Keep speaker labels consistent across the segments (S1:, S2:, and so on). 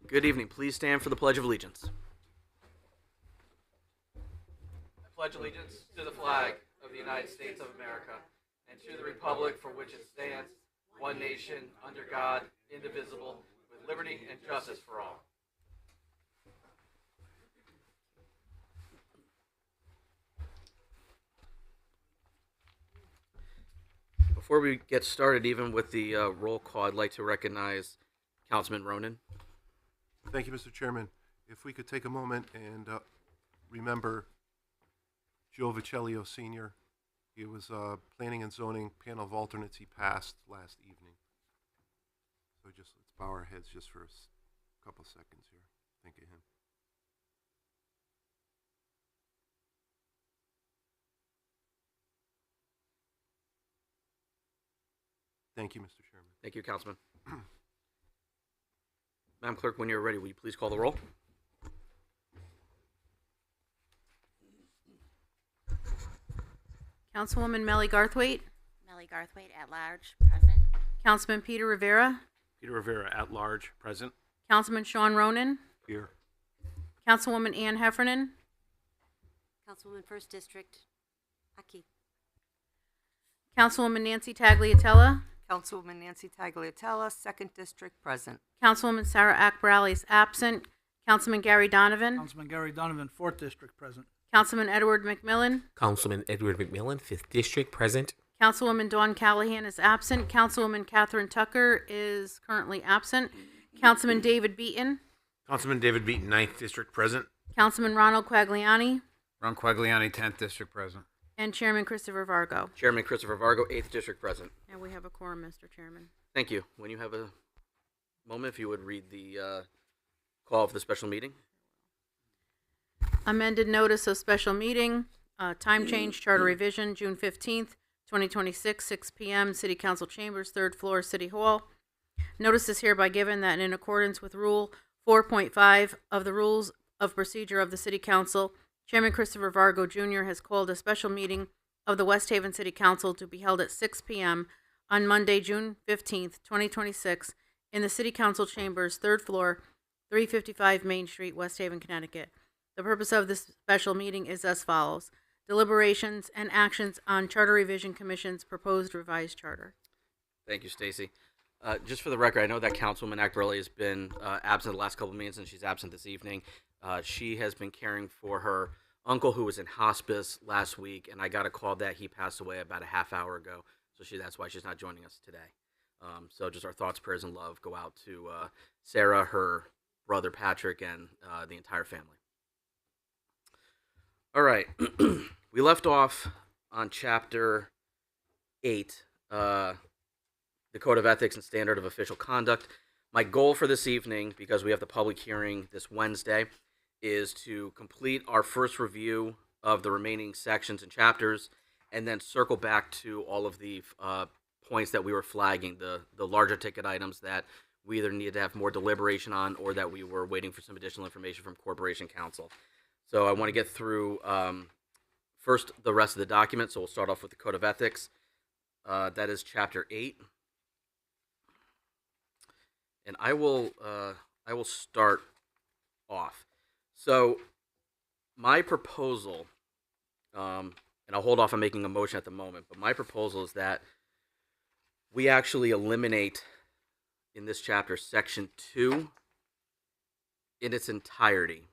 S1: Good evening. Please stand for the Pledge of Allegiance. I pledge allegiance to the flag of the United States of America and to the republic for which it stands, one nation, under God, indivisible, with liberty and justice for all. Before we get started, even with the roll call, I'd like to recognize Councilman Ronan.
S2: Thank you, Mr. Chairman. If we could take a moment and remember Joe Vicellio Sr. He was Planning and Zoning Panel of Alternates. He passed last evening. So just let's bow our heads just for a couple seconds here. Think of him. Thank you, Mr. Chairman.
S1: Thank you, Councilman. Madam Clerk, when you're ready, will you please call the roll?
S3: Councilwoman Melly Garthwaite,
S4: Melly Garthwaite at large, present.
S3: Councilman Peter Rivera,
S5: Peter Rivera at large, present.
S3: Councilman Sean Ronan,
S2: Here.
S3: Councilwoman Ann Heffernan,
S4: Councilwoman First District, Aki.
S3: Councilwoman Nancy Tagliatella,
S6: Councilwoman Nancy Tagliatella, 2nd District, present.
S3: Councilwoman Sarah Akbarali is absent, Councilman Gary Donovan,
S7: Councilman Gary Donovan, 4th District, present.
S3: Councilman Edward McMillan,
S8: Councilman Edward McMillan, 5th District, present.
S3: Councilwoman Dawn Callahan is absent, Councilwoman Catherine Tucker is currently absent, Councilman David Beaton,
S5: Councilman David Beaton, 9th District, present.
S3: Councilman Ronald Quagliani,
S9: Ron Quagliani, 10th District, present.
S3: and Chairman Christopher Vargo.
S1: Chairman Christopher Vargo, 8th District, present.
S3: And we have a quorum, Mr. Chairman.
S1: Thank you. When you have a moment, if you would read the call of the special meeting.
S3: Amended notice of special meeting, time change, charter revision, June 15th, 2026, 6 p.m., City Council Chambers, 3rd floor, City Hall. Notice is hereby given that in accordance with Rule 4.5 of the Rules of Procedure of the City Council, Chairman Christopher Vargo Jr. has called a special meeting of the West Haven City Council to be held at 6 p.m. on Monday, June 15th, 2026, in the City Council Chambers, 3rd floor, 355 Main Street, West Haven, Connecticut. The purpose of this special meeting is as follows: deliberations and actions on Charter Revision Commission's proposed revised charter.
S1: Thank you, Stacy. Just for the record, I know that Councilwoman Akbarali has been absent the last couple of meetings, and she's absent this evening. She has been caring for her uncle who was in hospice last week, and I got a call that he passed away about a half hour ago, so that's why she's not joining us today. So just our thoughts, prayers, and love go out to Sarah, her brother Patrick, and the entire family. All right. We left off on Chapter 8, the Code of Ethics and Standard of Official Conduct. My goal for this evening, because we have the public hearing this Wednesday, is to complete our first review of the remaining sections and chapters, and then circle back to all of the points that we were flagging, the larger ticket items that we either needed to have more deliberation on or that we were waiting for some additional information from Corporation Counsel. So I want to get through first the rest of the document, so we'll start off with the Code of Ethics. That is Chapter 8. And I will start off. So my proposal, and I'll hold off on making a motion at the moment, but my proposal is that we actually eliminate in this chapter Section 2 in its entirety.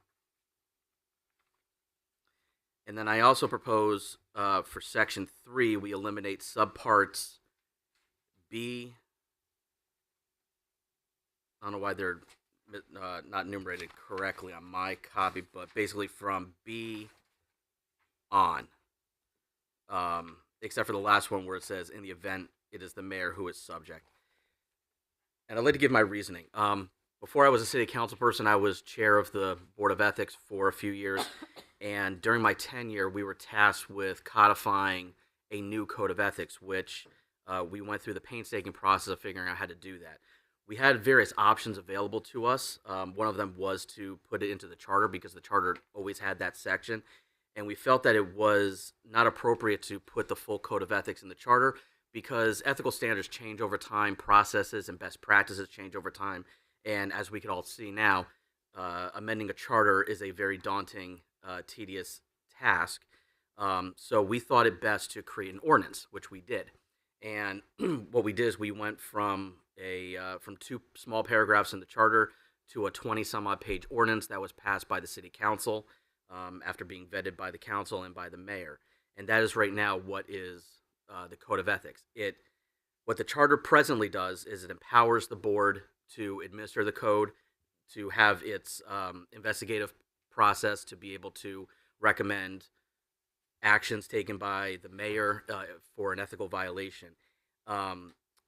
S1: And then I also propose for Section 3, we eliminate subparts B. I don't know why they're not enumerated correctly on my copy, but basically from B on, except for the last one where it says, in the event it is the mayor who is subject. And I'd like to give my reasoning. Before I was a city council person, I was chair of the Board of Ethics for a few years. And during my tenure, we were tasked with codifying a new code of ethics, which we went through the painstaking process of figuring out how to do that. We had various options available to us. One of them was to put it into the charter because the charter always had that section. And we felt that it was not appropriate to put the full code of ethics in the charter because ethical standards change over time, processes and best practices change over time. And as we can all see now, amending a charter is a very daunting, tedious task. So we thought it best to create an ordinance, which we did. And what we did is we went from from 2 small paragraphs in the charter to a 20 some odd page ordinance that was passed by the city council after being vetted by the council and by the mayor. And that is right now what is the code of ethics. What the charter presently does is it empowers the board to administer the code, to have its investigative process, to be able to recommend actions taken by the mayor for an ethical violation.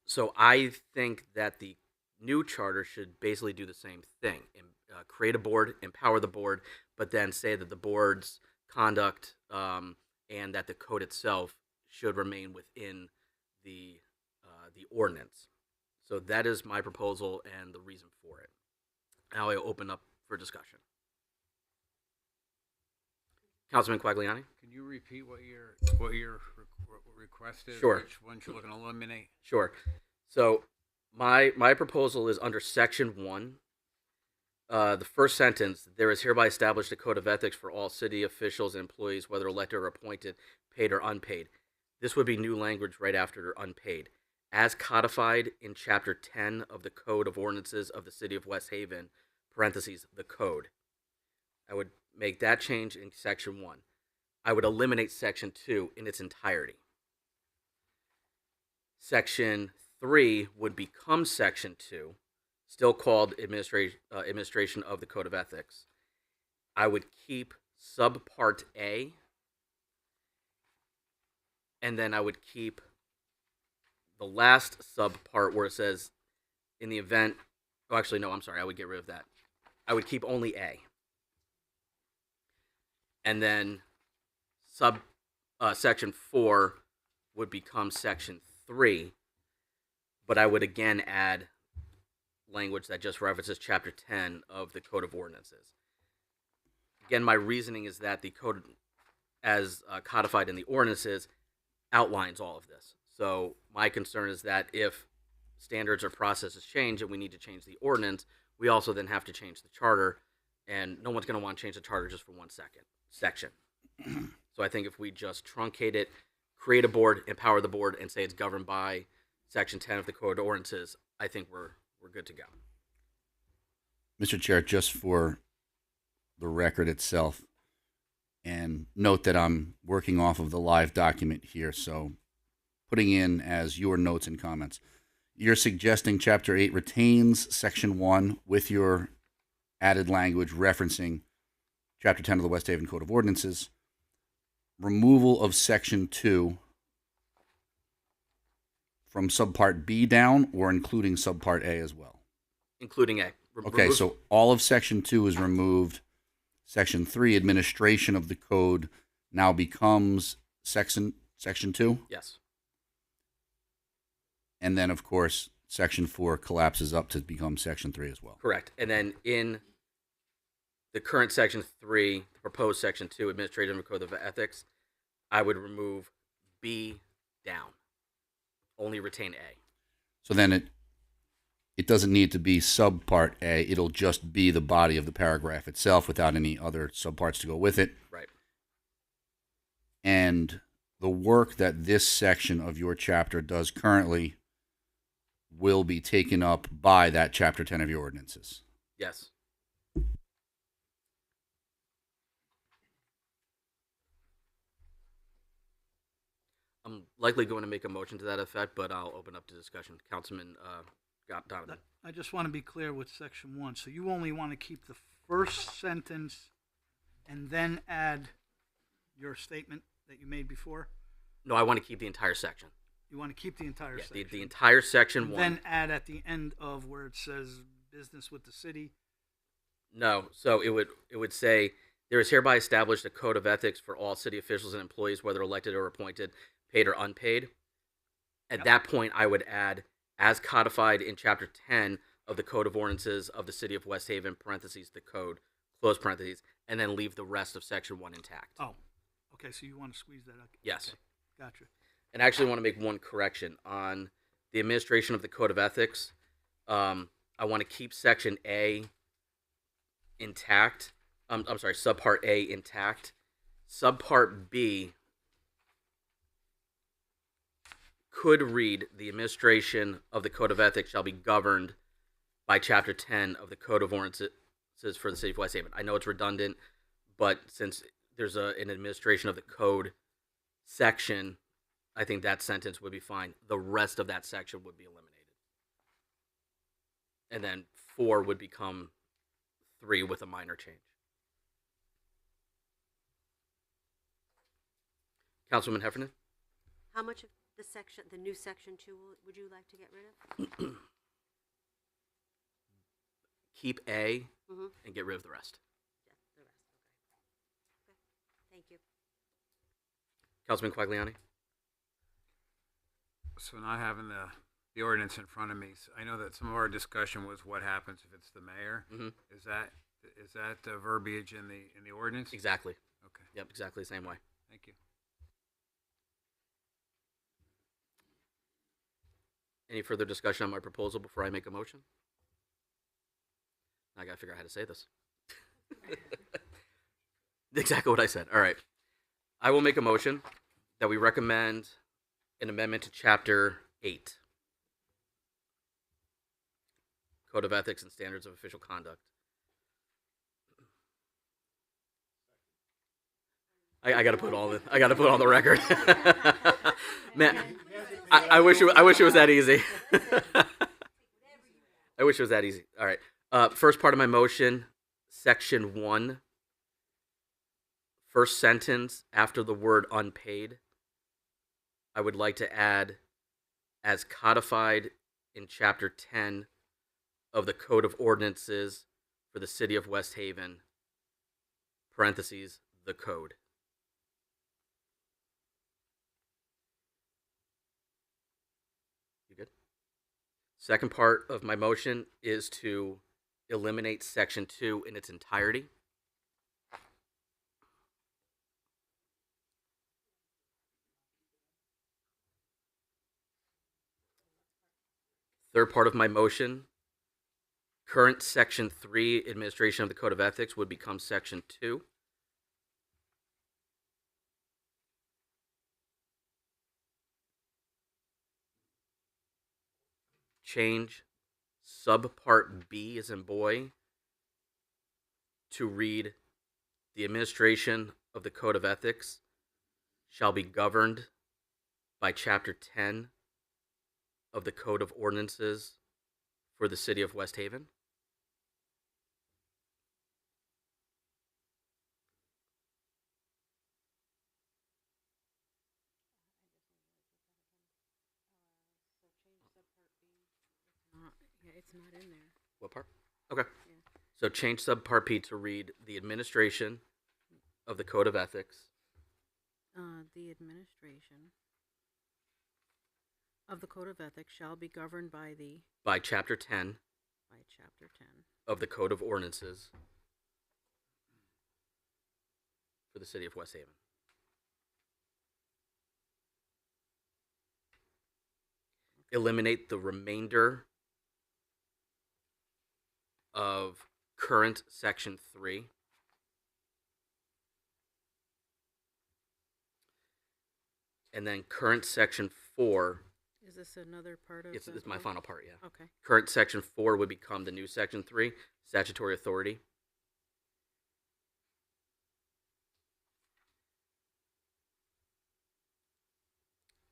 S1: So I think that the new charter should basically do the same thing, and create a board, empower the board, but then say that the board's conduct and that the code itself should remain within the ordinance. So that is my proposal and the reason for it. Now I open up for discussion. Councilman Quagliani?
S9: Can you repeat what your request is?
S1: Sure.
S9: Which ones you're looking to eliminate?
S1: Sure. So my proposal is under section 1. The first sentence, there is hereby established a code of ethics for all city officials and employees, whether elected or appointed, paid or unpaid. This would be new language right after unpaid. As codified in Chapter 10 of the Code of Ordinances of the City of West Haven, parentheses, the code. I would make that change in Section 1. I would eliminate Section 2 in its entirety. Section 3 would become Section 2, still called Administration of the Code of Ethics. I would keep Subpart A, and then I would keep the last subpart where it says, in the event, oh, actually, no, I'm sorry, I would get rid of that. I would keep only A. And then Section 4 would become Section 3, but I would again add language that just references Chapter 10 of the Code of Ordinances. Again, my reasoning is that the code, as codified in the ordinances, outlines all of this. So my concern is that if standards or processes change and we need to change the ordinance, we also then have to change the charter, and no one's going to want to change the charter just for one section. So I think if we just truncate it, create a board, empower the board, and say it's governed by Section 10 of the Code of Ordinances, I think we're good to go.
S10: Mr. Chair, just for the record itself, and note that I'm working off of the live document here, so putting in as your notes and comments. You're suggesting Chapter 8 retains Section 1 with your added language referencing Chapter 10 of the West Haven Code of Ordinances, removal of Section 2 from Subpart B down, or including Subpart A as well?
S1: Including A.
S10: Okay, so all of Section 2 is removed. Section 3, administration of the code, now becomes Section 2?
S1: Yes.
S10: And then, of course, Section 4 collapses up to become Section 3 as well.
S1: Correct. And then in the current Section 3, the proposed Section 2, Administrative Code of Ethics, I would remove B down. Only retain A.
S10: So then it doesn't need to be Subpart A. It'll just be the body of the paragraph itself without any other subparts to go with it.
S1: Right.
S10: And the work that this section of your chapter does currently will be taken up by that Chapter 10 of your ordinances.
S1: Yes. I'm likely going to make a motion to that effect, but I'll open up to discussion. Councilman Donovan.
S7: I just want to be clear with section 1. So you only want to keep the first sentence and then add your statement that you made before?
S1: No, I want to keep the entire section.
S7: You want to keep the entire section?
S1: The entire section
S7: and
S1: 1.
S7: then add at the end of where it says business with the city?
S1: No, so it would say, there is hereby established a code of ethics for all city officials and employees, whether elected or appointed, paid or unpaid. At that point, I would add, as codified in Chapter 10 of the Code of Ordinances of the City of West Haven, parentheses, the code, close parentheses, and then leave the rest of Section 1 intact.
S7: Oh, okay, so you want to squeeze that out?
S1: Yes.
S7: Okay, gotcha.
S1: And I actually want to make one correction on the administration of the Code of Ethics. I want to keep section A intact. I'm sorry, subpart A intact. Subpart B could read, the administration of the Code of Ethics shall be governed by Chapter 10 of the Code of Ordinances for the City of West Haven. I know it's redundant, but since there's an administration of the code section, I think that sentence would be fine. The rest of that section would be eliminated. And then 4 would become 3 with a minor change. Councilwoman Heffernan?
S4: How much of the section, the new section 2, would you like to get rid of?
S1: Keep A
S4: Mm-hmm.
S1: and get rid of the rest.
S4: The rest, okay. Okay, thank you.
S1: Councilman Quagliani?
S9: So not having the ordinance in front of me, so I know that some of our discussion was what happens if it's the mayor.
S1: Mm-hmm.
S9: Is that verbiage in the ordinance?
S1: Exactly.
S9: Okay,
S1: Yep, exactly the same way.
S9: thank you.
S1: Any further discussion on my proposal before I make a motion? I gotta figure out how to say this. Exactly what I said. All right. I will make a motion that we recommend an amendment to Chapter 8, Code of Ethics and Standards of Official Conduct. I gotta put all the I gotta put on the record. Man, I wish it was that easy. I wish it was that easy. All right. First part of my motion, section 1, first sentence after the word unpaid, I would like to add, as codified in Chapter 10 of the Code of Ordinances for the City of West Haven, parentheses, the code. You good? Second part of my motion is to eliminate section 2 in its entirety. Third part of my motion, current section 3, administration of the Code of Ethics, would become section 2. Change subpart B as in boy to read, the administration of the Code of Ethics shall be governed by Chapter 10 of the Code of Ordinances for the City of West Haven.
S3: It's not in there.
S1: What part? Okay.
S3: Yeah.
S1: So change subpart P to read, the administration of the Code of Ethics
S3: The administration of the Code of Ethics shall be governed
S1: by Chapter 10
S3: by Chapter 10
S1: of the Code of Ordinances for the City of West Haven. Eliminate the remainder of current section 3. And then current section 4.
S3: Is this another part of
S1: It's my final part, yeah.
S3: Okay.
S1: Current section 4 would become the new section 3, statutory authority.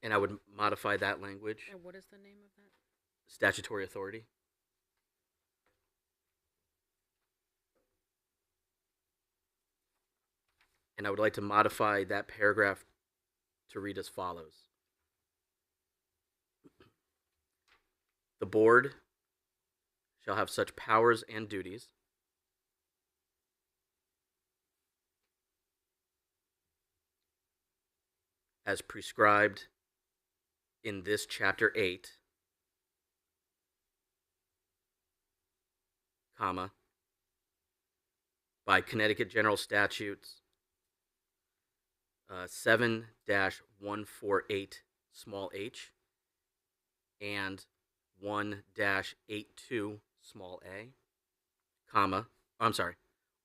S1: And I would modify that language,
S3: And what is the name of that?
S1: statutory authority. And I would like to modify that paragraph to read as follows. The board shall have such powers and duties as prescribed in this Chapter 8, comma, by Connecticut General Statutes 7-148 small h and 1-82 small a, comma, I'm sorry,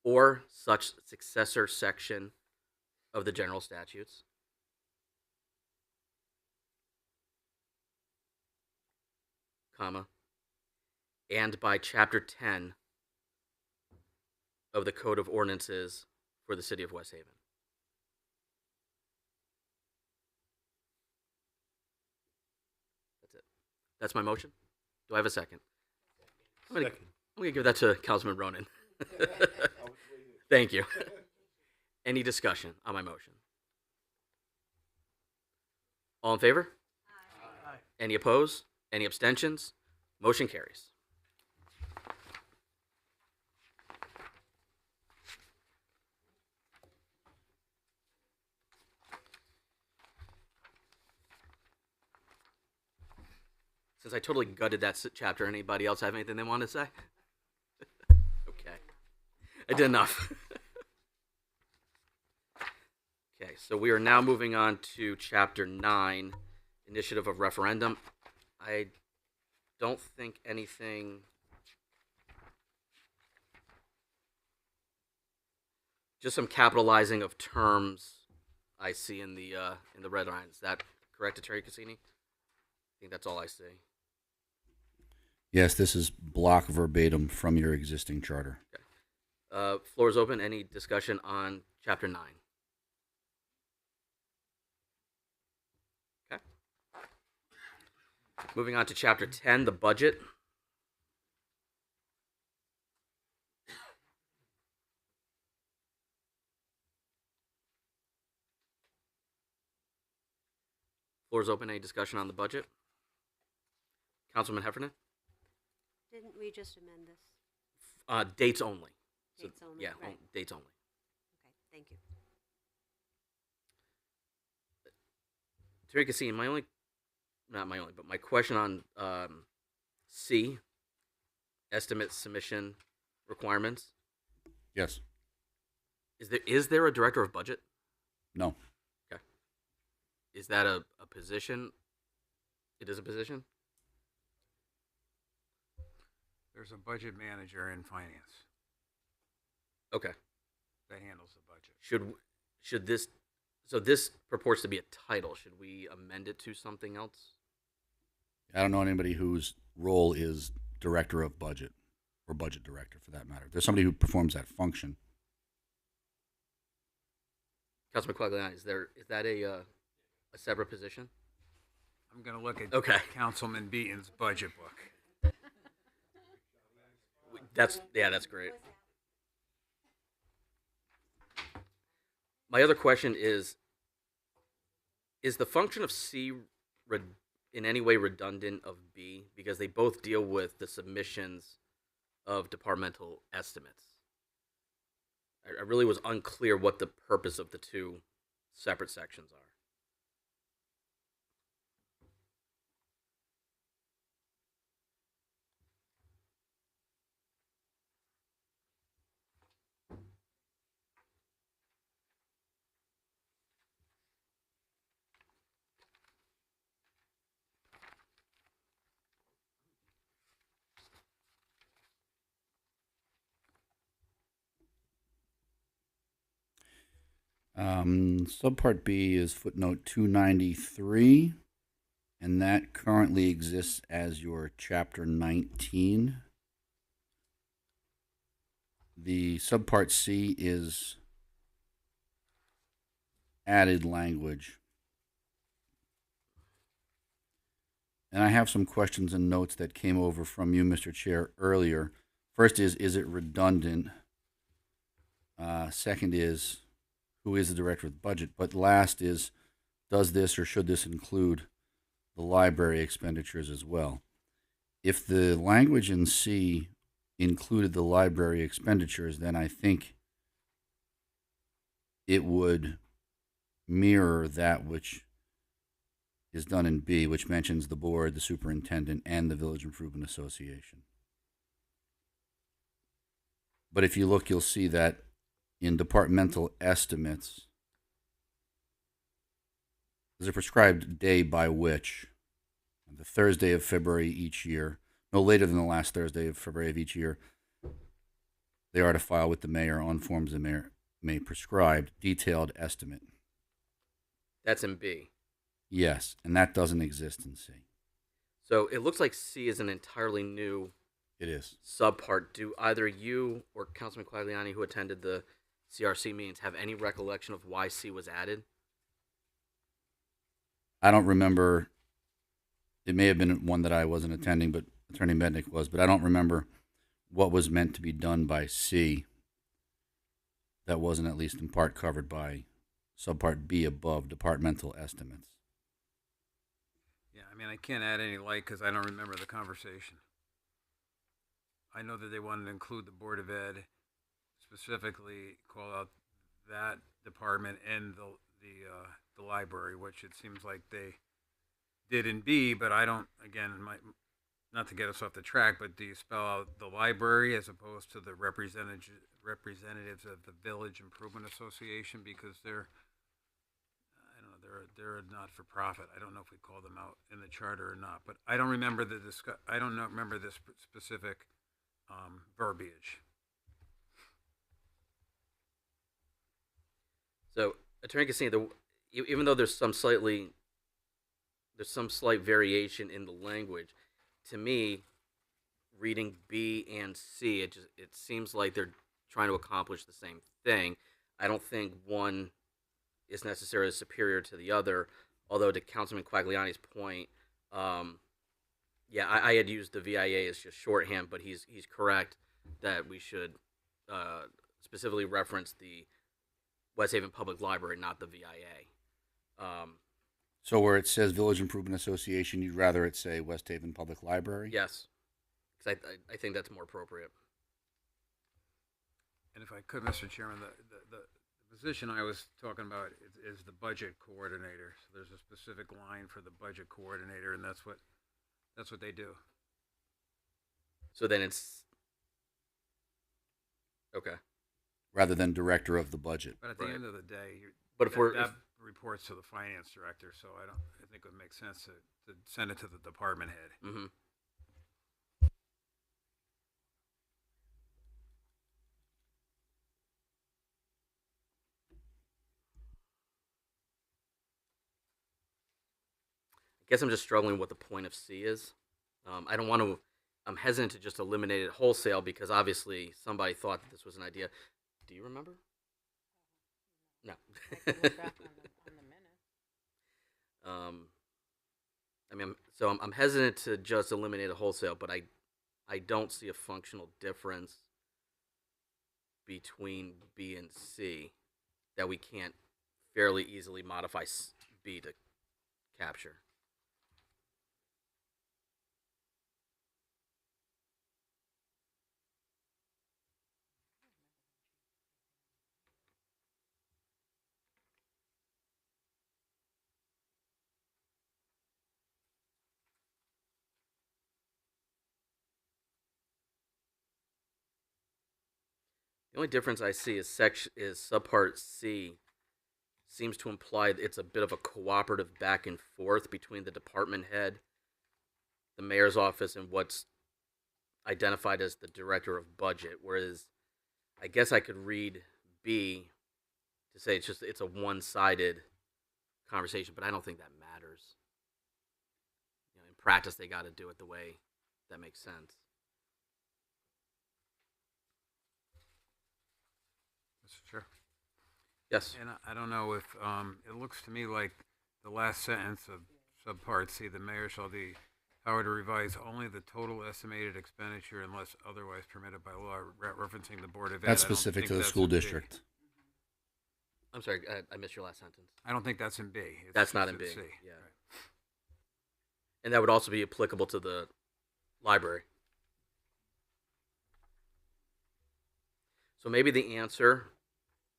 S1: or such successor section of the general statutes, comma, and by Chapter 10 of the Code of Ordinances for the City of West Haven. That's it. That's my motion. Do I have a second? I'm gonna give that to Councilman Ronan. Thank you. Any discussion on my motion? All in favor?
S7: Aye.
S1: Any opposed? Any abstentions? Motion carries. Since I totally gutted that chapter, anybody else have anything they want to say? Okay. I did enough. Okay, so we are now moving on to Chapter 9, Initiative of Referendum. I don't think anything... Just some capitalizing of terms I see in the red line. Is that correct, Attorney Cassini? I think that's all I see.
S10: Yes, this is block verbatim from your existing charter.
S1: Okay. Floor is open. Any discussion on Chapter 9? Okay. Moving on to Chapter 10, the budget. Floor is open. Any discussion on the budget? Councilman Heffernan?
S4: Didn't we just amend this?
S1: Dates only.
S4: Dates only,
S1: Yeah,
S4: right.
S1: dates only.
S4: Okay, thank you.
S1: Attorney Cassini, my question on C, estimate submission requirements.
S10: Yes.
S1: Is there a director of budget?
S10: No.
S1: Okay. Is that a position? It is a position?
S9: There's a budget manager in finance
S1: Okay.
S9: that handles the budget.
S1: Should this, so this purports to be a title, should we amend it to something else?
S10: I don't know anybody whose role is director of budget or budget director for that matter. There's somebody who performs that function.
S1: Councilman Quagliani, is that a separate position?
S9: I'm going to look at
S1: Okay.
S9: Councilman Beaton's budget book.
S1: That's great. My other question is the function of C in any way redundant of B? Because they both deal with the submissions of departmental estimates. I really was unclear what the purpose of the two separate sections are.
S10: Subpart B is footnote 293, and that currently exists as your Chapter 19. The subpart C is added language. And I have some questions and notes that came over from you, Mr. Chair, earlier. First is it redundant? Second is, who is the director of the budget? But last is, does this or should this include the library expenditures as well? If the language in C included the library expenditures, then I think it would mirror that which is done in B, which mentions the board, the superintendent, and the Village Improvement Association. But if you look, you'll see that in departmental estimates, there's a prescribed day by which, the Thursday of February each year, no later than the last Thursday of February of each year, they are to file with the mayor on forms the mayor may prescribe detailed estimate.
S1: That's in B.
S10: Yes, and that doesn't exist in C.
S1: So it looks like C is an entirely new
S10: It is.
S1: subpart. Do either you or Councilman Quagliani, who attended the CRC meetings, have any recollection of why C was added?
S10: I don't remember. It may have been one that I wasn't attending, but Attorney Mednick was. But I don't remember what was meant to be done by C that wasn't at least in part covered by subpart B above, departmental estimates.
S9: Yeah, I mean, I can't add any light because I don't remember the conversation. I know that they wanted to include the Board of Ed, specifically call out that department and the library, which it seems like they did in B, but I don't, again, not to get us off the track, but do you spell out the library as opposed to the representatives of the Village Improvement Association? Because they're, I don't know, they're a not-for-profit. I don't know if we call them out in the charter or not, but I don't remember remember this specific verbiage.
S1: So, Attorney Cassini, even though there's some slight variation in the language, to me, reading B and C, it seems like they're trying to accomplish the same thing. I don't think one is necessarily superior to the other. Although, to Councilman Quagliani's point, I had used the VIA as just shorthand, but he's correct that we should specifically reference the West Haven Public Library, not the VIA.
S10: So where it says Village Improvement Association, you'd rather it say West Haven Public Library?
S1: Yes, because I think that's more appropriate.
S9: And if I could, Mr. Chairman, the position I was talking about is the budget coordinator. So there's a specific line for the budget coordinator, and that's what they do.
S1: So then it's okay.
S10: Rather than director of the budget.
S9: But at the end of the day,
S1: but if
S9: that reports to the finance director, so I think it would make sense to send it to the department head.
S1: Mm-hmm. I guess I'm just struggling what the point of C is. I don't want to. I'm hesitant to just eliminate it wholesale because obviously somebody thought that this was an idea. Do you remember? No.
S3: I can look back on the minutes.
S1: I mean, so I'm hesitant to just eliminate it wholesale, but I don't see a functional difference between B and C that we can't fairly easily modify B to capture. The only difference I see is subpart C seems to imply it's a bit of a cooperative back and forth between the department head, the mayor's office, and what's identified as the director of budget. Whereas I guess I could read B to say it's a one-sided conversation, but I don't think that matters. In practice, they got to do it the way that makes sense.
S9: Mr. Chair.
S1: Yes.
S9: And I don't know if it looks to me like the last sentence of subpart C, the mayor shall be power to revise only the total estimated expenditure unless otherwise permitted by law, referencing the Board of Ed.
S10: That's specific to the school district.
S1: I'm sorry, I missed your last sentence.
S9: I don't think that's in B.
S1: That's not in B.
S9: C.
S1: Yeah. Right. And that would also be applicable to the library. So maybe the answer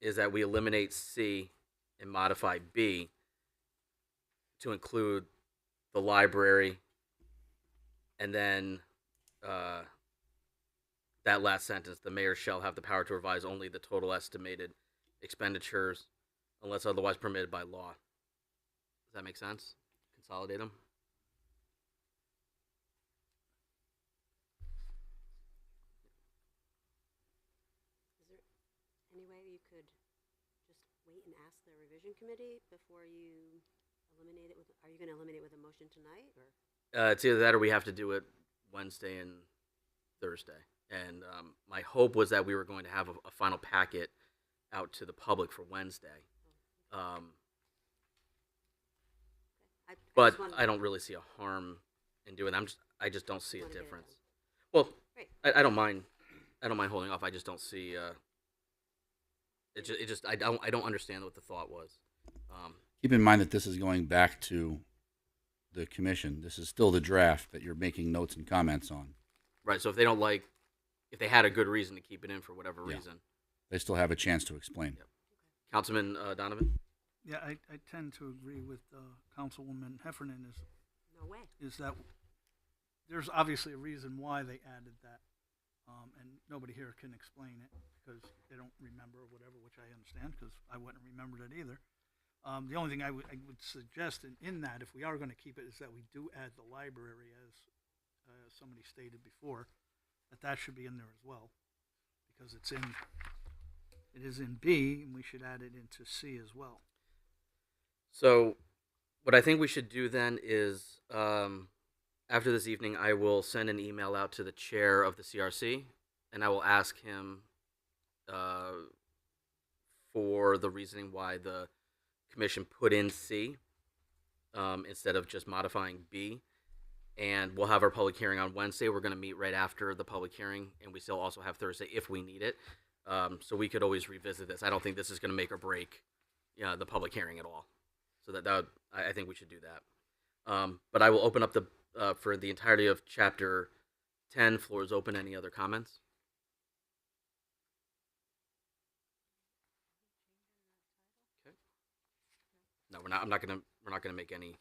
S1: is that we eliminate C and modify B to include the library, and then that last sentence, the mayor shall have the power to revise only the total estimated expenditures unless otherwise permitted by law. Does that make sense? Consolidate them?
S4: anyway, you could just wait and ask the revision committee before you eliminate it with, are you gonna eliminate with a motion tonight, or?
S1: It's either that or we have to do it Wednesday and Thursday. And my hope was that we were going to have a final packet out to the public for Wednesday. But I don't really see a harm in doing that. I just don't see a difference. Well,
S4: Great.
S1: I don't mind. I don't mind holding off. I just don't see. I don't understand what the thought was.
S10: Keep in mind that this is going back to the commission. This is still the draft that you're making notes and comments on.
S1: Right. So if they don't like, if they had a good reason to keep it in for whatever
S10: Yeah.
S1: reason,
S10: They still have a chance to explain.
S1: Yep. Councilman Donovan.
S7: Yeah, I tend to agree with Councilwoman Heffernan
S4: No way.
S7: is that there's obviously a reason why they added that. And nobody here can explain it because they don't remember or whatever, which I understand because I wouldn't remember it either. The only thing I would suggest in that, if we are going to keep it, is that we do add the library, as somebody stated before, that should be in there as well, because it is in B, and we should add it into C as well.
S1: So, what I think we should do then is, after this evening, I will send an email out to the chair of the CRC, and I will ask him for the reasoning why the commission put in C instead of just modifying B. And we'll have our public hearing on Wednesday. We're going to meet right after the public hearing, and we still also have Thursday if we need it. So we could always revisit this. I don't think this is going to make or break the public hearing at all. So I think we should do that. But I will open up for the entirety of Chapter 10. Floor is open. Any other comments? Okay. No, we're not. We're not gonna make any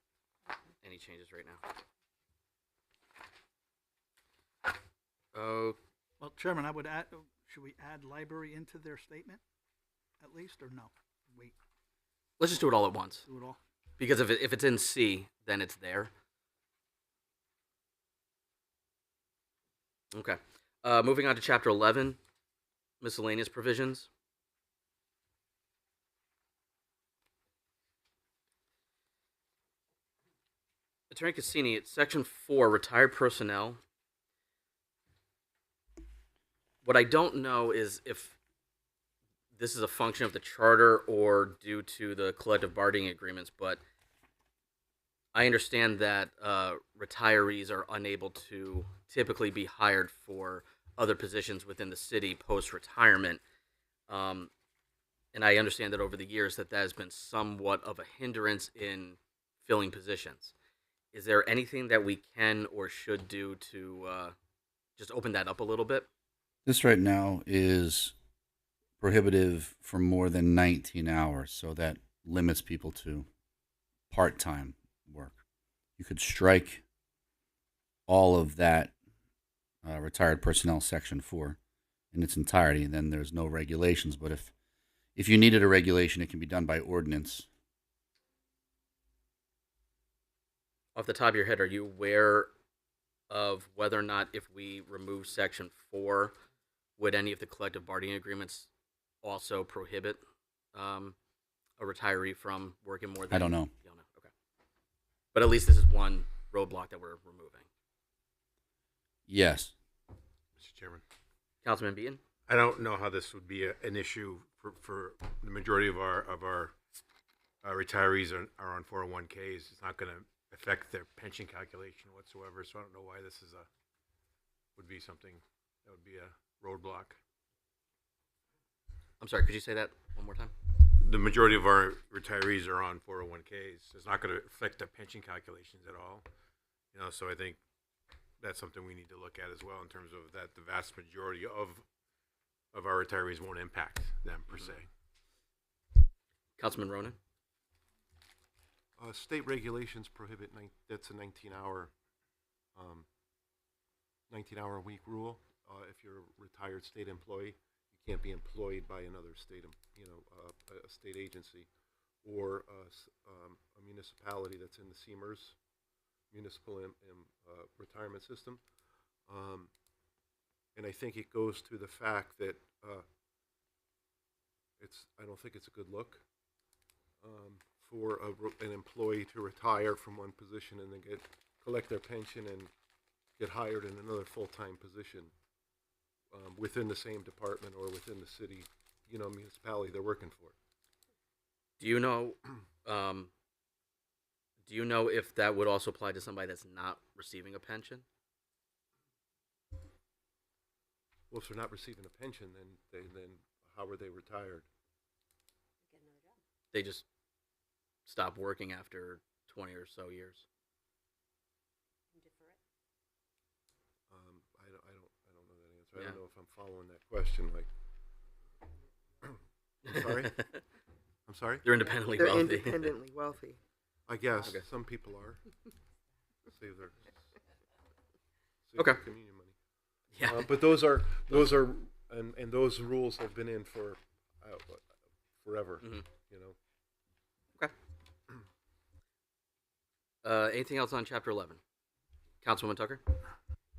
S1: changes right now. Oh,
S7: Well, Chairman, I would add, should we add library into their statement at least, or no? Wait,
S1: let's just do it all at once.
S7: do it all.
S1: Because if it's in C, then it's there. Okay. Moving on to Chapter 11, miscellaneous provisions. Attorney Cassini, it's Section 4, retired personnel. What I don't know is if this is a function of the charter or due to the collective bargaining agreements, but I understand that retirees are unable to typically be hired for other positions within the city post-retirement. And I understand that over the years that has been somewhat of a hindrance in filling positions. Is there anything that we can or should do to just open that up a little bit?
S10: This right now is prohibitive for more than 19 hours, so that limits people to part-time work. You could strike all of that retired personnel Section 4 in its entirety, and then there's no regulations. But if you needed a regulation, it can be done by ordinance.
S1: Off the top of your head, are you aware of whether or not if we remove Section 4, would any of the collective bargaining agreements also prohibit a retiree from working more than...
S10: I don't know.
S1: You don't know. Okay. But at least this is one roadblock that we're removing.
S10: Yes.
S5: Mr. Chairman.
S1: Councilman Beaton?
S5: I don't know how this would be an issue for the majority of our retirees are on 401ks. It's not going to affect their pension calculation whatsoever. So I don't know why this would be something that would be a roadblock.
S1: I'm sorry, could you say that one more time?
S5: The majority of our retirees are on 401ks. It's not going to affect their pension calculations at all. So I think that's something we need to look at as well in terms of that the vast majority of our retirees won't impact them per se.
S1: Councilman Ronan?
S2: State regulations prohibit that's a 19-hour a week rule. If you're a retired state employee, you can't be employed by another state, a state agency, or a municipality that's in the CMERS, municipal retirement system. And I think it goes to the fact that I don't think it's a good look for an employee to retire from one position and then collect their pension and get hired in another full-time position within the same department or within the city, municipality they're working for.
S1: Do you know? Do you know if that would also apply to somebody that's not receiving a pension?
S2: Well, if they're not receiving a pension, then how are they retired?
S4: Get another job.
S1: They just stop working after 20 or so years.
S4: And defer it.
S2: I don't know that answer. I
S1: Yeah.
S2: don't know if I'm following that question. Like, I'm sorry. I'm sorry.
S1: They're independently
S11: They're
S1: wealthy.
S11: independently wealthy.
S2: I guess
S1: Okay.
S2: some people are. Save their
S1: Okay.
S2: communion money.
S1: Yeah.
S2: But those are and those rules have been in for forever.
S1: Mhm.
S2: You know.
S1: Anything else on Chapter 11? Councilwoman Tucker?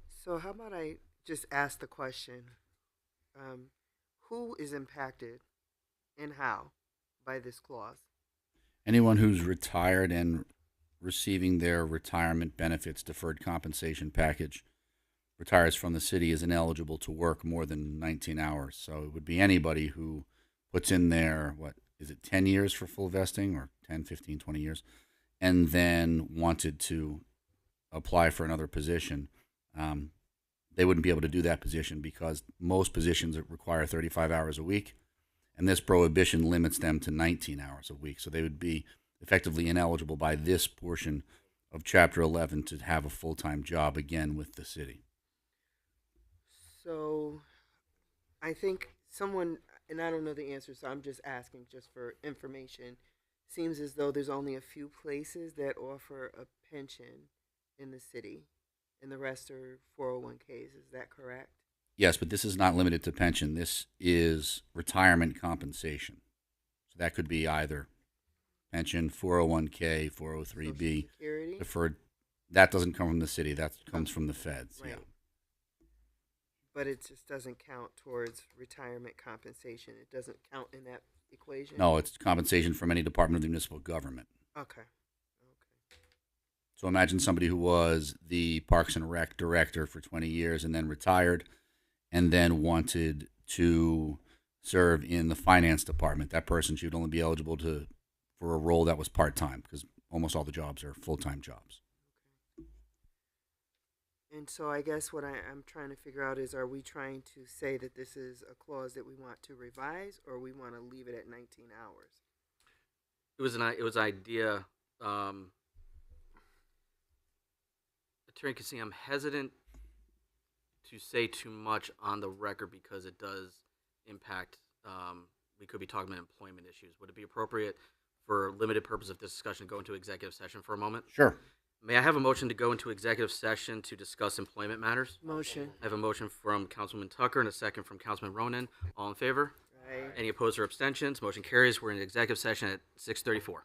S11: So how about I just ask the question, who is impacted and how by this clause?
S10: Anyone who's retired and receiving their retirement benefits deferred compensation package retires from the city is ineligible to work more than 19 hours. So it would be anybody who puts in their, 10 years for full vesting, or 10, 15, 20 years, and then wanted to apply for another position. They wouldn't be able to do that position because most positions require 35 hours a week, and this prohibition limits them to 19 hours a week. So they would be effectively ineligible by this portion of Chapter 11 to have a full-time job again with the city.
S11: So I think someone, and I don't know the answer, so I'm just asking just for information. Seems as though there's only a few places that offer a pension in the city, and the rest are 401ks. Is that correct?
S10: Yes, but this is not limited to pension. This is retirement compensation. So that could be either pension, 401k, 403b,
S11: Social Security?
S10: deferred. That doesn't come from the city. That comes from the feds.
S11: Right.
S10: Yeah.
S11: But it just doesn't count towards retirement compensation. It doesn't count in that equation?
S10: No, it's compensation from any department of the municipal government.
S11: Okay.
S10: So imagine somebody who was the Parks and Rec director for 20 years and then retired and then wanted to serve in the finance department. That person should only be eligible for a role that was part-time because almost all the jobs are full-time jobs.
S11: And so I guess what I'm trying to figure out is, are we trying to say that this is a clause that we want to revise, or we want to leave it at 19 hours?
S1: It was an idea. Attorney Cassie, I'm hesitant to say too much on the record because it does impact. We could be talking about employment issues. Would it be appropriate, for limited purpose of this discussion, to go into executive session for a moment?
S10: Sure.
S1: May I have a motion to go into executive session to discuss employment matters?
S11: Motion.
S1: I have a motion from Councilman Tucker and a second from Councilman Ronan. All in favor?
S11: Aye.
S1: Any opposed or abstentions? Motion carries. We're in executive session at 6:34.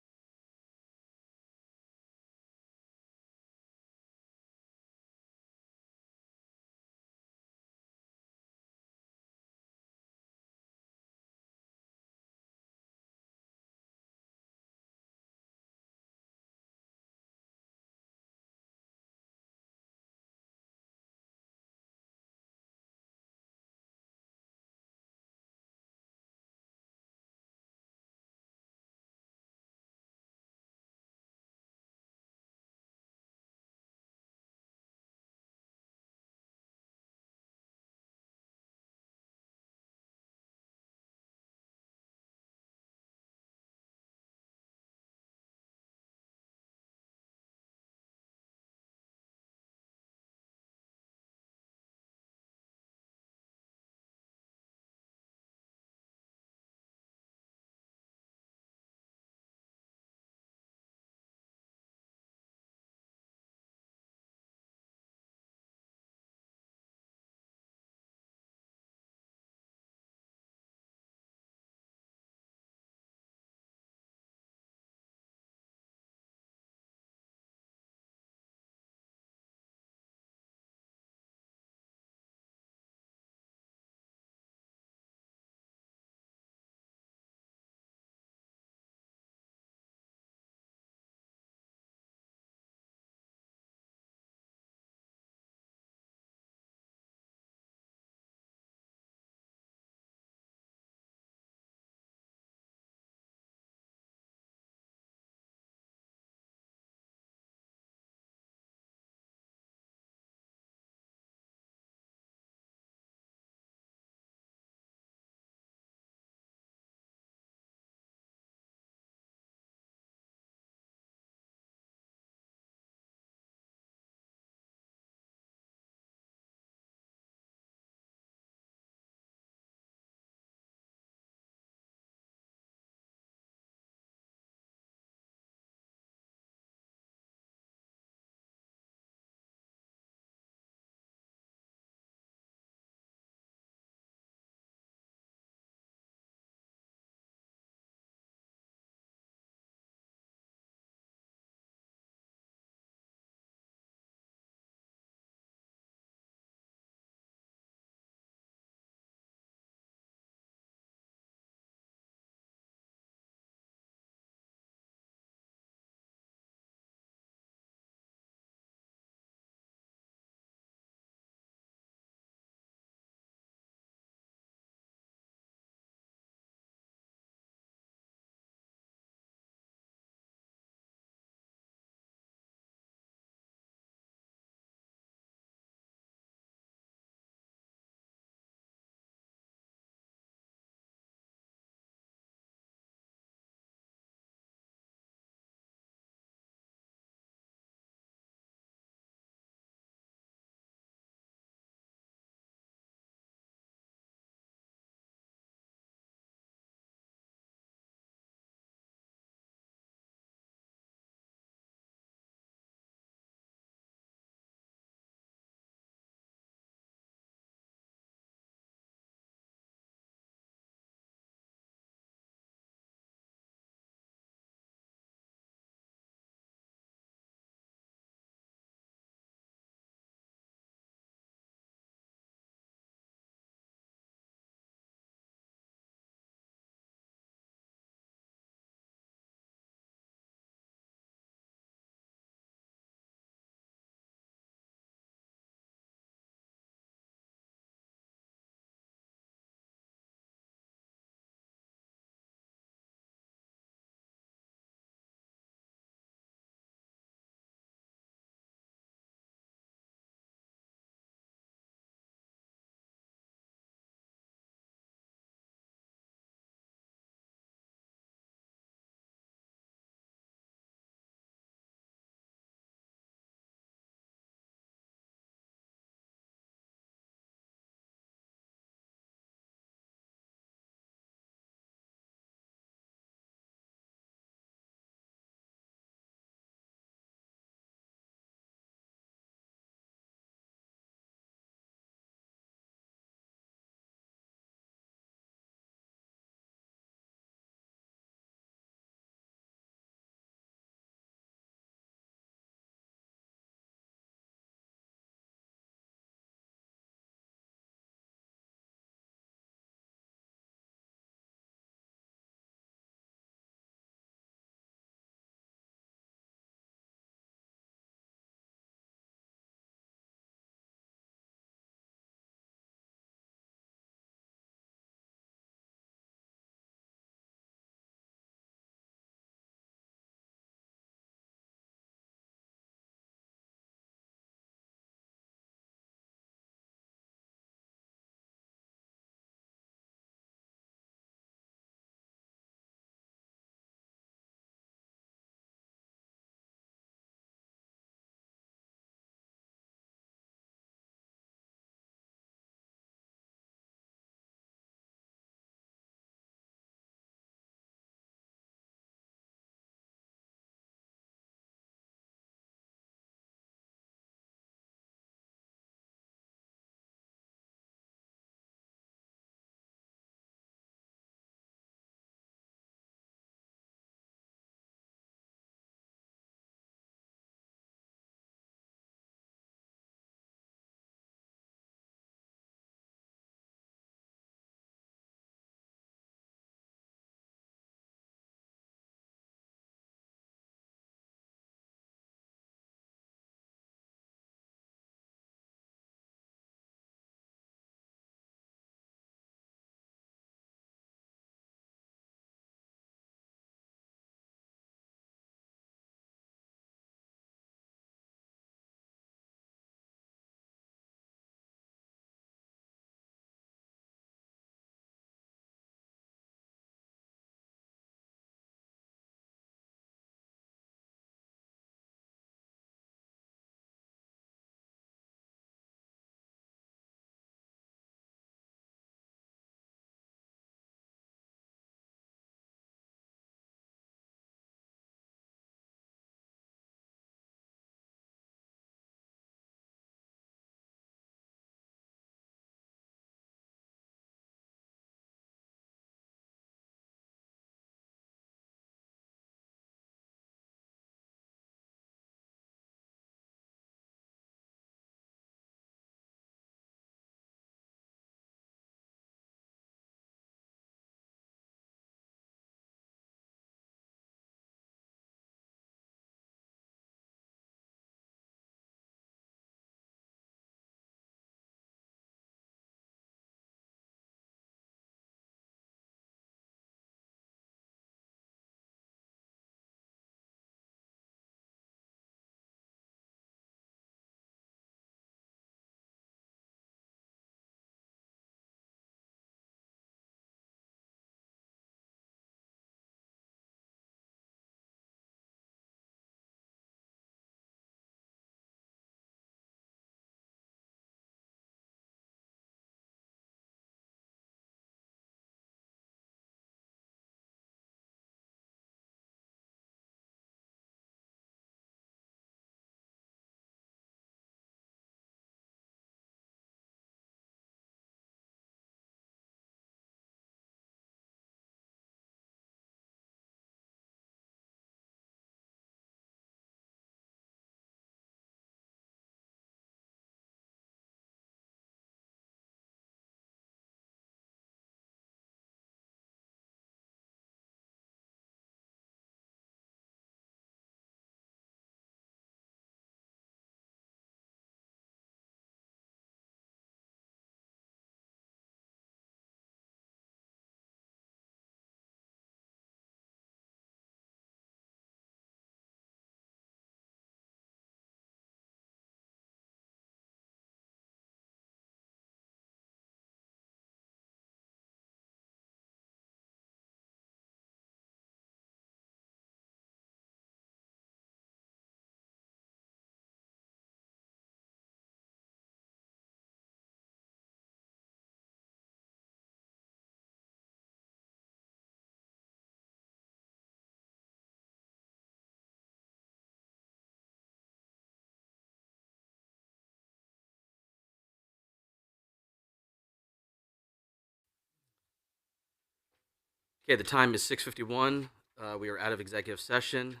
S1: Okay, the time is 6:51. We are out of executive session.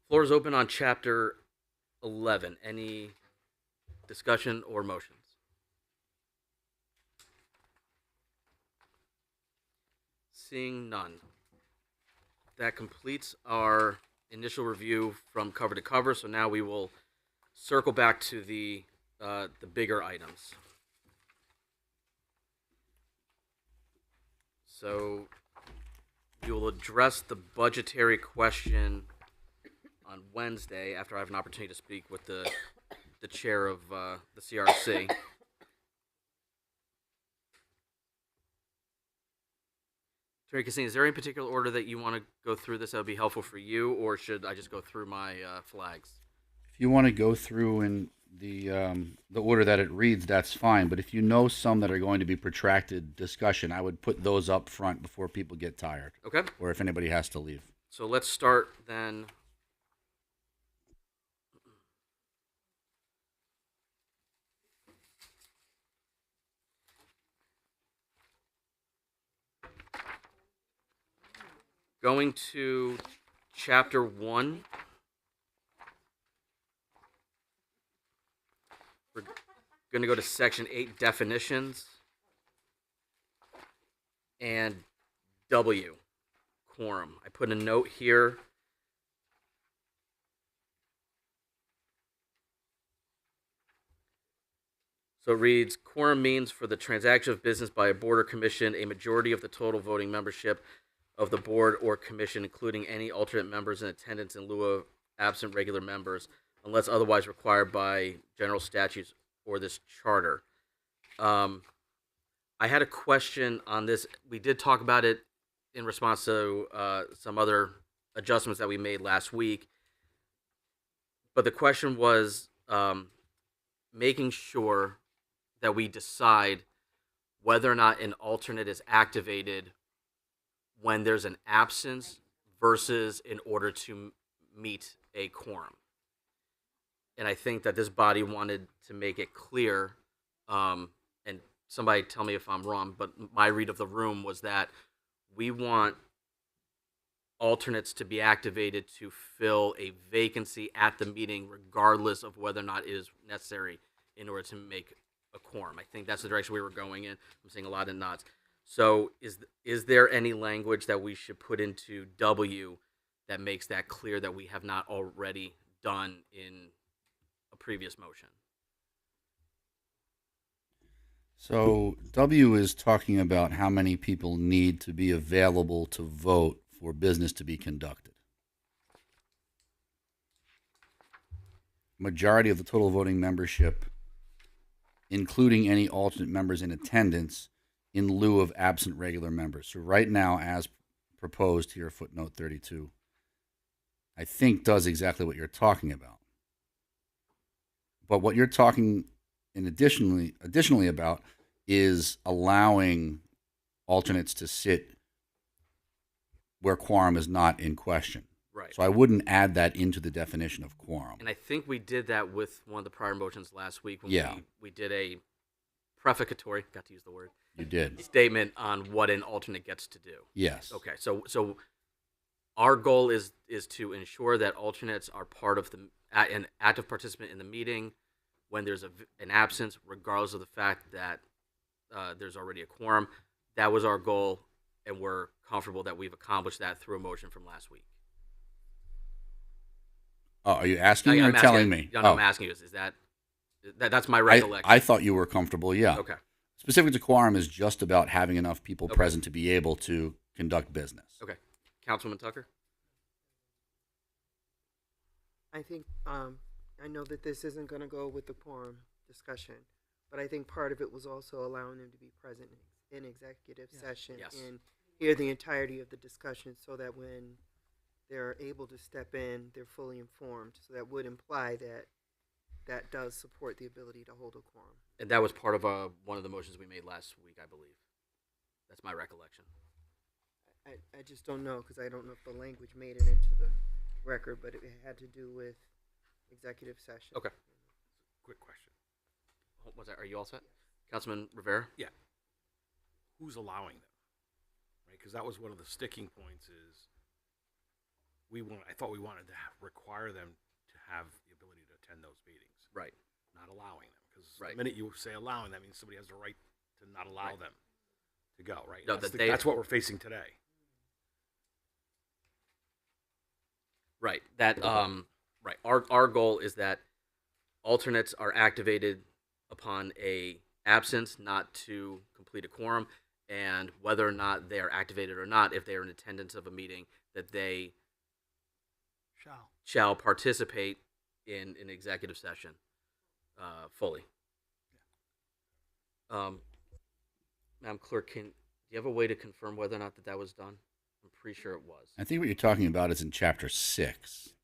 S1: Floor is open on Chapter 11. Any discussion or motions? Seeing none. That completes our initial review from cover to cover, so now we will circle back to the bigger items. So you will address the budgetary question on Wednesday after I have an opportunity to speak with the chair of the CRC. Attorney Cassini, is there any particular order that you want to go through this that would be helpful for you, or should I just go through my flags?
S10: If you want to go through in the order that it reads, that's fine. But if you know some that are going to be protracted discussion, I would put those up front before people get tired.
S1: Okay.
S10: Or if anybody has to leave.
S1: So let's start then. Going to Chapter 1. We're going to go to Section 8, Definitions. And W, Quorum. I put a note here. So it reads, quorum means for the transaction of business by a board or commission, a majority of the total voting membership of the board or commission, including any alternate members in attendance in lieu of absent regular members, unless otherwise required by general statutes or this charter. I had a question on this. We did talk about it in response to some other adjustments that we made last week. But the question was making sure that we decide whether or not an alternate is activated when there's an absence versus in order to meet a quorum. And I think that this body wanted to make it clear, and somebody tell me if I'm wrong, but my read of the room was that we want alternates to be activated to fill a vacancy at the meeting, regardless of whether or not it is necessary in order to make a quorum. I think that's the direction we were going in. I'm seeing a lot of nods. So is there any language that we should put into W that makes that clear that we have not already done in a previous motion?
S10: So W is talking about how many people need to be available to vote for business to be conducted. Majority of the total voting membership, including any alternate members in attendance, in lieu of absent regular members. So right now, as proposed here, footnote 32, I think does exactly what you're talking about. But what you're talking additionally about is allowing alternates to sit where quorum is not in question.
S1: Right.
S10: So I wouldn't add that into the definition of quorum.
S1: And I think we did that with one of the prior motions last week when
S10: Yeah.
S1: we did a prefacatory, got to use the word,
S10: You did.
S1: statement on what an alternate gets to do.
S10: Yes.
S1: Okay, so our goal is to ensure that alternates are part of an active participant in the meeting when there's an absence, regardless of the fact that there's already a quorum. That was our goal, and we're comfortable that we've accomplished that through a motion from last week.
S10: Oh, are you asking me or
S1: I'm
S10: telling
S1: asking,
S10: me?
S1: No,
S10: Oh.
S1: I'm asking you. Is that's my recollection?
S10: I thought you were comfortable, yeah.
S1: Okay.
S10: Specific to quorum is just about having enough people
S1: Okay.
S10: present to be able to conduct business.
S1: Okay. Councilman Tucker?
S11: I think I know that this isn't going to go with the quorum discussion, but I think part of it was also allowing them to be present in executive session
S1: Yes.
S11: and hear the entirety of the discussion, so that when they're able to step in, they're fully informed. So that would imply that that does support the ability to hold a quorum.
S1: And that was part of one of the motions we made last week, I believe. That's my recollection.
S11: I just don't know, because I don't know if the language made it into the record, but it had to do with executive session.
S1: Okay.
S5: Quick question.
S1: Was that? Are you all set? Councilman Rivera?
S5: Yeah.
S12: who's allowing them, right? Because that was one of the sticking points. Is I thought we wanted to require them to have the ability to attend those meetings,
S1: Right.
S12: not allowing them. Because
S1: Right.
S12: the minute you say allowing, that means somebody has the right to not allow
S1: Right.
S12: them to go, right?
S1: No,
S12: that's,
S1: that they-
S12: that's what we're facing today.
S1: Right. That right. Our goal is that alternates are activated upon a absence, not to complete a quorum, and whether or not they are activated or not, if they are in attendance of a meeting, that they shall participate in an executive session fully. Madam Clerk, do you have a way to confirm whether or not that was done? I'm pretty sure it was.
S10: I think what you're talking about is in Chapter 6.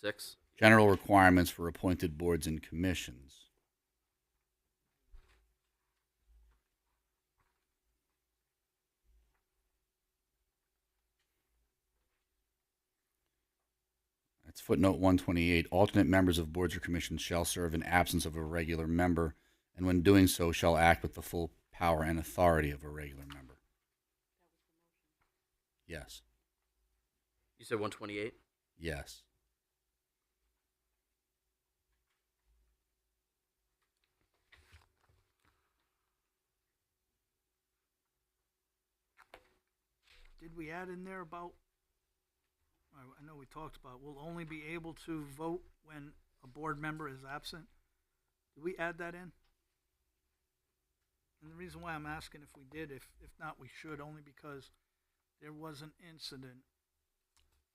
S1: 6?
S10: General requirements for appointed boards and commissions. That's footnote 128. Alternate members of boards or commissions shall serve in absence of a regular member, and when doing so shall act with the full power and authority of a regular member. Yes.
S1: You said 128?
S10: Yes.
S7: Did we add in there about, I know we talked about, we'll only be able to vote when a board member is absent? Did we add that in? And the reason why I'm asking if we did, if not, we should, only because there was an incident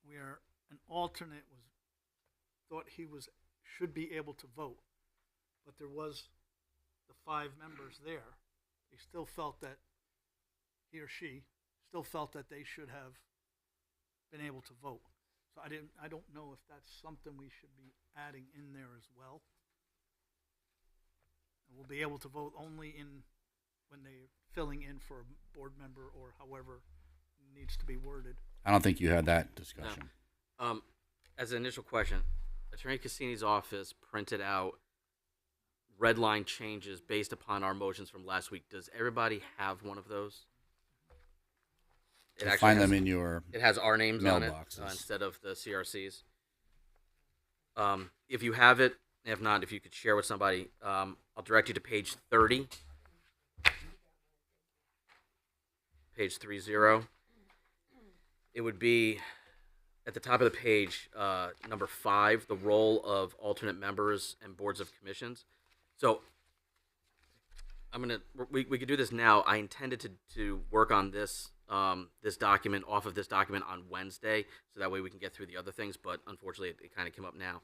S7: where an alternate thought he should be able to vote, but there was the 5 members there. They still felt that he or she still felt that they should have been able to vote. So I don't know if that's something we should be adding in there as well. We'll be able to vote only when they're filling in for a board member or however it needs to be worded.
S10: I don't think you had that discussion.
S1: No. As an initial question, Attorney Cassini's office printed out red line changes based upon our motions from last week. Does everybody have one of those?
S10: You'll find them in your
S1: It has our names on it
S10: mailboxes.
S1: instead of the CRCs. If you have it, if not, if you could share with somebody, I'll direct you to page 30. Page 30. It would be at the top of the page, number 5, the role of alternate members and boards of commissions. So we could do this now. I intended to work on this this document off of this document on Wednesday, so that way we can get through the other things, but unfortunately it kind of came up now.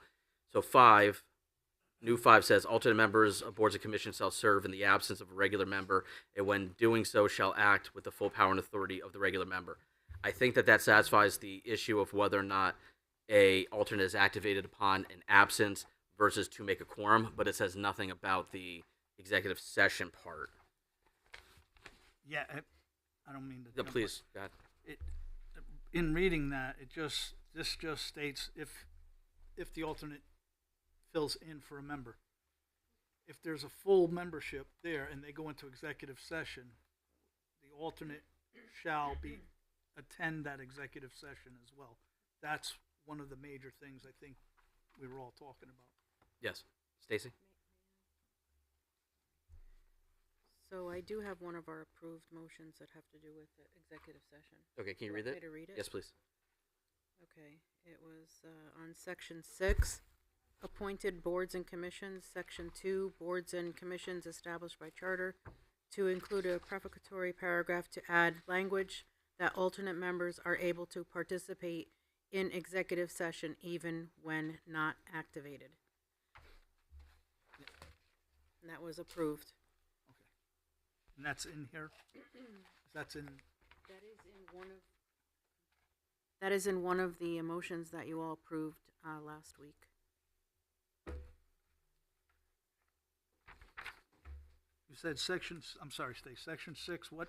S1: So 5, new 5 says alternate members of boards and commissions shall serve in the absence of a regular member, and when doing so shall act with the full power and authority of the regular member. I think that satisfies the issue of whether or not a alternate is activated upon an absence versus to make a quorum, but it says nothing about the executive session part.
S7: Yeah, I don't mean to.
S1: No, please, go ahead.
S7: In reading that, this just states if the alternate fills in for a member. If there's a full membership there and they go into executive session, the alternate shall attend that executive session as well. That's one of the major things I think we were all talking about.
S1: Yes, Stacy.
S3: So I do have one of our approved motions that have to do with the executive session.
S1: Okay, can you
S3: Would
S1: read
S3: you like
S1: it?
S3: me to read it?
S1: Yes, please.
S3: Okay, it was on section 6, appointed boards and commissions, section 2, boards and commissions established by charter, to include a prefatory paragraph to add language that alternate members are able to participate in executive session even when not activated. And that was approved.
S7: And that's in here? That's in...
S3: That is in one of the motions that you all approved last week.
S7: You said I'm sorry, Stace, section 6, what?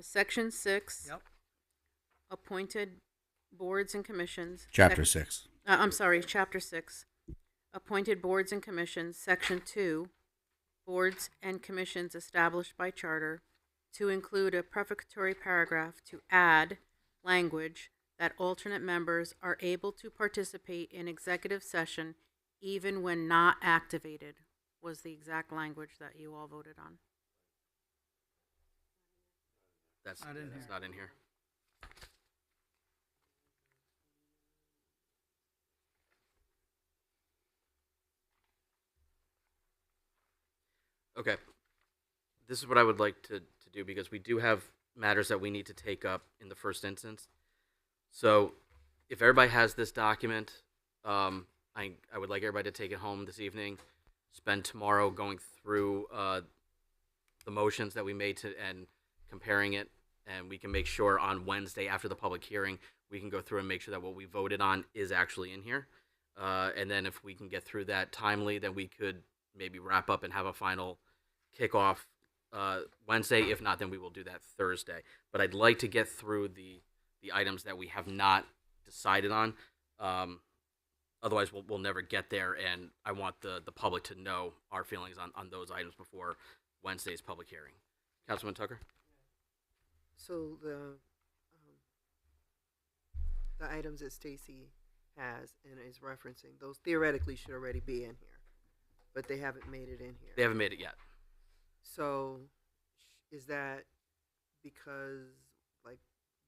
S3: Section 6.
S7: Yep.
S3: Appointed boards and commissions.
S10: Chapter 6.
S3: I'm sorry, chapter 6. Appointed boards and commissions, section 2. boards and commissions established by charter to include a prefatory paragraph to add language that alternate members are able to participate in executive session even when not activated, was the exact language that you all voted on.
S1: That's
S7: Not in
S1: that's
S7: here.
S1: not in here. Okay. This is what I would like to do because we do have matters that we need to take up in the first instance. So if everybody has this document, I would like everybody to take it home this evening, spend tomorrow going through the motions that we made and comparing it, and we can make sure on Wednesday after the public hearing, we can go through and make sure that what we voted on is actually in here. And then if we can get through that timely, then we could maybe wrap up and have a final kickoff Wednesday. If not, then we will do that Thursday. But I'd like to get through the items that we have not decided on. Otherwise, we'll never get there, and I want the public to know our feelings on those items before Wednesday's public hearing. Councilman Tucker?
S11: So the items that Stacy has and is referencing, those theoretically should already be in here, but they haven't made it in here.
S1: They haven't made it yet.
S11: So is that because, like,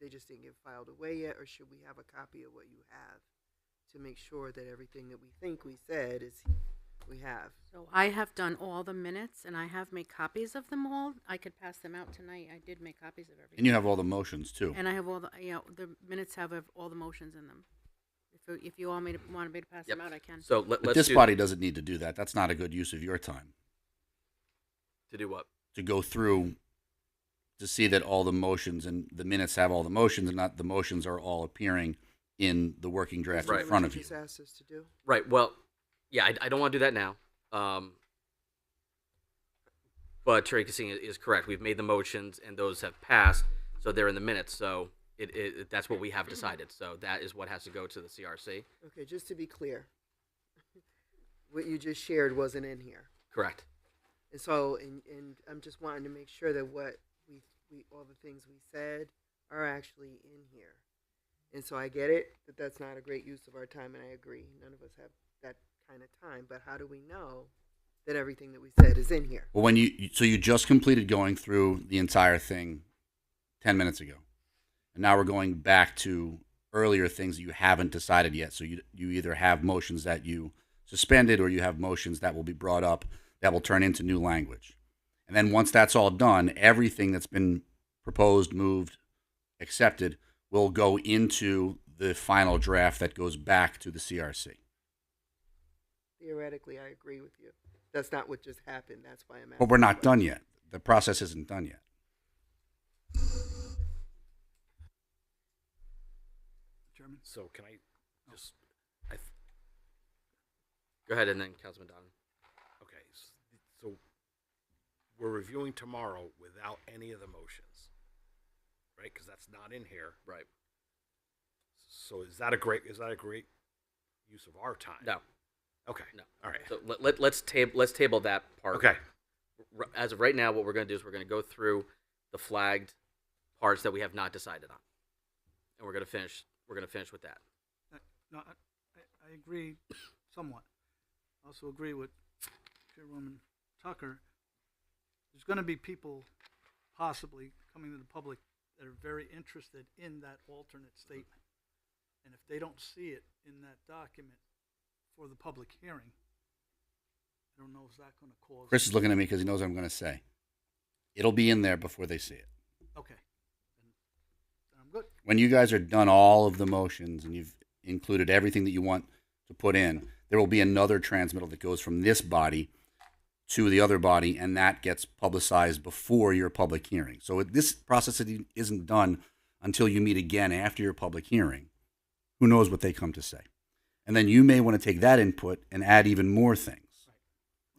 S11: they just didn't get filed away yet, or should we have a copy of what you have to make sure that everything that we think we said is we have?
S3: So I have done all the minutes, and I have made copies of them all. I could pass them out tonight. I did make copies of everything.
S10: And you have all the motions too.
S3: And I have all the, the minutes have all the motions in them. If you all want me to pass them out, I can.
S1: So
S10: But
S1: let's
S10: this
S1: do,
S10: body doesn't need to do that. That's not a good use of your time.
S1: to do what?
S10: To go through to see that all the motions and the minutes have all the motions and not the motions are all appearing in the working draft
S1: Right.
S10: in front
S11: What
S10: of you.
S11: just asked us to do?
S1: Right. Well, yeah, I don't want to do that now. But Terry Cassini is correct. We've made the motions, and those have passed, so they're in the minutes. So that's what we have decided. So that is what has to go to the CRC.
S11: Okay, just to be clear, what you just shared wasn't in here.
S1: Correct.
S11: And so, and I'm just wanting to make sure that what we all the things we said are actually in here. And so I get it that that's not a great use of our time, and I agree. None of us have that kind of time. But how do we know that everything that we said is in here?
S10: Well, so you just completed going through the entire thing 10 minutes ago. And now we're going back to earlier things that you haven't decided yet. So you either have motions that you suspended or you have motions that will be brought up that will turn into new language. And then once that's all done, everything that's been proposed, moved, accepted will go into the final draft that goes back to the CRC.
S11: Theoretically, I agree with you. That's not what just happened. That's why I'm asking.
S10: But we're not done yet. The process isn't done yet.
S7: Chairman?
S12: So can I just,
S1: Go ahead, and then Councilman Donovan.
S12: okay, so we're reviewing tomorrow without any of the motions, right? Because that's not in here.
S1: Right.
S12: So is that a great use of our time?
S1: No.
S12: Okay.
S1: No.
S12: All right.
S1: So let's table that part.
S12: Okay.
S1: As of right now, what we're going to do is we're going to go through the flagged parts that we have not decided on, and we're going to finish. We're going to finish with that.
S7: No, I agree somewhat. I also agree with Chairwoman Tucker. There's going to be people possibly coming to the public that are very interested in that alternate statement. And if they don't see it in that document for the public hearing, I don't know, is that going to cause...
S10: Chris is looking at me because he knows what I'm going to say. It'll be in there before they see it.
S7: Okay. Then I'm good.
S10: When you guys are done all of the motions and you've included everything that you want to put in, there will be another transmittal that goes from this body to the other body, and that gets publicized before your public hearing. So this process isn't done until you meet again after your public hearing. Who knows what they come to say? And then you may want to take that input and add even more things.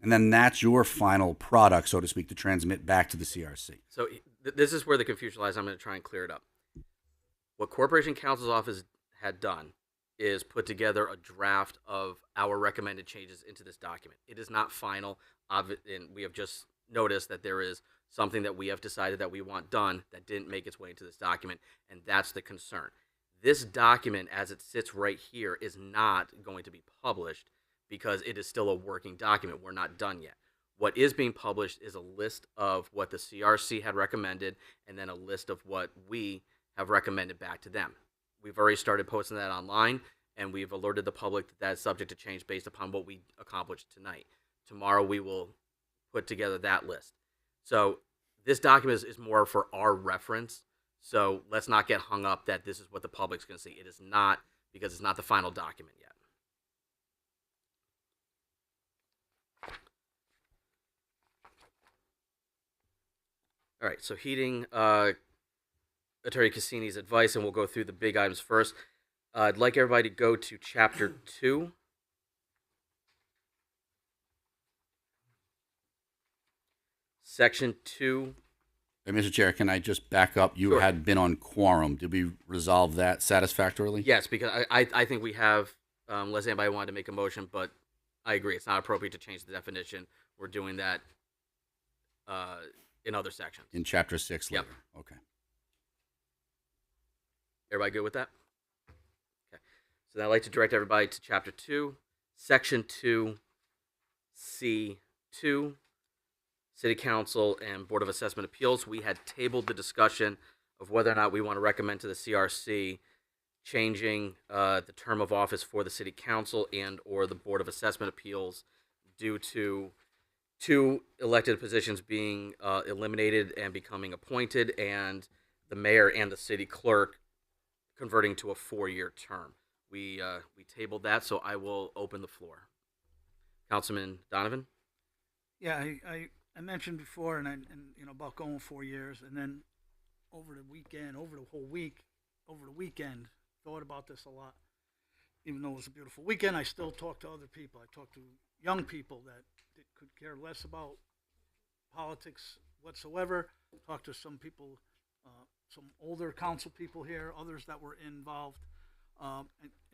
S10: And then that's your final product, so to speak, to transmit back to the CRC.
S1: So this is where the confusion lies. I'm going to try and clear it up. What Corporation Counsel's Office had done is put together a draft of our recommended changes into this document. It is not final and we have just noticed that there is something that we have decided that we want done that didn't make its way into this document, and that's the concern. This document, as it sits right here, is not going to be published because it is still a working document. We're not done yet. What is being published is a list of what the CRC had recommended and then a list of what we have recommended back to them. We've already started posting that online, and we've alerted the public that that's subject to change based upon what we accomplished tonight. Tomorrow we will put together that list. So this document is more for our reference. So let's not get hung up that this is what the public's going to see. It is not, because it's not the final document yet. All right, so heeding Attorney Cassini's advice, and we'll go through the big items first. I'd like everybody to go to Chapter 2. Section 2.
S10: Hey, Mr. Chair, can I just back up? You
S1: Sure.
S10: had been on quorum. Did we resolve that satisfactorily?
S1: Yes, because I think we have, unless anybody wanted to make a motion, but I agree, it's not appropriate to change the definition. We're doing that in other sections.
S10: In Chapter 6
S1: Yep.
S10: later. Okay.
S1: Everybody good with that? Okay. So then I'd like to direct everybody to Chapter 2, Section 2, C2, City Council and Board of Assessment Appeals. We had tabled the discussion of whether or not we want to recommend to the CRC changing the term of office for the City Council and or the Board of Assessment Appeals due to two elected positions being eliminated and becoming appointed, and the mayor and the city clerk converting to a 4-year term. We tabled that, so I will open the floor. Councilman Donovan?
S7: Yeah, I mentioned before, and about going 4 years, and then over the weekend, over the whole week, over the weekend, thought about this a lot. Even though it was a beautiful weekend, I still talked to other people. I talked to young people that could care less about politics whatsoever. Talked to some people, some older council people here, others that were involved, and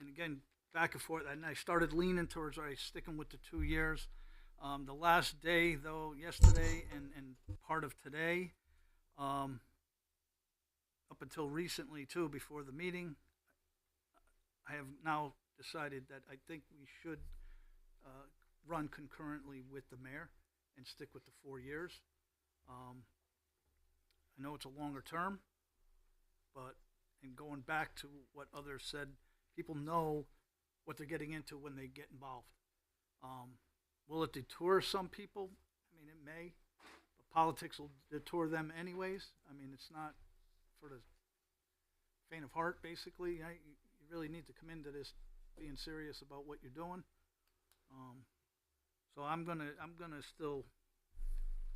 S7: again, back and forth. And I started leaning towards sticking with the 2 years. The last day, though, yesterday and part of today, up until recently, too, before the meeting, I have now decided that I think we should run concurrently with the mayor and stick with the 4 years. I know it's a longer term, but in going back to what others said, people know what they're getting into when they get involved. Will it detour some people? I mean, it may, but politics will detour them anyways. I mean, it's not for the faint of heart, basically. You really need to come into this being serious about what you're doing. So I'm gonna still.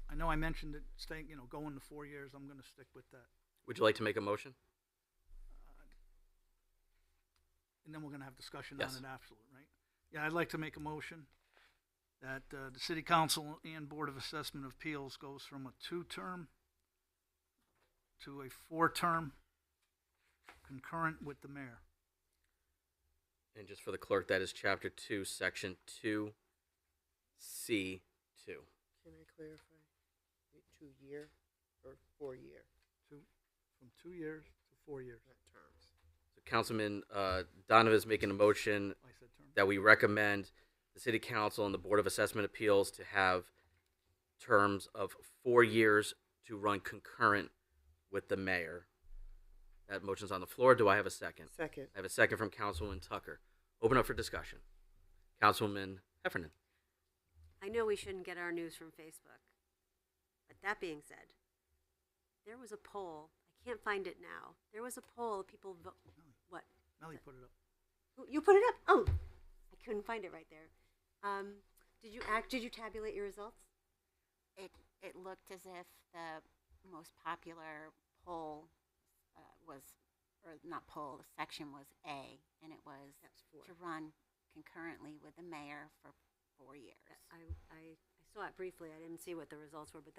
S7: I know I mentioned it, staying, going to 4 years. I'm gonna stick with that.
S1: Would you like to make a motion?
S7: And then we're gonna have discussion
S1: Yes.
S7: on it afterward, right? Yeah, I'd like to make a motion that the City Council and Board of Assessment Appeals goes from a 2-term to a 4-term, concurrent with the mayor.
S1: And just for the clerk, that is Chapter 2, Section 2, C2.
S11: Can I clarify? 2-year or 4-year?
S7: From 2 years to 4 years.
S11: Not terms.
S1: So Councilman Donovan is making a motion
S7: I said term.
S1: that we recommend the City Council and the Board of Assessment Appeals to have terms of 4 years to run concurrent with the mayor. That motion's on the floor. Do I have a second?
S11: Second.
S1: I have a second from Councilwoman Tucker. Open up for discussion. Councilwoman Heffernan.
S4: I know we shouldn't get our news from Facebook, but that being said, there was a poll. I can't find it now. There was a poll of people what?
S7: Melly put it up.
S4: You put it up? Oh, I couldn't find it right there. Did you tabulate your results?
S13: It looked as if the most popular poll was, or not poll, the section was A, and it was to run concurrently with the mayor for 4 years.
S4: I saw it briefly. I didn't see what the results were, but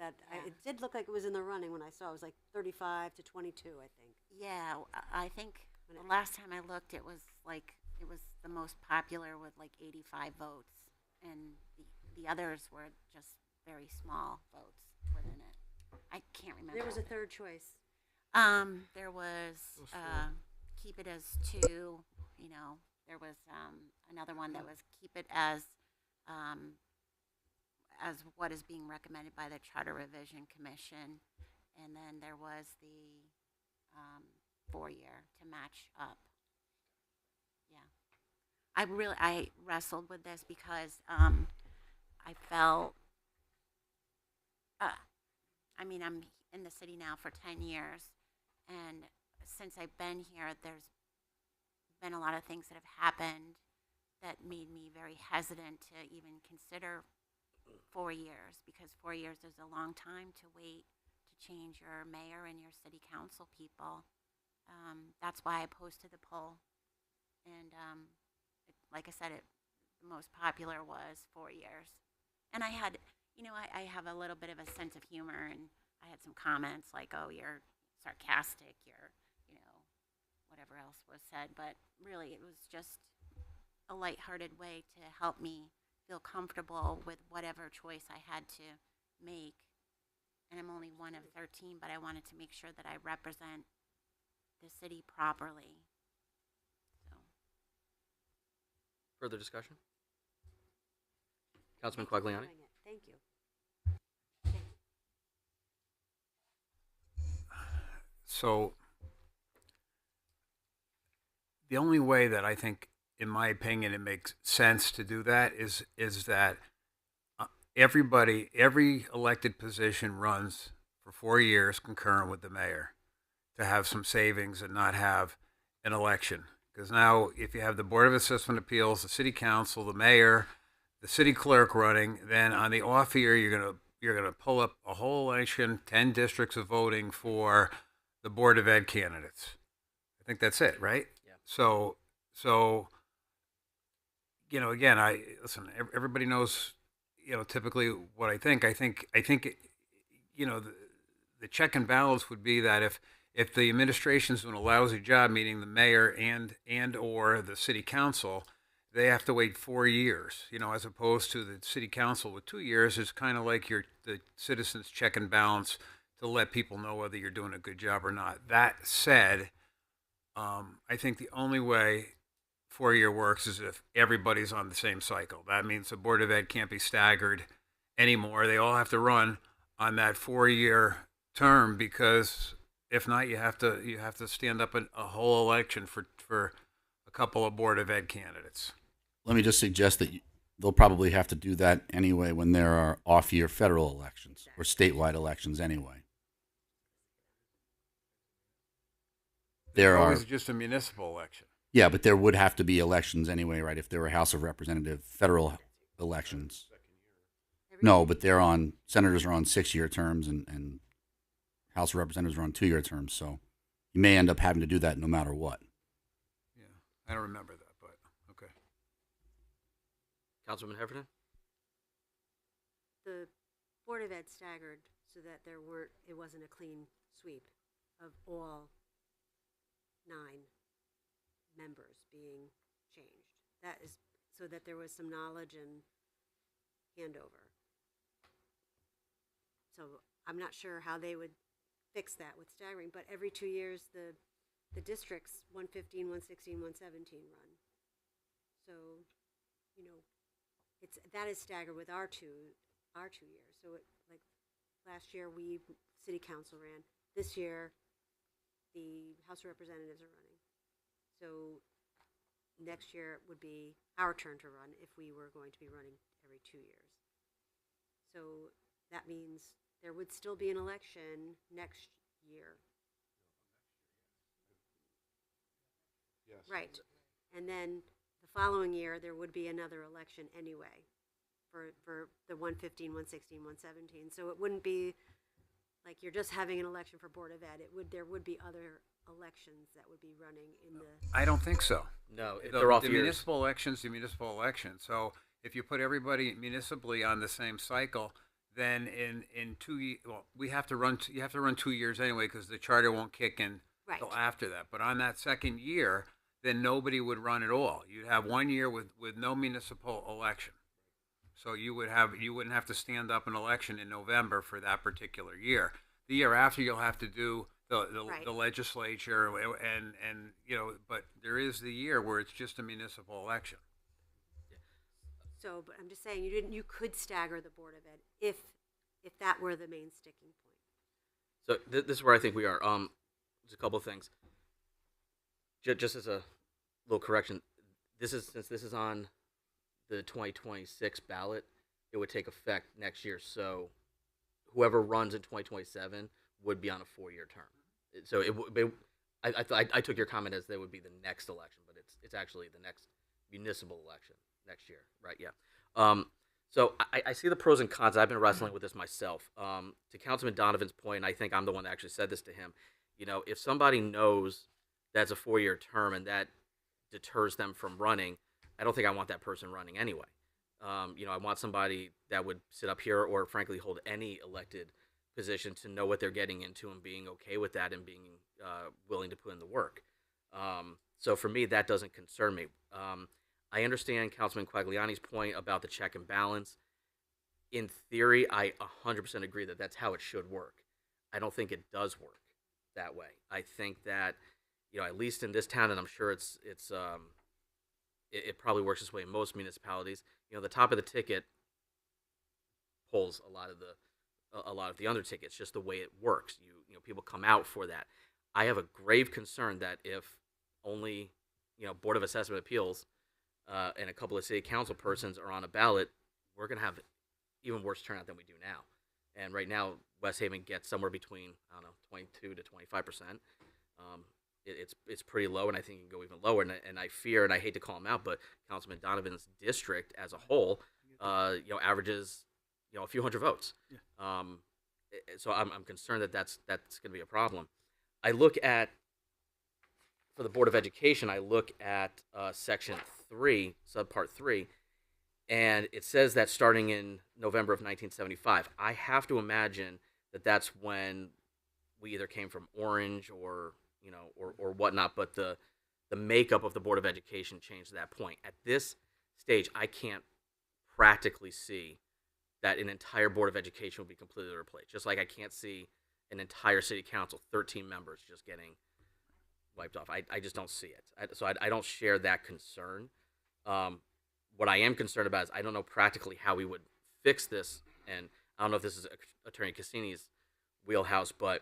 S4: it did look like it was in the running when I saw it. It was like 35 to 22, I think.
S13: Yeah, I think the last time I looked, it was the most popular with like 85 votes, and the others were just very small votes within it. I can't remember.
S4: There was a third choice.
S13: There was keep it as 2. You know, there was another one that was keep it as what is being recommended by the Charter Revision Commission, and then there was the 4-year to match up. Yeah, I wrestled with this because I felt. I mean, I'm in the city now for 10 years, and since I've been here, there's been a lot of things that have happened that made me very hesitant to even consider 4 years, because 4 years is a long time to wait to change your mayor and your city council people. That's why I posted the poll, and like I said, the most popular was 4 years. And I had, I have a little bit of a sense of humor, and I had some comments like, "Oh, you're sarcastic," you're, whatever else was said. But really, it was just a lighthearted way to help me feel comfortable with whatever choice I had to make. And I'm only one of 13, but I wanted to make sure that I represent the city properly. So.
S1: Further discussion? Councilman Quagliani?
S4: Thank you.
S9: So the only way that I think, in my opinion, it makes sense to do that is that every elected position runs for 4 years concurrent with the mayor, to have some savings and not have an election. Because now, if you have the Board of Assessment Appeals, the City Council, the mayor, the city clerk running, then on the off year you're gonna pull up a whole election, 10 districts of voting for the Board of Ed candidates. I think that's it, right?
S1: Yeah.
S9: So again, everybody knows, typically what I think. I think the check and balance would be that if the administration's doing a lousy job, meaning the mayor and or the city council, they have to wait 4 years, as opposed to the city council with 2 years. It's kind of like the citizens check and balance to let people know whether you're doing a good job or not. That said, I think the only way 4-year works is if everybody's on the same cycle. That means the Board of Ed can't be staggered anymore. They all have to run on that 4-year term, because if not, you have to stand up a whole election for a couple of Board of Ed candidates.
S10: Let me just suggest that they'll probably have to do that anyway when there are off-year federal elections or statewide elections anyway. There
S9: always
S10: are
S9: just a municipal election.
S10: Yeah, but there would have to be elections anyway, right? If there were House of Representative federal elections. No, but senators are on 6-year terms and House of Representatives are on 2-year terms. So you may end up having to do that no matter what.
S9: Yeah, I don't remember that, but okay.
S1: Councilman Heffernan?
S4: The Board of Ed staggered so that it wasn't a clean sweep of all 9 members being changed. That is so that there was some knowledge and handover. So I'm not sure how they would fix that with staggering, but every 2 years the districts 115, 116, 117 run. So, that is staggered with our two years. So like last year city council ran. This year the House of Representatives are running. So next year it would be our turn to run if we were going to be running every 2 years. So that means there would still be an election next year.
S2: Yes.
S4: Right. And then the following year there would be another election anyway for the 115, 116, 117. So it wouldn't be like you're just having an election for Board of Ed. There would be other elections that would be running in the.
S9: I don't think so.
S1: No, they're off
S9: the
S1: years.
S9: Municipal elections, the municipal election. So if you put everybody municipally on the same cycle, then in 2 years, you have to run 2 years anyway, because the charter won't kick in till after that. But on that second year, then nobody would run at all. You'd have 1 year with no municipal election. So you wouldn't have to stand up an election in November for that particular year. The year after, you'll have to do
S4: Right.
S9: the legislature and but there is the year where it's just a municipal election.
S4: So, but I'm just saying, you could stagger the Board of Ed if that were the main sticking point.
S1: So this is where I think we are. There's a couple of things. Just as a little correction, since this is on the 2026 ballot, it would take effect next year. So whoever runs in 2027 would be on a 4-year term. So I took your comment as they would be the next election, but it's actually the next municipal election next year, right? Yeah. So I see the pros and cons. I've been wrestling with this myself. To Councilman Donovan's point, I think I'm the one that actually said this to him. If somebody knows that's a 4-year term and that deters them from running, I don't think I want that person running anyway. I want somebody that would sit up here or frankly hold any elected position to know what they're getting into and being okay with that and being willing to put in the work. So for me, that doesn't concern me. I understand Councilman Quagliani's point about the check and balance. In theory, I 100% agree that that's how it should work. I don't think it does work that way. I think that, at least in this town, and I'm sure it probably works this way in most municipalities. The top of the ticket pulls a lot of the under tickets, just the way it works. People come out for that. I have a grave concern that if only, Board of Assessment Appeals and a couple of city council persons are on a ballot, we're going to have even worse turnout than we do now. And right now, West Haven gets somewhere between, 22 to 25%. It's pretty low, and I think it can go even lower. And I fear, and I hate to call him out, but Councilman Donovan's district as a whole, averages, a few hundred votes.
S7: Yeah.
S1: So I'm concerned that that's going to be a problem. I look at, for the Board of Education, I look at Section 3, Subpart 3, and it says that starting in November of 1975. I have to imagine that that's when we either came from Orange or whatnot, but the makeup of the Board of Education changed to that point. At this stage, I can't practically see that an entire Board of Education will be completely replaced. Just like I can't see an entire city council, 13 members, just getting wiped off. I just don't see it. So I don't share that concern. What I am concerned about is I don't know practically how we would fix this, and I don't know if this is Attorney Cassini's wheelhouse, but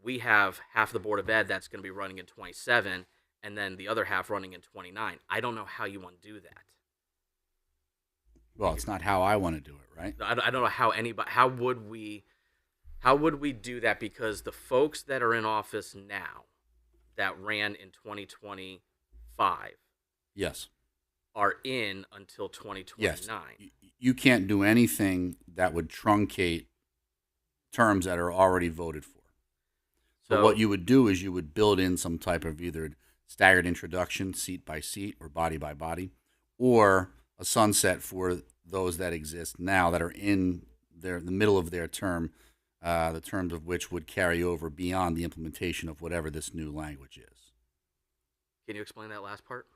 S1: we have half the Board of Ed that's going to be running in 27, and then the other half running in 29. I don't know how you want to do that.
S10: Well, it's not how I want to do it, right?
S1: I don't know how anybody. How would we do that? Because the folks that are in office now, that ran in 2025,
S10: yes,
S1: are in until 2029.
S10: Yes. You can't do anything that would truncate terms that are already voted for. So what you would do is you would build in some type of either staggered introduction, seat by seat or body by body, or a sunset for those that exist now that are in the middle of their term, the terms of which would carry over beyond the implementation of whatever this new language is.
S1: Can you explain that last part?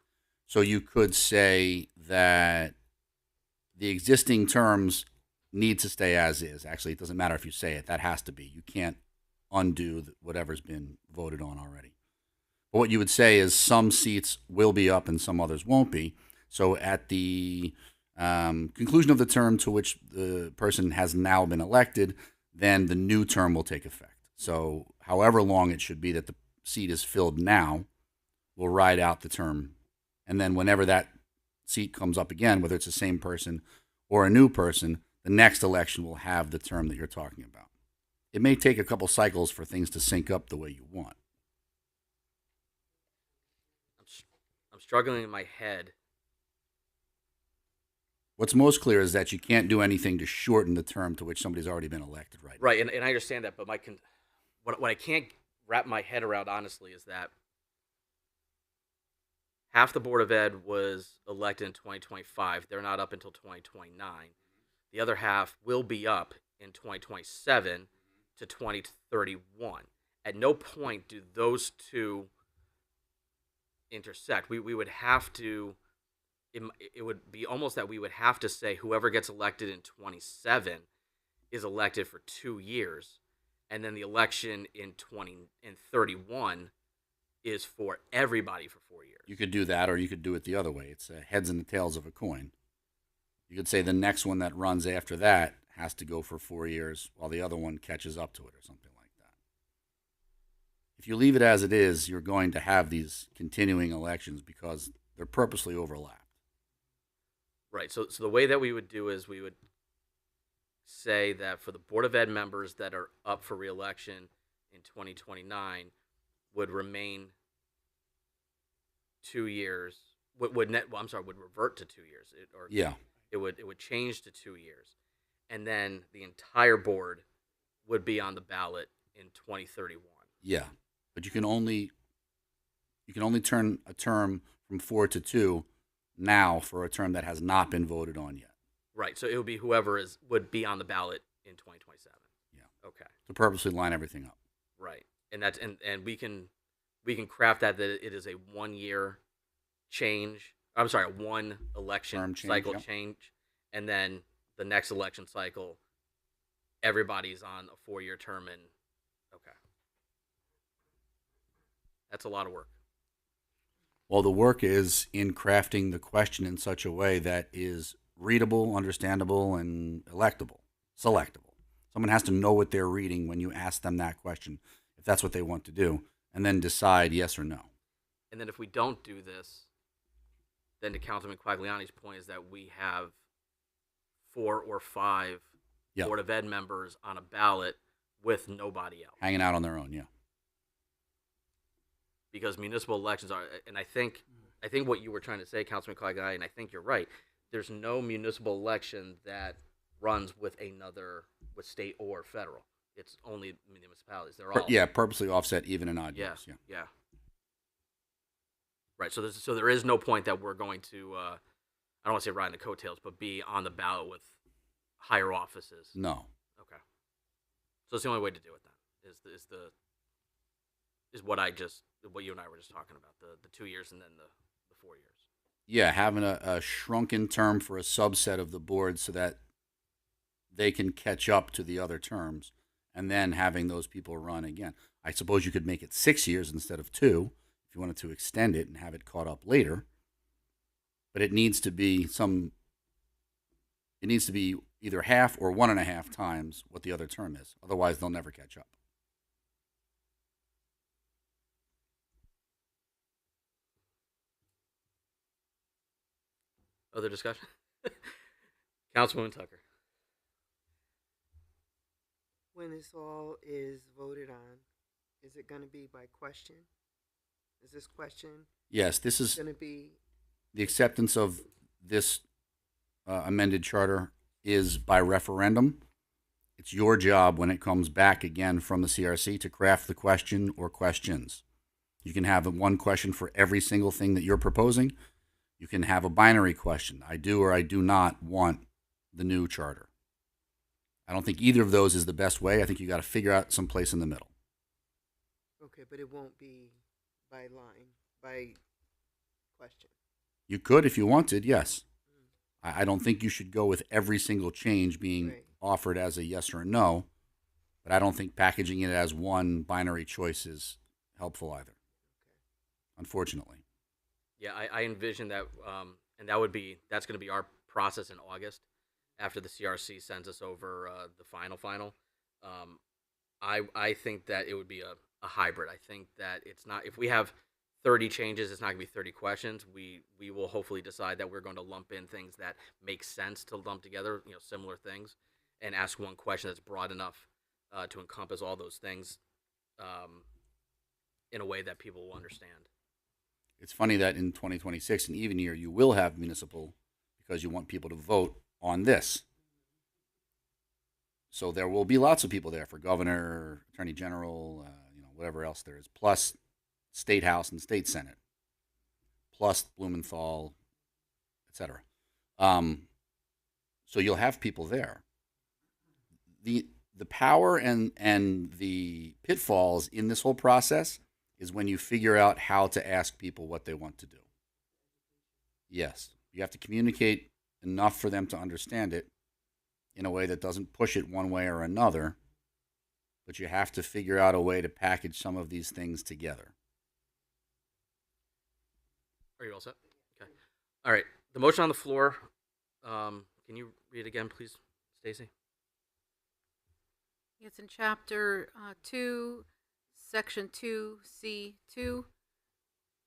S10: So you could say that the existing terms need to stay as is. Actually, it doesn't matter if you say it. That has to be. You can't undo whatever's been voted on already. But what you would say is some seats will be up and some others won't be. So at the conclusion of the term to which the person has now been elected, then the new term will take effect. So however long it should be that the seat is filled now will ride out the term. And then whenever that seat comes up again, whether it's the same person or a new person, the next election will have the term that you're talking about. It may take a couple cycles for things to sync up the way you want.
S1: I'm struggling in my head.
S10: What's most clear is that you can't do anything to shorten the term to which somebody's already been elected right now.
S1: Right, and I understand that, but what I can't wrap my head around, honestly, is that half the Board of Ed was elected in 2025. They're not up until 2029. The other half will be up in 2027 to 2031. At no point do those two intersect. We would have to it would be almost that we would have to say whoever gets elected in 27 is elected for 2 years, and then the election in 31 is for everybody for 4 years.
S10: You could do that, or you could do it the other way. It's heads and the tails of a coin. You could say the next one that runs after that has to go for 4 years while the other one catches up to it or something like that. If you leave it as it is, you're going to have these continuing elections because they're purposely overlapped.
S1: Right. So the way that we would do is we would say that for the Board of Ed members that are up for reelection in 2029 would remain 2 years. Would revert to 2 years. It would change to 2 years, and then the entire board would be on the ballot in 2031.
S10: Yeah, but you can only turn a term from 4 to 2 now for a term that has not been voted on yet.
S1: Right. So it would be whoever would be on the ballot in 2027.
S10: Yeah.
S1: Okay.
S10: To purposely line everything up.
S1: Right. And that's and we can craft that it is a 1 year change. I'm sorry, a one election cycle change, and then the next election cycle, everybody's on a 4 year term, and okay, that's a lot of work.
S10: Well, the work is in crafting the question in such a way that is readable, understandable, and selectable. Someone has to know what they're reading when you ask them that question, if that's what they want to do, and then decide yes or no.
S1: And then if we don't do this, then to Councilman Quagliani's point is that we have 4 or 5 Board of Ed members on a ballot with nobody else.
S10: Hanging out on their own, yeah.
S1: Because municipal elections are, and I think what you were trying to say, Councilman Quagliani, and I think you're right, there's no municipal election that runs with state or federal. It's only municipalities. They're all
S10: purposely offset even and odd years.
S1: Yeah. Right. So there is no point that we're going to I don't want to say ride in the coattails, but be on the ballot with higher offices.
S10: No.
S1: Okay. So it's the only way to do it then. Is what you and I were just talking about, the 2 years and then the 4 years.
S10: Yeah, having a shrunken term for a subset of the board so that they can catch up to the other terms, and then having those people run again. I suppose you could make it 6 years instead of 2 if you wanted to extend it and have it caught up later. But it needs to be either half or 1.5 times what the other term is. Otherwise, they'll never catch up.
S1: Other discussion? Councilwoman Tucker.
S11: When this all is voted on, is it going to be by question? Is this question?
S10: Yes, this is
S11: going to be
S10: the acceptance of this amended charter is by referendum. It's your job when it comes back again from the CRC to craft the question or questions. You can have one question for every single thing that you're proposing. You can have a binary question. I do or I do not want the new charter. I don't think either of those is the best way. I think you got to figure out some place in the middle.
S11: Okay, but it won't be by line, by question.
S10: You could if you wanted, yes. I don't think you should go with every single change being offered as a yes or a no, but I don't think packaging it as one binary choice is helpful either, unfortunately.
S1: Yeah, I envision that, and that's going to be our process in August after the CRC sends us over the final. I think that it would be a hybrid. I think that it's not, if we have 30 changes, it's not going to be 30 questions. We will hopefully decide that we're going to lump in things that make sense to lump together, similar things, and ask one question that's broad enough to encompass all those things in a way that people will understand.
S10: It's funny that in 2026, an even year, you will have municipal because you want people to vote on this. So there will be lots of people there for governor, attorney general, whatever else there is, plus state house and state senate, plus Blumenthal, etc. So you'll have people there. The power and the pitfalls in this whole process is when you figure out how to ask people what they want to do. Yes. You have to communicate enough for them to understand it in a way that doesn't push it one way or another, but you have to figure out a way to package some of these things together.
S1: Are you all set? Okay. All right. The motion on the floor. Can you read again, please, Stacy?
S3: It's in chapter 2, section 2C2,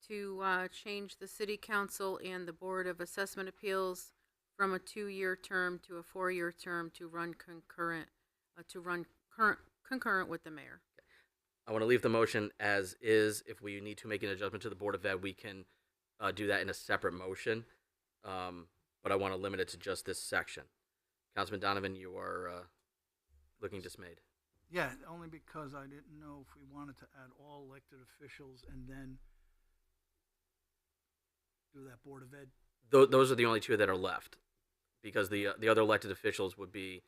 S3: to change the city council and the board of assessment appeals from a 2-year term to a 4-year term to run concurrent with the mayor.
S1: I want to leave the motion as is. If we need to make an adjustment to the Board of Ed, we can do that in a separate motion. But I want to limit it to just this section. Councilman Donovan, you are looking dismayed.
S7: Yeah, only because I didn't know if we wanted to add all elected officials and then do that Board of Ed.
S1: Those are the only two that are left, because the other elected officials would be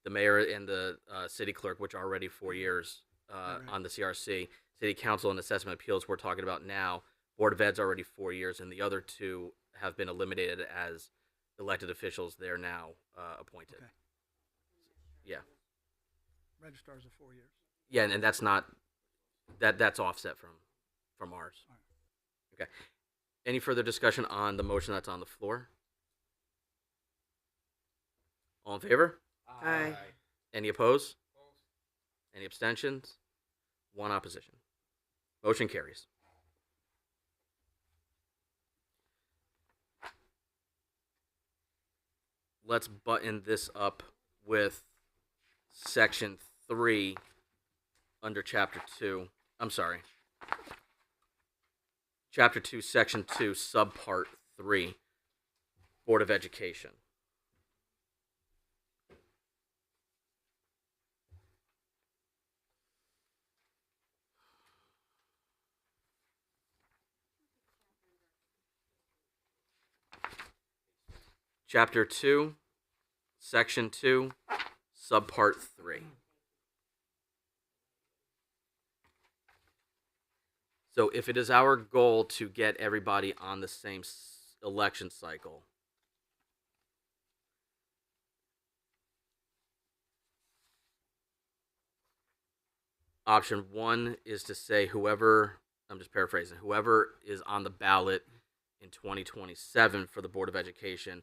S1: the mayor and the city clerk, which are already 4 years on the CRC. City council and assessment appeals we're talking about now. Board of Ed's already 4 years, and the other two have been eliminated as elected officials. They're now appointed.
S7: Okay.
S1: Yeah.
S7: Registrars are 4 years.
S1: Yeah, and that's not that's offset from ours.
S7: All right.
S1: Okay. Any further discussion on the motion that's on the floor? All in favor?
S11: Aye.
S1: Any opposed? Any abstentions? One opposition. Motion carries. Let's button this up with section 3 under chapter 2. I'm sorry. Chapter 2, section 2, subpart 3, Board of Education. Chapter 2, section 2, subpart 3. So if it is our goal to get everybody on the same election cycle, option 1 is to say whoever, I'm just paraphrasing, whoever is on the ballot in 2027 for the Board of Education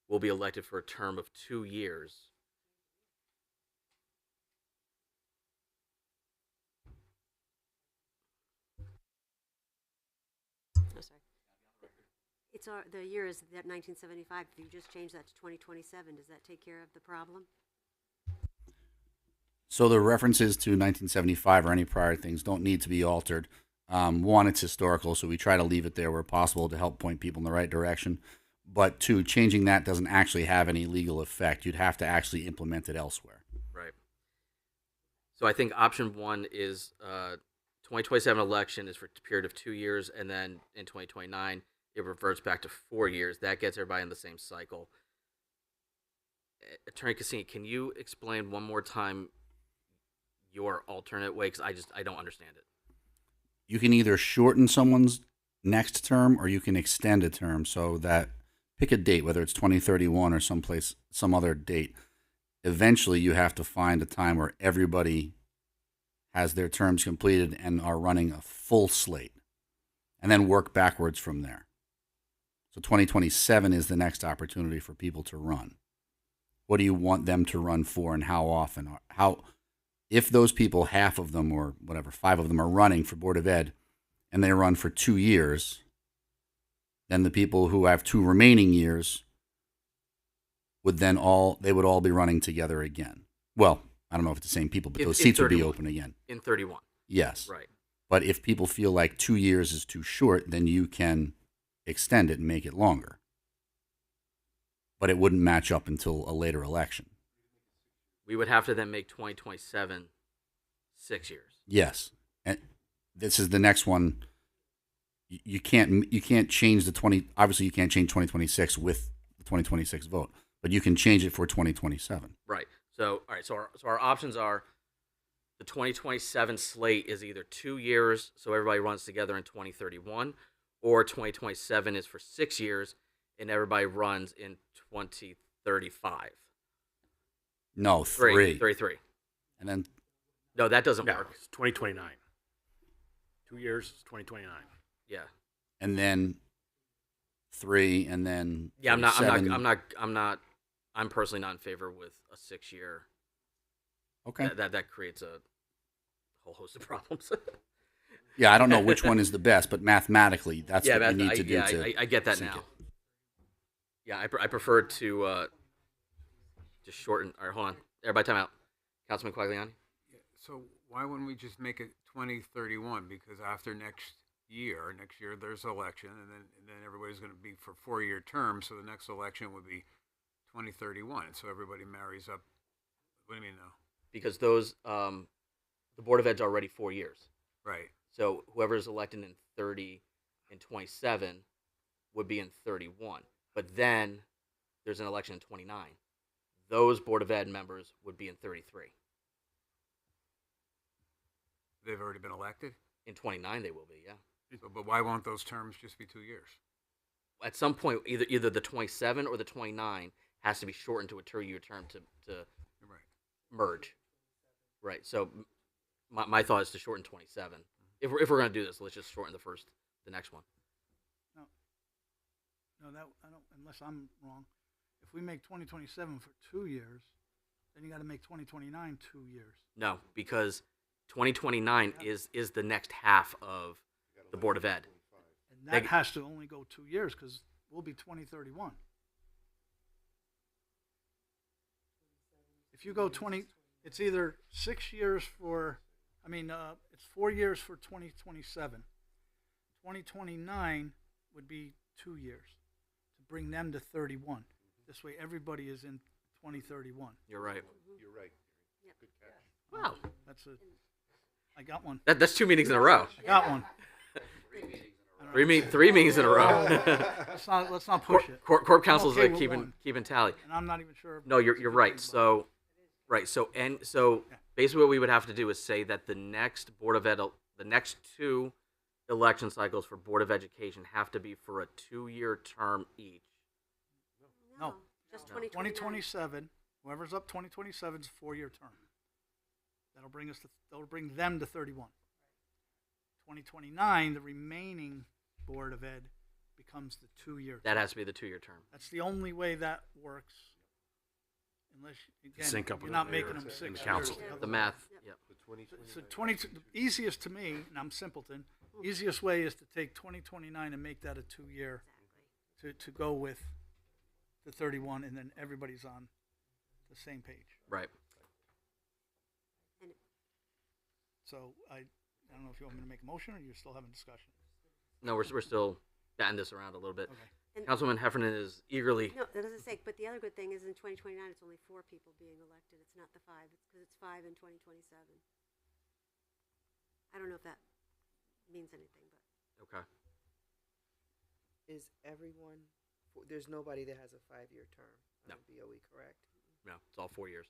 S1: will be elected for a term of 2 years.
S4: Oh, sorry. It's the year is that 1975. If you just change that to 2027, does that take care of the problem?
S10: So the references to 1975 or any prior things don't need to be altered. One, it's historical, so we try to leave it there where possible to help point people in the right direction. But two, changing that doesn't actually have any legal effect. You'd have to actually implement it elsewhere.
S1: Right. So I think option 1 is 2027 election is for a period of 2 years, and then in 2029 it reverts back to 4 years. That gets everybody in the same cycle. Attorney Cassini, can you explain one more time your alternate way? Because I don't understand it.
S10: You can either shorten someone's next term or you can extend a term so that pick a date, whether it's 2031 or some other date. Eventually, you have to find a time where everybody has their terms completed and are running a full slate, and then work backwards from there. So 2027 is the next opportunity for people to run. What do you want them to run for, and how often? If those people, half of them or whatever, 5 of them are running for Board of Ed, and they run for 2 years, then the people who have 2 remaining years would all be running together again. Well, I don't know if it's the same people, but those seats would be open again.
S1: In 31.
S10: Yes.
S1: Right.
S10: But if people feel like 2 years is too short, then you can extend it and make it longer. But it wouldn't match up until a later election.
S1: We would have to then make 2027 6 years.
S10: Yes. And this is the next one. You can't change obviously you can't change 2026 with the 2026 vote, but you can change it for 2027.
S1: Right. So, all right. So our options are the 2027 slate is either 2 years, so everybody runs together in 2031, or 2027 is for 6 years, and everybody runs in 2035.
S10: No, three.
S1: Three.
S10: And then
S1: No, that doesn't
S12: No,
S1: work.
S12: it's 2029. 2 years, it's 2029.
S1: Yeah.
S10: and then 3, and then
S1: Yeah, I'm
S10: 7.
S1: I'm personally not in favor with a 6-year.
S10: Okay.
S1: That creates a whole host of problems.
S10: Yeah, I don't know which one is the best, but mathematically, that's what you need to do.
S1: I get that
S10: sync
S1: now.
S10: it.
S1: Yeah, I prefer to shorten. All right, hold on. Everybody, time out. Councilman Quagliani.
S9: So why wouldn't we just make it 2031? Because after next year there's an election, and then everybody's going to be for 4-year terms. So the next election would be 2031. So everybody marries up. What do you mean now?
S1: Because those the Board of Ed's already 4 years.
S9: Right.
S1: So whoever's elected in 30 and 27 would be in 31. But then there's an election in 29. Those Board of Ed members would be in 33.
S9: They've already been elected.
S1: In 29, they will be, yeah.
S9: So, but why won't those terms just be 2 years?
S1: At some point, either the 27 or the 29 has to be shortened to a 2-year term to
S9: Right.
S1: merge. Right. So my thought is to shorten 27. If we're going to do this, let's just shorten the next one.
S7: No, that I don't. Unless I'm wrong, if we make 2027 for 2 years, then you got to make 2029 2 years.
S1: No, because 2029 is the next half of the Board of Ed.
S7: And that has to only go 2 years because we'll be 2031. If you go 20, it's either 6 years for, it's 4 years for 2027. 2029 would be 2 years to bring them to 31. This way everybody is in 2031.
S1: You're right.
S2: You're right.
S4: Yep.
S2: Good catch.
S1: Wow.
S7: I got one.
S1: That's 2 meetings in a row.
S7: I got one.
S1: 3 meetings in a row.
S7: Let's not push it.
S1: Corp Council's
S7: okay with
S1: keeping tally.
S7: And I'm not even sure.
S1: No, you're right. So basically what we would have to do is say that the next Board of Ed, the next 2 election cycles for Board of Education have to be for a 2-year term each.
S7: No.
S4: Just
S7: 2027. Whoever's up 2027 is a 4-year term. That'll bring them to 31. 2029, the remaining Board of Ed becomes the 2-year.
S1: That has to be the 2-year term.
S7: That's the only way that works. Unless again,
S12: Sync up
S7: you're
S12: with
S7: not
S12: the
S7: making
S12: mayor
S7: them
S12: and
S7: 6
S12: the council.
S7: years.
S1: The math. Yep.
S7: The easiest to me, and I'm simpleton, easiest way is to take 2029 and make that a 2-year to go with the 31, and then everybody's on the same page.
S1: Right.
S7: So I don't know if you want me to make a motion or you're still having discussion.
S1: No, we're still batting this around a little bit.
S7: Okay.
S4: And
S1: Councilman Heffernan is eagerly.
S4: No, that doesn't say. But the other good thing is in 2029, it's only 4 people being elected. It's not the 5. It's because it's 5 in 2027. I don't know if that means anything, but
S1: Okay.
S11: Is everyone? There's nobody that has a 5-year term
S1: No.
S11: on BOE, correct?
S1: No, it's all 4 years.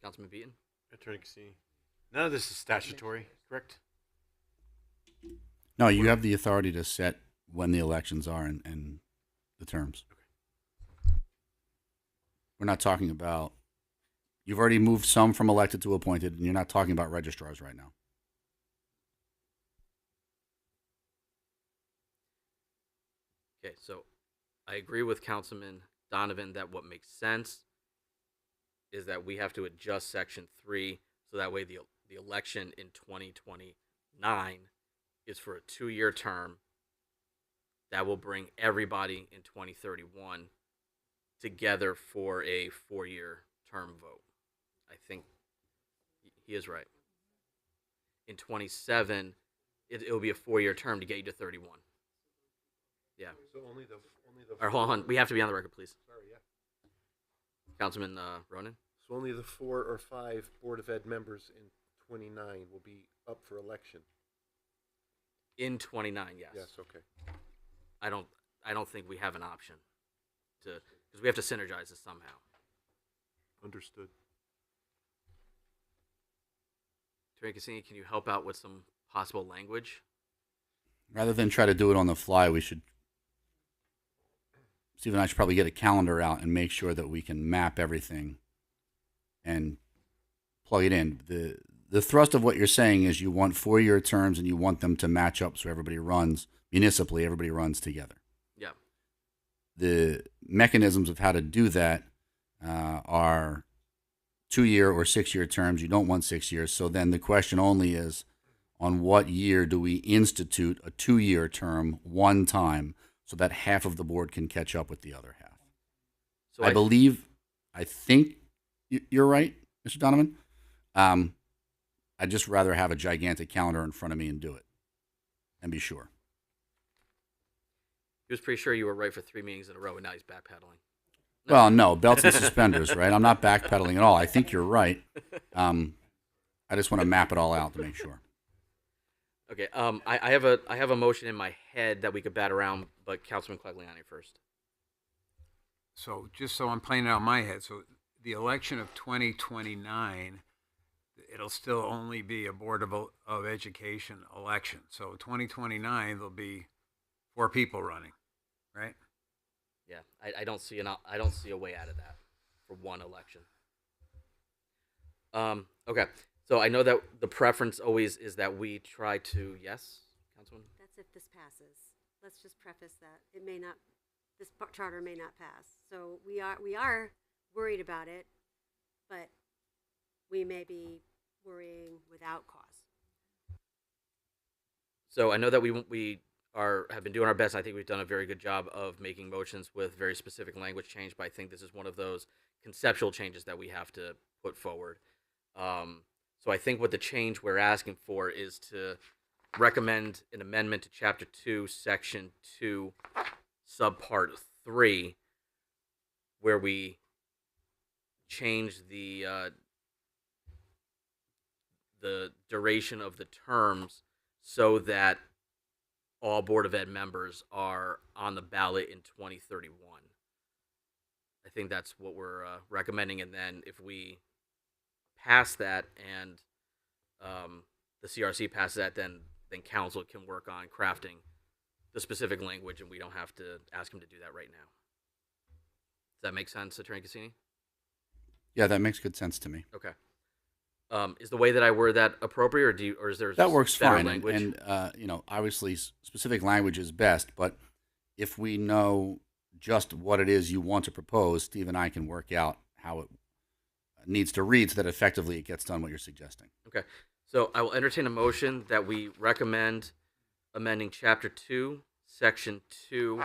S1: Councilman Beaton.
S5: Attorney Cassini. None of this is statutory, correct?
S10: No, you have the authority to set when the elections are and the terms. We're not talking about. You've already moved some from elected to appointed, and you're not talking about registrars right now.
S1: Okay, so I agree with Councilman Donovan that what makes sense is that we have to adjust Section 3 so that way the election in 2029 is for a 2-year term. That will bring everybody in 2031 together for a 4-year term vote. I think he is right. In 27, it will be a 4-year term to get you to 31. Yeah.
S2: So only the.
S1: All right, hold on. We have to be on the record, please.
S2: Sorry, yeah.
S1: Councilman Ronan?
S2: So only the 4 or 5 Board of Ed members in 29 will be up for election.
S1: In 29, yes.
S2: Yes. Okay.
S1: I don't think we have an option to, because we have to synergize this somehow.
S2: Understood.
S1: Attorney Cassini, can you help out with some possible language?
S10: Rather than try to do it on the fly, Steve and I should probably get a calendar out and make sure that we can map everything and plug it in. The thrust of what you're saying is you want 4-year terms and you want them to match up so everybody runs, municipally, everybody runs together.
S1: Yeah.
S10: The mechanisms of how to do that are 2-year or 6-year terms. You don't want 6 years. So then the question only is, on what year do we institute a 2-year term one time so that half of the board can catch up with the other half?
S1: So
S10: I think you're right, Mr. Donovan. I'd just rather have a gigantic calendar in front of me and do it and be sure.
S1: He was pretty sure you were right for 3 meetings in a row, and now he's backpedaling.
S10: Well, no, belts and suspenders, right? I'm not backpedaling at all. I think you're right. I just want to map it all out to make sure.
S1: Okay. I have a motion in my head that we could bat around, but Councilman Quagliani first.
S9: So just so I'm playing it out in my head, so the election of 2029, it'll still only be a Board of Education election. So 2029, there'll be 4 people running, right?
S1: Yeah, I don't see a way out of that for one election. Okay, so I know that the preference always is that we try to, yes, Councilman?
S4: That's if this passes. Let's just preface that. It may not, this charter may not pass. So we are worried about it, but we may be worrying without cause.
S1: So I know that we have been doing our best. I think we've done a very good job of making motions with very specific language change, but I think this is one of those conceptual changes that we have to put forward. So I think what the change we're asking for is to recommend an amendment to Chapter 2, Section 2, Subpart 3, where we change the duration of the terms so that all Board of Ed members are on the ballot in 2031. I think that's what we're recommending, and then if we pass that and the CRC passes that, then council can work on crafting the specific language, and we don't have to ask him to do that right now. Does that make sense, Attorney Cassini?
S10: Yeah, that makes good sense to me.
S1: Okay. Is the way that I word that appropriate, or is there
S10: that works
S1: better
S10: fine?
S1: Language?
S10: And obviously specific language is best, but if we know just what it is you want to propose, Steve and I can work out how it needs to read so that effectively it gets done what you're suggesting.
S1: Okay. So I will entertain a motion that we recommend amending Chapter 2, Section 2,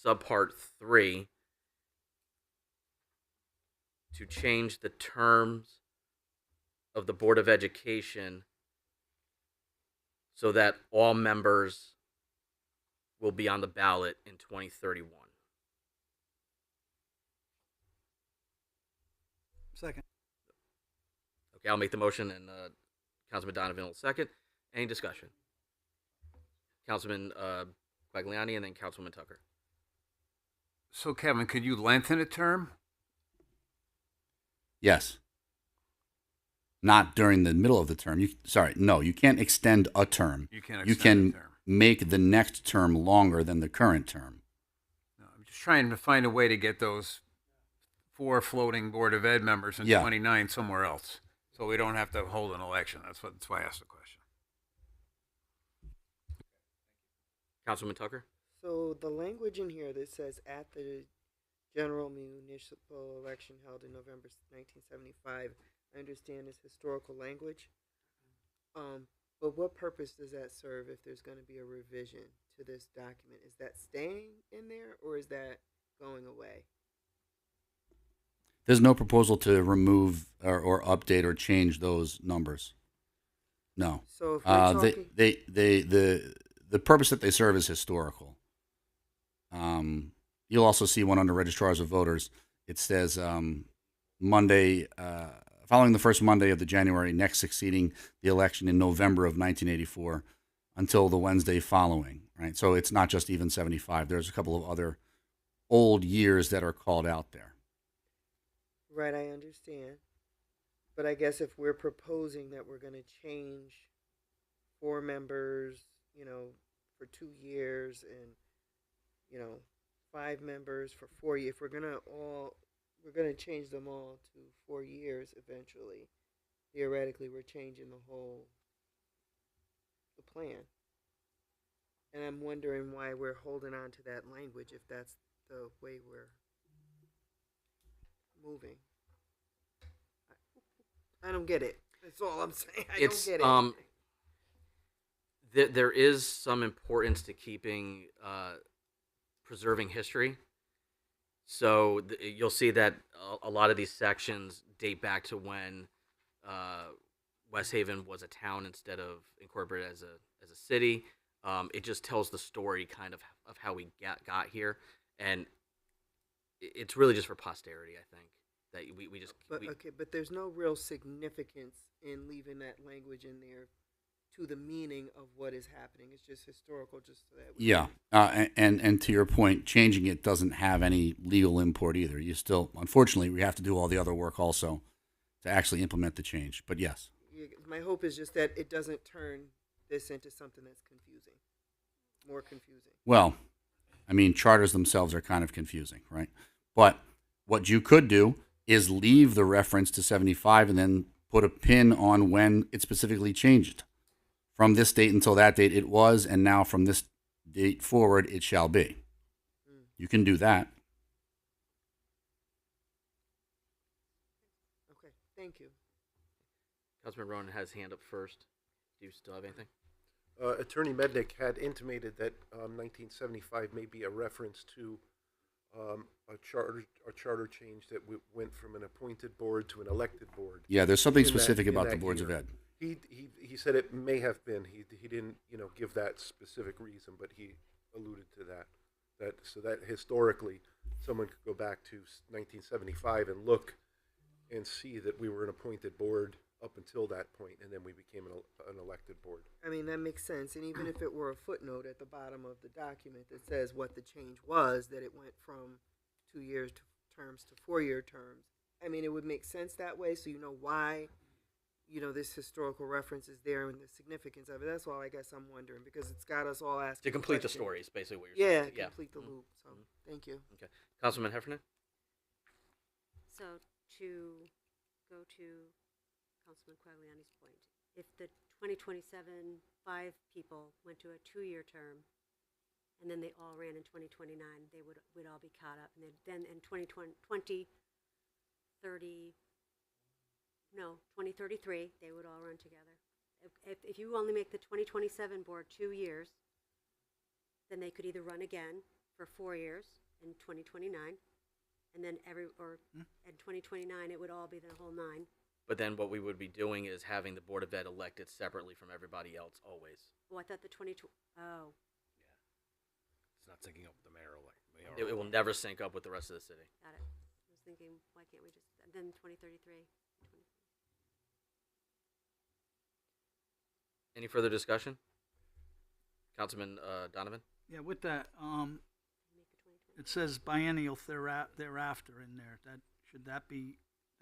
S1: Subpart 3 to change the terms of the Board of Education so that all members will be on the ballot in 2031.
S7: Second.
S1: Okay, I'll make the motion, and Councilman Donovan will second. Any discussion? Councilman Quagliani and then Councilman Tucker.
S9: So Kevin, could you lengthen a term?
S10: Yes. Not during the middle of the term. You can't extend a term.
S9: You can't
S10: You
S9: extend
S10: can
S9: a term.
S10: make the next term longer than the current term.
S9: No, I'm just trying to find a way to get those 4 floating Board of Ed members in 29 somewhere else, so we don't have to hold an election. That's why I asked the question.
S1: Councilman Tucker?
S11: So the language in here that says at the general municipal election held in November 1975, I understand is historical language. But what purpose does that serve if there's going to be a revision to this document? Is that staying in there or is that going away?
S10: There's no proposal to remove or update or change those numbers. No.
S11: So if we're talking...
S10: The purpose that they serve is historical. You'll also see one under registrars of voters. It says Monday, following the first Monday of the January next succeeding the election in November of 1984 until the Wednesday following, right? So it's not just even 75. There's a couple of other old years that are called out there.
S11: Right, I understand. But I guess if we're proposing that we're going to change 4 members, for 2 years and, 5 members for 4 years. If we're gonna change them all to 4 years eventually. Theoretically, we're changing the plan. And I'm wondering why we're holding on to that language if that's the way we're moving. I don't get it. That's all I'm saying. I
S1: It's
S11: don't get it.
S1: there is some importance to keeping preserving history. So you'll see that a lot of these sections date back to when West Haven was a town instead of incorporated as a city. It just tells the story kind of how we got here, and it's really just for posterity. I think that we just
S11: But there's no real significance in leaving that language in there to the meaning of what is happening. It's just historical, just so that
S10: Yeah, and to your point, changing it doesn't have any legal import either. You still, unfortunately, we have to do all the other work also to actually implement the change. But yes,
S11: my hope is just that it doesn't turn this into something that's confusing, more confusing.
S10: well, I mean, charters themselves are kind of confusing, right? But what you could do is leave the reference to 75 and then put a pin on when it specifically changed. From this date until that date, it was, and now from this date forward, it shall be. You can do that.
S11: Okay, thank you.
S1: Councilman Ronan has his hand up first. Do you still have anything?
S2: Attorney Mednick had intimated that 1975 may be a reference to a charter change that went from an appointed board to an elected board.
S10: Yeah, there's something
S2: in that-
S10: specific
S2: in
S10: about
S2: that
S10: the boards
S2: year.
S10: of ed.
S2: He said it may have been. He didn't give that specific reason, but he alluded to that. So that historically, someone could go back to 1975 and look and see that we were an appointed board up until that point, and then we became an elected board.
S11: I mean, that makes sense. And even if it were a footnote at the bottom of the document that says what the change was, that it went from 2 years terms to 4-year terms, I mean, it would make sense that way, so you know why, this historical reference is there and the significance of it. That's all I guess I'm wondering, because it's got us all asking
S1: To complete the
S11: questions.
S1: story is basically what you're saying.
S11: Complete the loop. So, thank you.
S1: Okay. Councilman Heffernan?
S4: So to go to Councilman Quagliani's point, if the 2027 5 people went to a 2-year term, and then they all ran in 2029, they would all be caught up, and then in 2033, they would all run together. If you only make the 2027 board 2 years, then they could either run again for 4 years in 2029, and then in 2029 it would all be the whole 9.
S1: But then what we would be doing is having the Board of Ed elected separately from everybody else always.
S4: Oh, I thought the 20. Oh,
S12: It's not syncing up with the mayoral.
S1: It will never sync up with the rest of the city.
S4: got it. I was thinking, why can't we just then 2033?
S1: Any further discussion? Councilman Donovan?
S7: Yeah, with that, it says biennial thereafter in there. That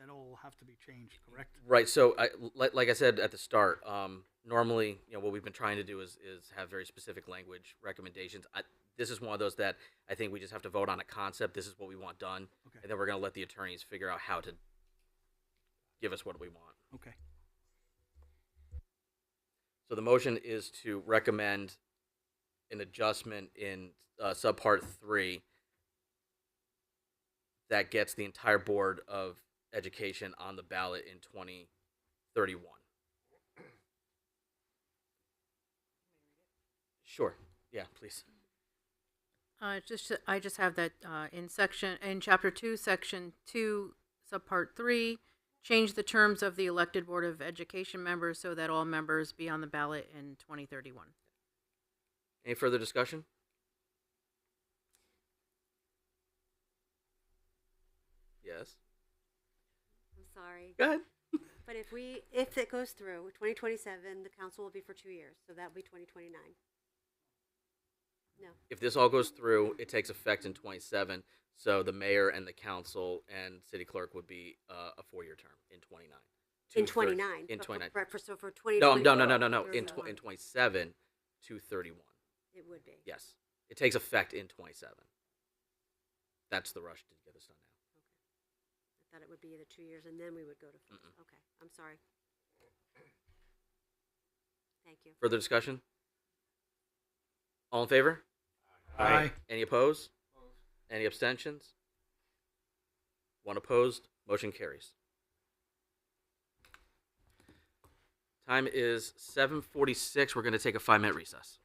S7: all have to be changed, correct?
S1: Right. So, like I said at the start, normally, what we've been trying to do is have very specific language recommendations. This is one of those that I think we just have to vote on a concept. This is what we want done,
S7: Okay.
S1: and then we're going to let the attorneys figure out how to give us what we want.
S7: Okay.
S1: So the motion is to recommend an adjustment in subpart 3 that gets the entire Board of Education on the ballot in 2031. Sure. Yeah, please.
S3: I just have that in chapter 2, section 2, subpart 3, change the terms of the elected Board of Education members so that all members be on the ballot in 2031.
S1: Any further discussion? Yes.
S4: I'm sorry.
S1: Go ahead.
S4: But if it goes through 2027, the council will be for 2 years, so that will be 2029. No.
S1: If this all goes through, it takes effect in 27. So the mayor and the council and city clerk would be a 4-year term in 29.
S4: In 29.
S1: In 29.
S4: So for 20.
S1: No. In 27 to 31.
S4: It would be.
S1: Yes. It takes effect in 27. That's the rush to get this done now.
S4: I thought it would be the 2 years and then we would go to full.
S1: Mm-mm.
S4: Okay, I'm sorry. Thank you.
S1: Further discussion? All in favor?
S7: Aye.
S1: Any opposed? Any abstentions? One opposed. Motion carries. Time is 7:46. We're going to take a 5-minute recess.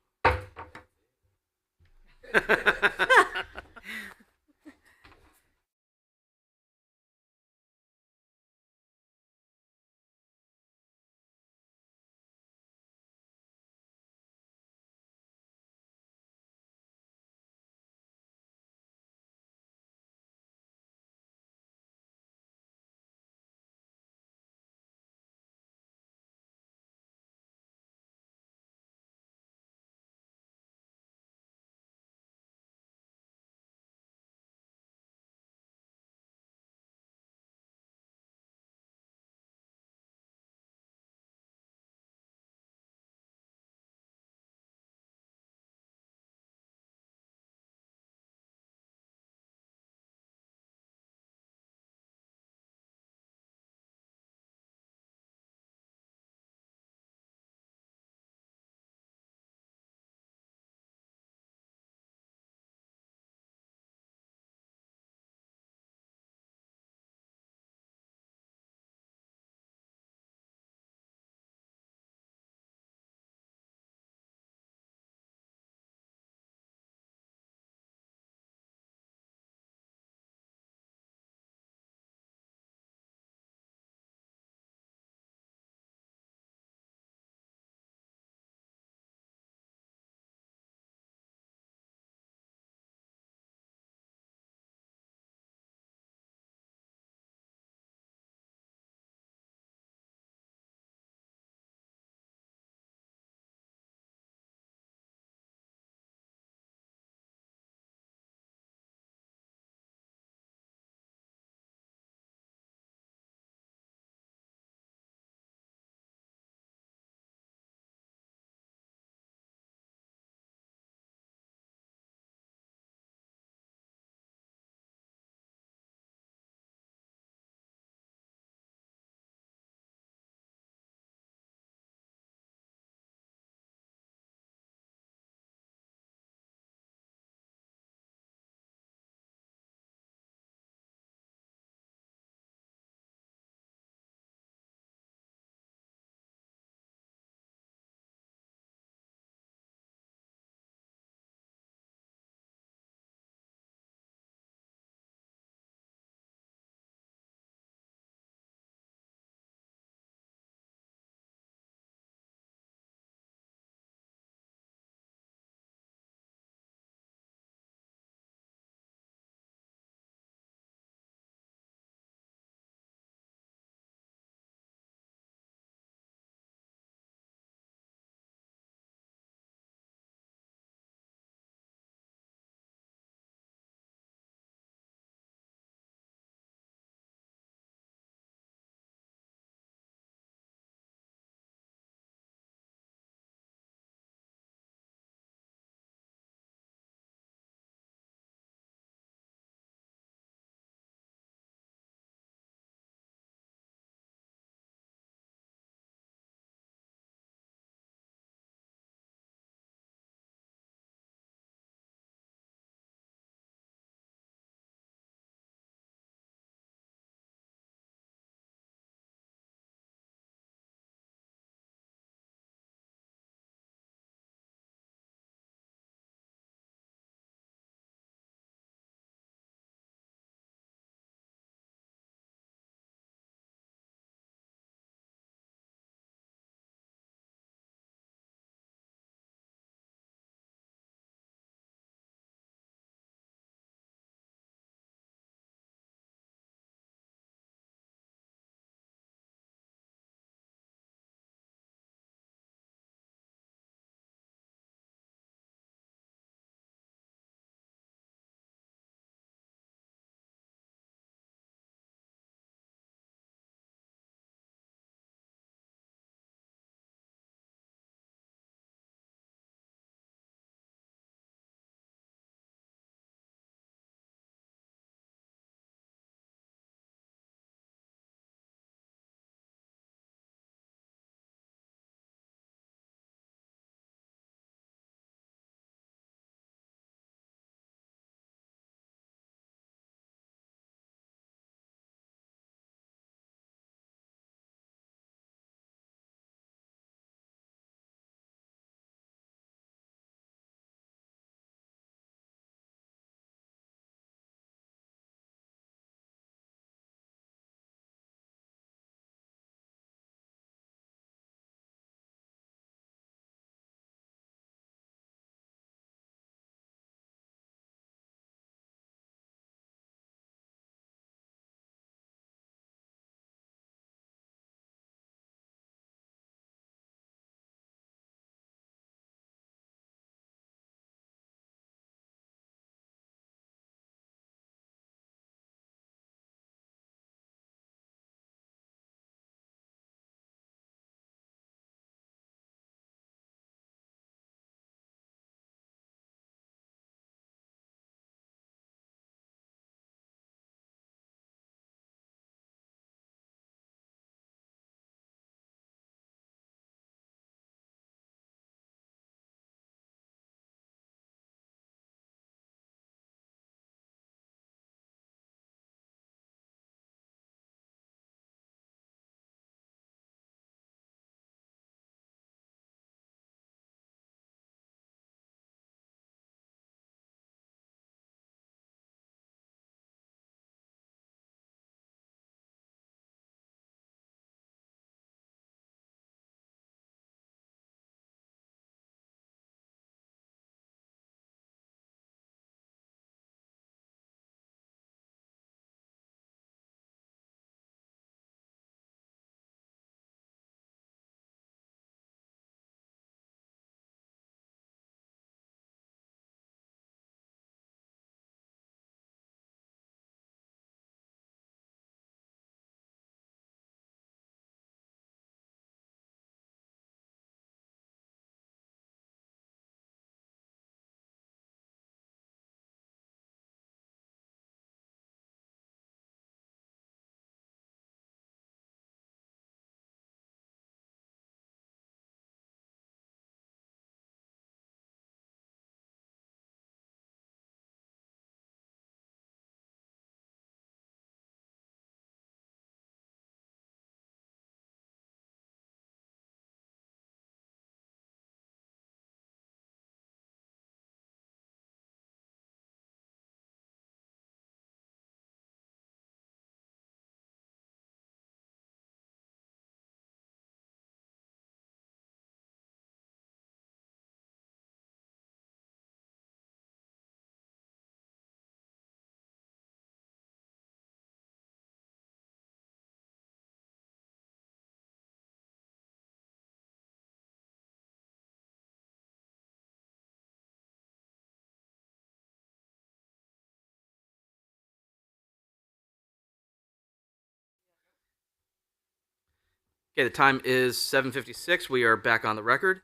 S1: Okay, the time is 7:56. We are back on the record.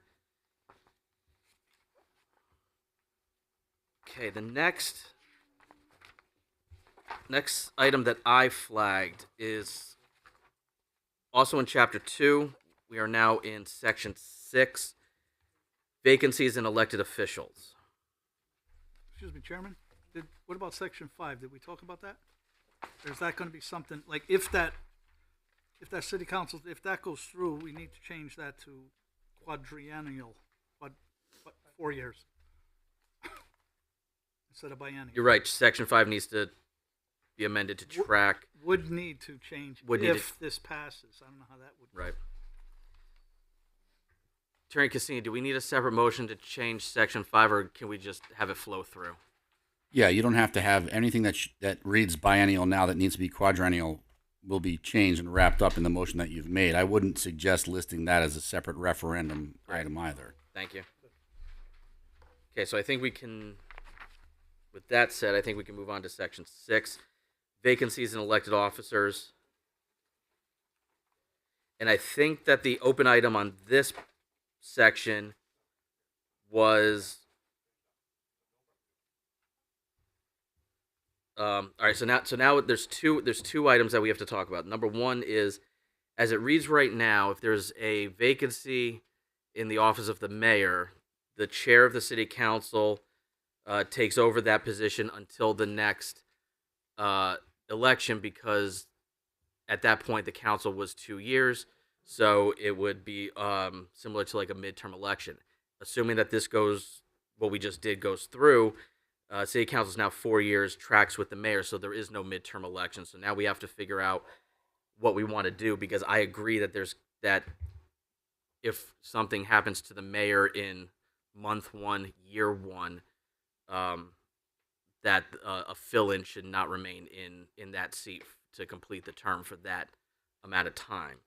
S1: Okay, the next item that I flagged is also in Chapter 2. We are now in Section 6, vacancies in elected officials.
S7: Excuse me, Chairman. What about section 5? Did we talk about that? Or is that going to be something like if that city council, if that goes through, we need to change that to quadriennial, 4 years instead of biennial.
S1: You're right. Section 5 needs to be amended to track.
S7: Would need to change this passes. I don't know how that would.
S1: Right. Attorney Cassini, do we need a separate motion to change Section 5, or can we just have it flow through?
S10: Yeah, you don't have to have anything that reads biennial now that needs to be quadrennial will be changed and wrapped up in the motion that you've made. I wouldn't suggest listing that as a separate referendum item either.
S1: Thank you. Okay, so I think we can, with that said, I think we can move on to Section 6, vacancies in elected officers. And I think that the open item on this section was all right. So now there's two items that we have to talk about. Number one is, as it reads right now, if there's a vacancy in the office of the mayor, the chair of the city council takes over that position until the next election, because at that point the council was 2 years, so it would be similar to like a midterm election. Assuming that what we just did goes through, city council is now 4 years, tracks with the mayor, so there is no midterm election. So now we have to figure out what we want to do, because I agree that if something happens to the mayor in month 1, year 1, that a fill-in should not remain in that seat to complete the term for that amount of time.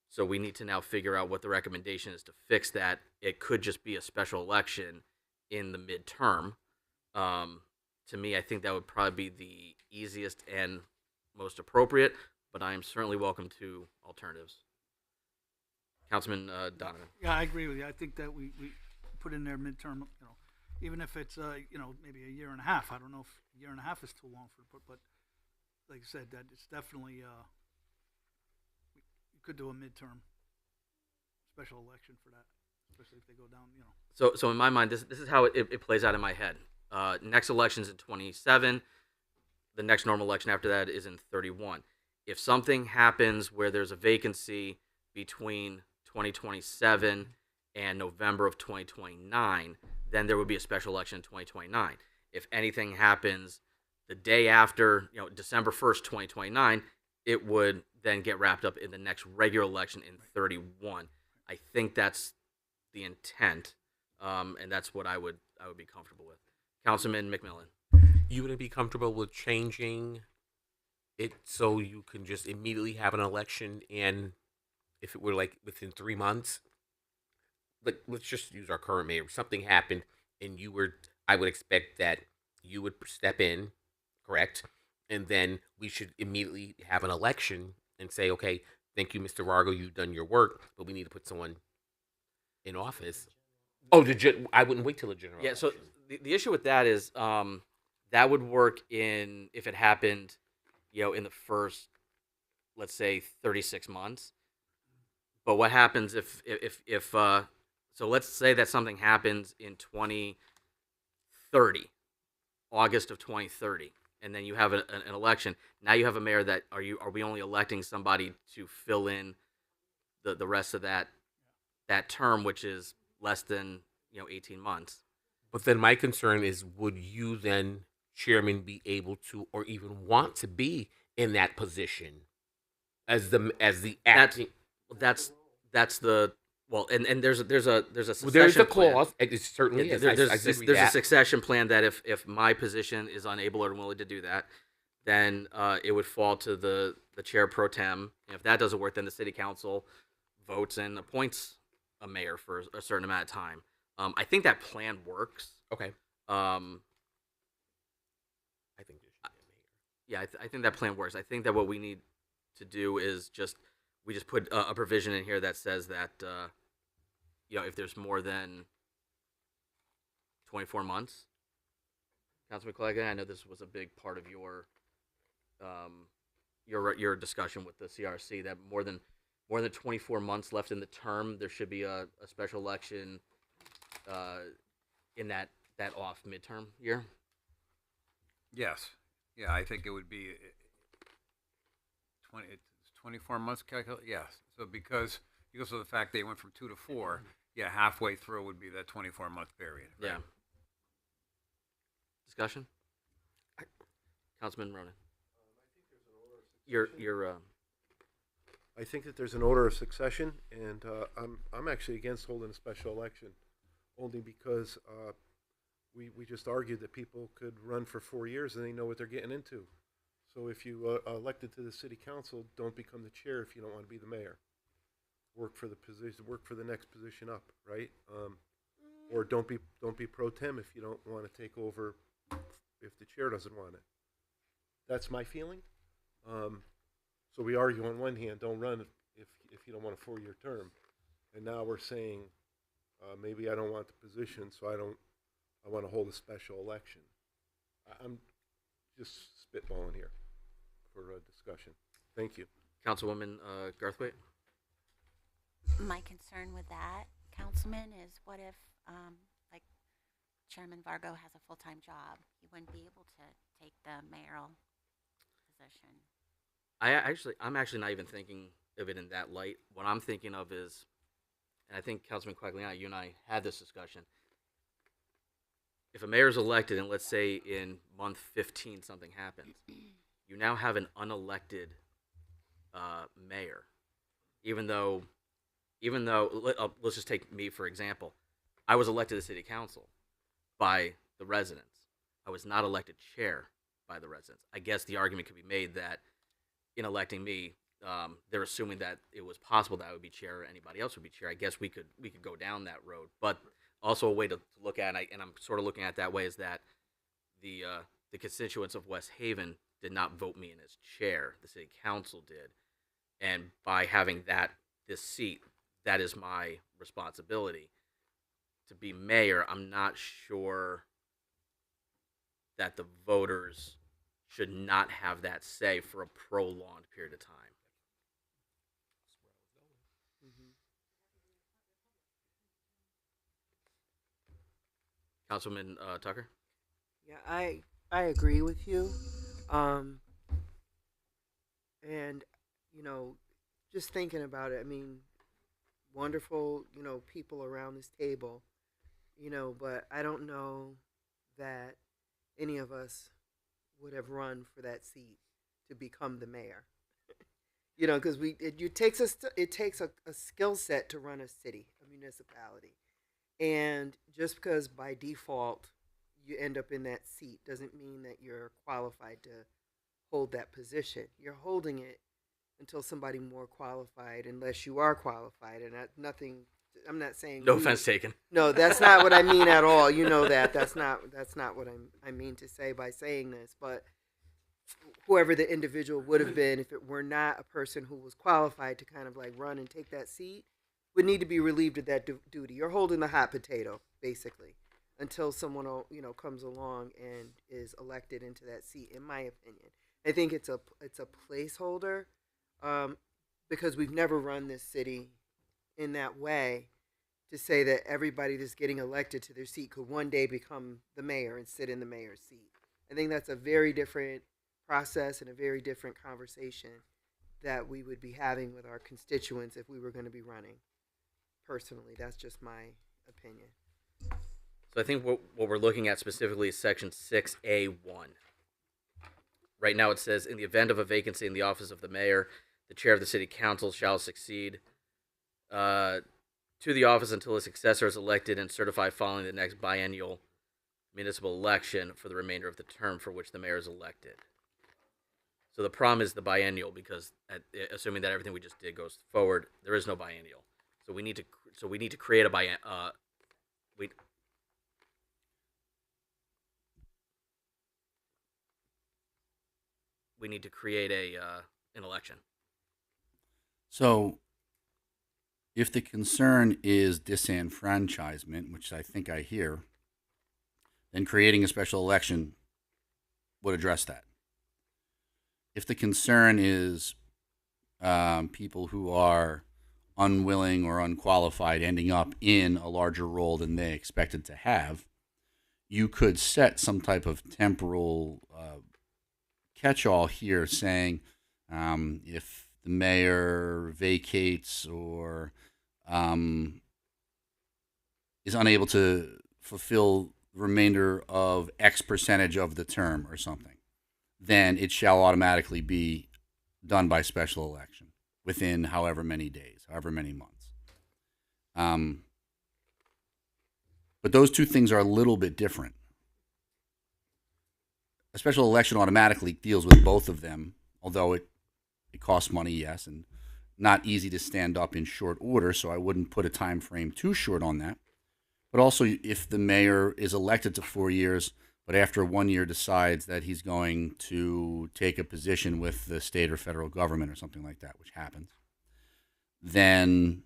S1: So we need to now figure out what the recommendation is to fix that. It could just be a special election in the midterm. To me, I think that would probably be the easiest and most appropriate, but I am certainly welcome to alternatives. Councilman Donovan.
S7: Yeah, I agree with you. I think that we put in there midterm, even if it's, maybe a year and a half. I don't know if a year and a half is too long but like I said, that it's definitely, you could do a midterm special election for that, especially if they go down,
S1: So in my mind, this is how it plays out in my head. Next election's in 27. The next normal election after that is in 31. If something happens where there's a vacancy between 2027 and November of 2029, then there would be a special election in 2029. If anything happens the day after, December 1st, 2029, it would then get wrapped up in the next regular election in 31. I think that's the intent, and that's what I would be comfortable with. Councilman McMillan.
S8: You wouldn't be comfortable with changing it so you can just immediately have an election, and if it were like within 3 months, like let's just use our current mayor. Something happened, and I would expect that you would step in, correct? And then we should immediately have an election and say, okay, thank you, Mr. Vargo, you've done your work, but we need to put someone in office. Oh, I wouldn't wait till the general election.
S1: So the issue with that is that would work if it happened, in the first, let's say, 36 months. But what happens if so let's say that something happens in 2030, August of 2030, and then you have an election. Now you have a mayor that are we only electing somebody to fill in the rest of that term, which is less than 18 months.
S8: But then my concern is, would you then, Chairman, be able to, or even want to be in that position as the acting?
S1: That's the well, and there's a succession
S8: there's a
S1: plan.
S8: clause. It certainly is.
S1: There's a succession plan that if my position is unable or unwilling to do that, then it would fall to the chair pro tem. And if that doesn't work, then the city council votes and appoints a mayor for a certain amount of time. I think that plan works.
S8: Okay.
S1: I
S8: think there should be a mayor.
S1: Yeah, I think that plan works. I think that what we need to do is just we just put a provision in here that says that if there's more than 24 months. Councilman Clegg, I know this was a big part of your discussion with the CRC, that more than 24 months left in the term, there should be a special election in that off midterm year.
S9: Yes. Yeah, I think it would be 24 months calculate. Yes. So because of the fact they went from 2 to 4, yeah, halfway through would be that 24-month period. Right?
S1: Yeah. Discussion? Councilman Ronan.
S2: I think that there's an order of succession, and I'm actually against holding a special election, only because we just argued that people could run for 4 years and they know what they're getting into. So if you elected to the city council, don't become the chair if you don't want to be the mayor. Work for the position, work for the next position up, right? Or don't be pro tem if you don't want to take over if the chair doesn't want it. That's my feeling. So we argue on one hand, don't run if you don't want a 4-year term, and now we're saying maybe I don't want the position, so I want to hold a special election. I'm just spitballing here for discussion. Thank you.
S1: Councilwoman Garthwaite.
S13: My concern with that, Councilman, is what if, like, Chairman Vargo has a full-time job? He wouldn't be able to take the mayoral position.
S1: I'm actually not even thinking of it in that light. What I'm thinking of is, and I think Councilman Quagliano, you and I had this discussion. If a mayor is elected, and let's say in month 15 something happens, you now have an unelected mayor. Even though, let's just take me for example, I was elected to city council by the residents. I was not elected chair by the residents. I guess the argument could be made that in electing me, they're assuming that it was possible that I would be chair or anybody else would be chair. I guess we could go down that road. But also a way to look at it, and I'm sort of looking at it that way, is that the constituents of West Haven did not vote me in as chair. The city council did. And by having this seat, that is my responsibility. To be mayor, I'm not sure that the voters should not have that say for a prolonged period of time. Councilman Tucker?
S11: Yeah, I agree with you. And, just thinking about it, I mean, wonderful, people around this table, but I don't know that any of us would have run for that seat to become the mayor. Because it takes a skill set to run a city, a municipality. And just because by default you end up in that seat doesn't mean that you're qualified to hold that position. You're holding it until somebody more qualified, unless you are qualified. And I'm not saying
S1: no offense taken.
S11: No, that's not what I mean at all. You know that. That's not what I mean to say by saying this. But whoever the individual would have been, if it were not a person who was qualified to kind of like run and take that seat, would need to be relieved of that duty. You're holding the hot potato, basically, until someone comes along and is elected into that seat. In my opinion, I think it's a placeholder, because we've never run this city in that way, to say that everybody that's getting elected to their seat could one day become the mayor and sit in the mayor's seat. I think that's a very different process and a very different conversation that we would be having with our constituents if we were going to be running. Personally, that's just my opinion.
S1: So I think what we're looking at specifically is section 6A1. Right now it says, in the event of a vacancy in the office of the mayor, the chair of the city council shall succeed to the office until a successor is elected and certified following the next biennial municipal election for the remainder of the term for which the mayor is elected. So the problem is the biennial, because assuming that everything we just did goes forward, there is no biennial. So we need to create a we need to create an election.
S10: So, if the concern is disenfranchisement, which I think I hear, then creating a special election would address that. If the concern is people who are unwilling or unqualified ending up in a larger role than they expected to have, you could set some type of temporal catch-all here saying if the mayor vacates or is unable to fulfill the remainder of X percentage of the term or something, then it shall automatically be done by special election within however many days, however many months. But those two things are a little bit different. A special election automatically deals with both of them, although it costs money, yes, and not easy to stand up in short order, so I wouldn't put a time frame too short on that. But also, if the mayor is elected to 4 years, but after 1 year decides that he's going to take a position with the state or federal government or something like that, which happens, then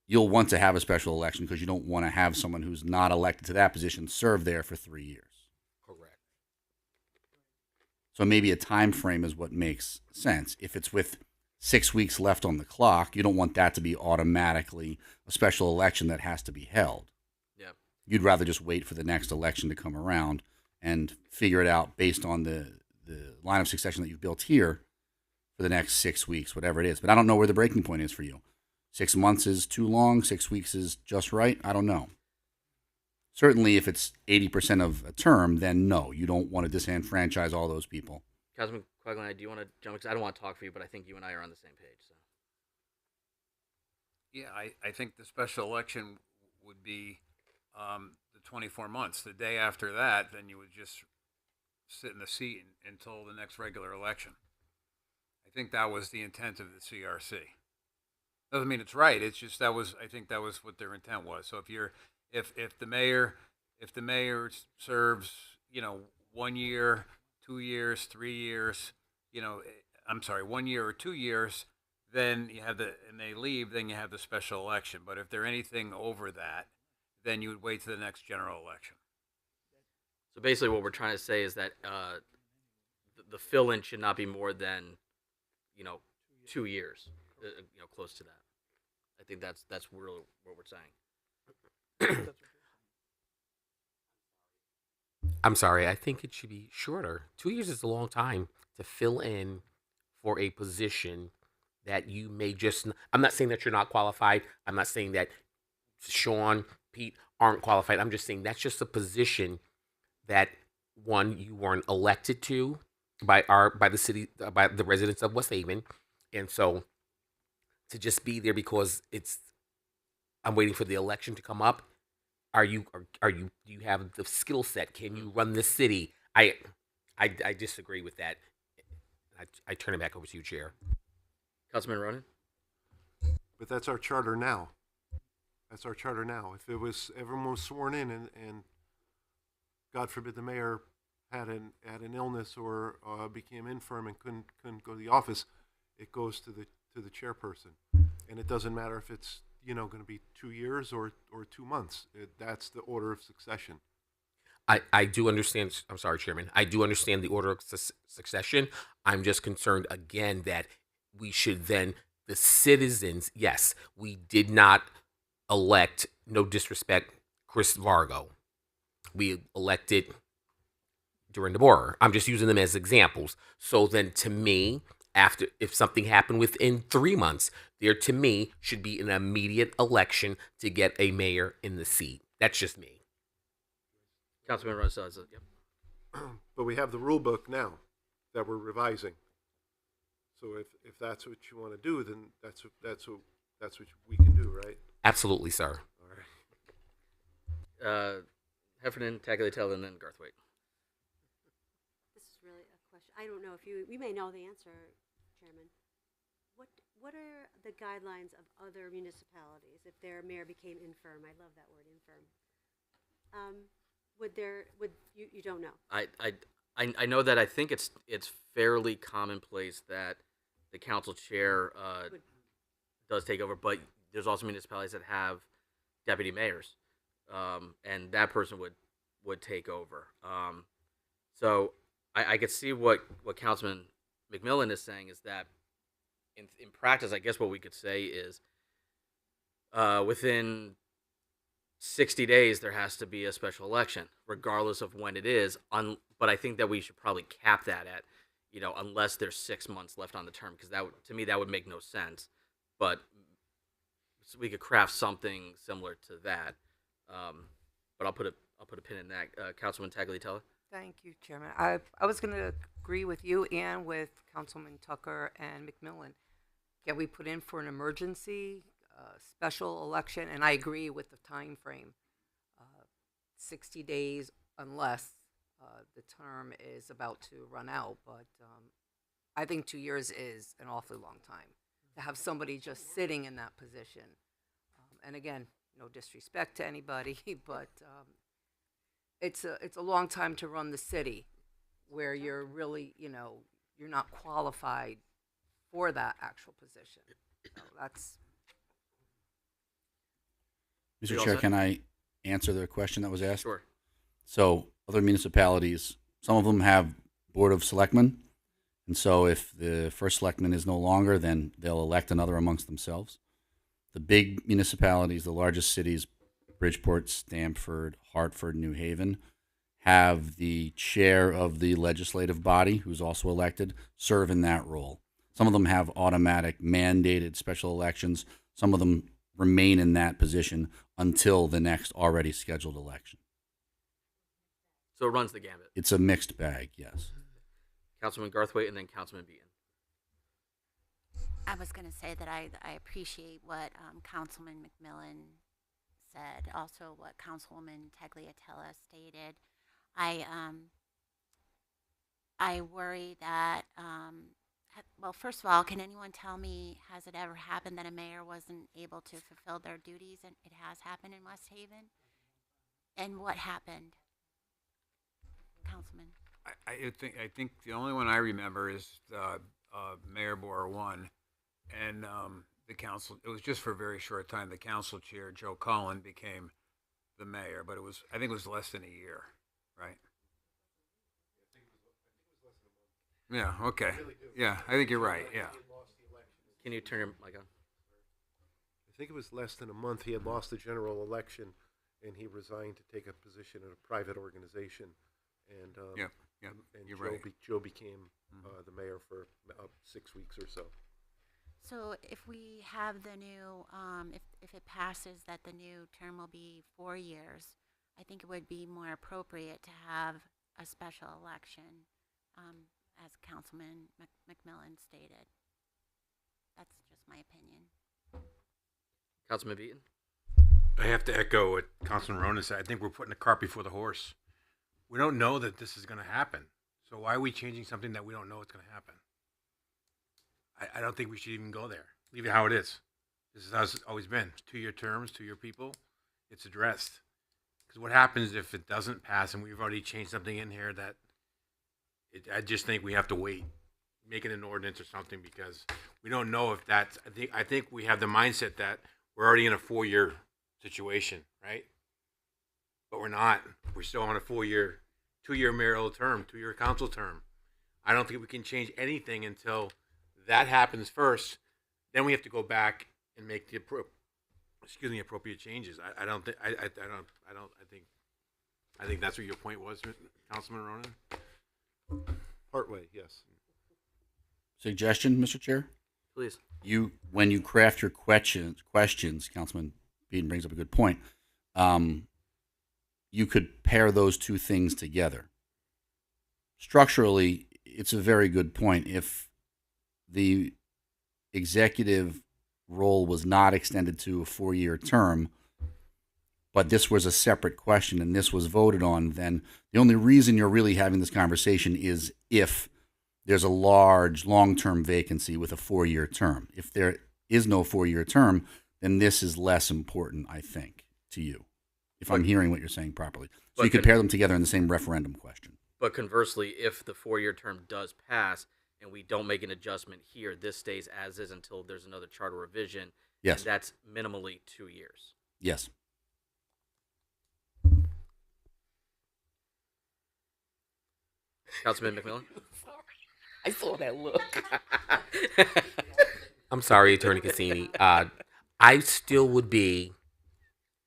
S10: you'll want to have a special election because you don't want to have someone who's not elected to that position serve there for 3 years.
S8: Correct.
S10: So maybe a time frame is what makes sense. If it's with 6 weeks left on the clock, you don't want that to be automatically a special election that has to be held.
S1: Yep.
S10: You'd rather just wait for the next election to come around and figure it out based on the line of succession that you've built here for the next 6 weeks, whatever it is. But I don't know where the breaking point is for you. 6 months is too long. 6 weeks is just right. I don't know. Certainly, if it's 80% of a term, then no, you don't want to disenfranchise all those people.
S1: Councilman Quagline, do you want to jump? Because I don't want to talk for you, but I think you and I are on the same page. So.
S9: Yeah, I think the special election would be the 24 months. The day after that, then you would just sit in the seat until the next regular election. I think that was the intent of the CRC. Doesn't mean it's right. It's just I think that was what their intent was. So if the mayor serves 1 year, 2 years, 3 years, 1 year or 2 years, then you have and they leave, then you have the special election. But if they're anything over that, then you would wait to the next general election.
S1: So basically, what we're trying to say is that the fill-in should not be more than 2 years, close to that. I think that's really what we're saying.
S8: I'm sorry. I think it should be shorter. 2 years is a long time to fill in for a position that you may just. I'm not saying that you're not qualified. I'm not saying that Sean, Pete aren't qualified. I'm just saying that's just a position that one, you weren't elected to by the city, by the residents of West Haven, and so to just be there because I'm waiting for the election to come up. Do you have the skill set? Can you run the city? I disagree with that. I turn it back over to you, Chair.
S1: Councilman Ronan?
S2: But that's our charter now. That's our charter now. If everyone was sworn in and God forbid the mayor had an illness or became infirm and couldn't go to the office, it goes to the chairperson, and it doesn't matter if it's going to be 2 years or 2 months. That's the order of succession.
S8: I do understand. I'm sorry, Chairman. I do understand the order of succession. I'm just concerned again that we should then, the citizens, yes, we did not elect, no disrespect, Chris Vargo. We elected during the war. I'm just using them as examples. So then to me, if something happened within 3 months, there to me should be an immediate election to get a mayor in the seat. That's just me.
S1: Councilman Ronan says it. Yep.
S2: But we have the rule book now that we're revising. So if that's what you want to do, then that's what we can do, right?
S8: Absolutely, sir.
S1: All right. Heffernan, Tagliatelle, and then Garthwaite.
S4: This is really a question. I don't know if you may know the answer, Chairman. What are the guidelines of other municipalities if their mayor became infirm? I love that word, infirm. You don't know?
S1: I know that I think it's fairly commonplace that the council chair
S4: Would-
S1: does take over, but there's also municipalities that have deputy mayors, and that person would take over. So I could see what Councilman McMillan is saying is that in practice, I guess what we could say is within 60 days there has to be a special election, regardless of when it is. But I think that we should probably cap that at, unless there's 6 months left on the term, because to me that would make no sense. But so we could craft something similar to that. But I'll put a pin in that. Councilman Tagliatella.
S6: Thank you, Chairman. I was going to agree with you and with Councilman Tucker and McMillan. Can we put in for an emergency special election? And I agree with the time frame, 60 days, unless the term is about to run out. But I think 2 years is an awfully long time to have somebody just sitting in that position. And again, no disrespect to anybody, but it's a long time to run the city, where you're really, you're not qualified for that actual position. So that's.
S10: Mr. Chair, can I answer the question that was asked?
S1: Sure.
S10: So other municipalities, some of them have Board of Selectmen. And so if the first selectman is no longer, then they'll elect another amongst themselves. The big municipalities, the largest cities, Bridgeport, Stamford, Hartford, New Haven, have the chair of the legislative body, who's also elected, serve in that role. Some of them have automatic mandated special elections. Some of them remain in that position until the next already scheduled election.
S1: So it runs the gambit.
S10: It's a mixed bag, yes.
S1: Councilman Garthwaite and then Councilman Beaton.
S13: I was going to say that I appreciate what Councilman McMillan said, also what Councilwoman Tagliatella stated. I worry that, well, first of all, can anyone tell me, has it ever happened that a mayor wasn't able to fulfill their duties? And it has happened in West Haven. And what happened, Councilman?
S9: I think the only one I remember is Mayor Boer 1, and the council. It was just for a very short time. The council chair, Joe Cullen, became the mayor, but I think it was less than a year, right? Yeah. Okay. Yeah, I think you're right. Yeah.
S1: Can you turn your mic on?
S2: I think it was less than a month. He had lost the general election, and he resigned to take a position at a private organization. And and
S9: you're
S2: Joe,
S9: right.
S2: Joe became the mayor for 6 weeks or so.
S13: So if we have the new, if it passes that the new term will be 4 years, I think it would be more appropriate to have a special election, as Councilman McMillan stated. That's just my opinion.
S1: Councilman Beaton.
S5: I have to echo what Councilman Ronan said. I think we're putting the cart before the horse. We don't know that this is going to happen. So why are we changing something that we don't know is going to happen? I don't think we should even go there. Leave it how it is. This is how it's always been. 2-year terms, 2-year people. It's addressed. Because what happens if it doesn't pass and we've already changed something in here that I just think we have to wait, make it an ordinance or something, because we don't know if that's. I think we have the mindset that we're already in a 4-year situation, right? But we're not. We're still on a 4-year, 2-year mayoral term, 2-year council term. I don't think we can change anything until that happens first. Then we have to go back and make the appropriate changes. I don't think. I think that's what your point was, Councilman Ronan.
S2: Partway, yes.
S10: Suggestion, Mr. Chair?
S1: Please.
S10: When you craft your questions, Councilman Beaton brings up a good point. You could pair those two things together. Structurally, it's a very good point. If the executive role was not extended to a 4-year term, but this was a separate question and this was voted on, then the only reason you're really having this conversation is if there's a large long-term vacancy with a 4-year term. If there is no 4-year term, then this is less important, I think, to you, if I'm hearing what you're saying properly. So you could pair them together in the same referendum question.
S1: But conversely, if the 4-year term does pass and we don't make an adjustment here, this stays as is until there's another charter revision.
S10: Yes.
S1: And that's minimally 2 years.
S10: Yes.
S1: Councilman McMillan?
S8: I saw that look. I'm sorry, Attorney Cassini. I still would be,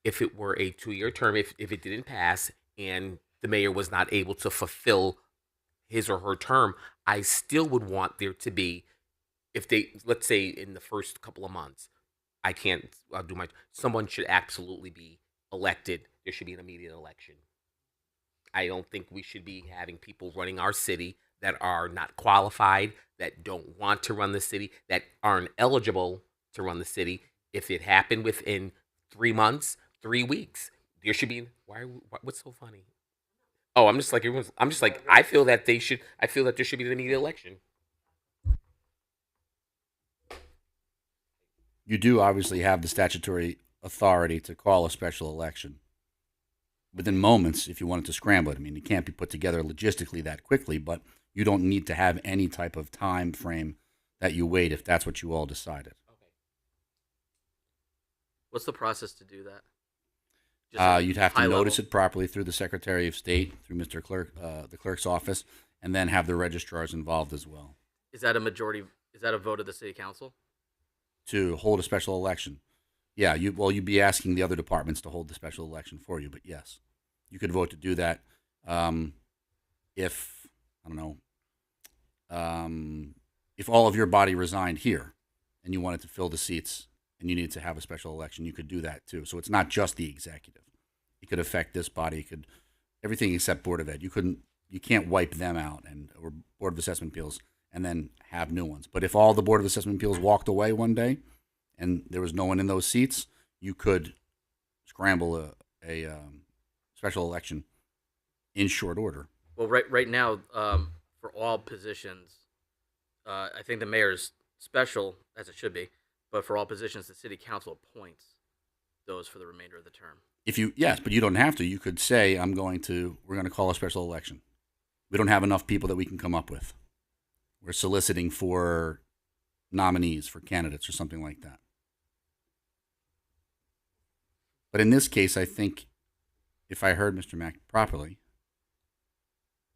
S8: if it were a 2-year term, if it didn't pass and the mayor was not able to fulfill his or her term, I still would want there to be, if they, let's say in the first couple of months, someone should absolutely be elected. There should be an immediate election. I don't think we should be having people running our city that are not qualified, that don't want to run the city, that aren't eligible to run the city. If it happened within 3 months, 3 weeks, there should be. What's so funny? Oh, I'm just like everyone's. I'm just like I feel that there should be an immediate election.
S10: You do obviously have the statutory authority to call a special election within moments if you wanted to scramble it. I mean, it can't be put together logistically that quickly, but you don't need to have any type of time frame that you wait if that's what you all decided.
S1: What's the process to do that? Just
S10: You'd have to
S1: high
S10: notice
S1: level?
S10: it properly through the Secretary of State, through Mr. Clerk, the clerk's office, and then have the registrars involved as well
S1: Is that a majority? Is that a vote of the city council?
S10: to hold a special election. Yeah, you'd be asking the other departments to hold the special election for you, but yes, you could vote to do that. If I don't know, if all of your body resigned here and you wanted to fill the seats and you needed to have a special election, you could do that too. So it's not just the executive; it could affect this body. It could everything except Board of Ed. You can't wipe them out or Board of Assessment Appeals and then have new ones. But if all the Board of Assessment Appeals walked away one day and there was no one in those seats, you could scramble a special election in short order.
S1: Well, right now, for all positions, I think the mayor's special, as it should be, but for all positions, the city council appoints those for the remainder of the term.
S10: Yes, but you don't have to. You could say, we're going to call a special election. We don't have enough people that we can come up with. We're soliciting for nominees, for candidates or something like that. But in this case, I think, if I heard Mr. Mack properly,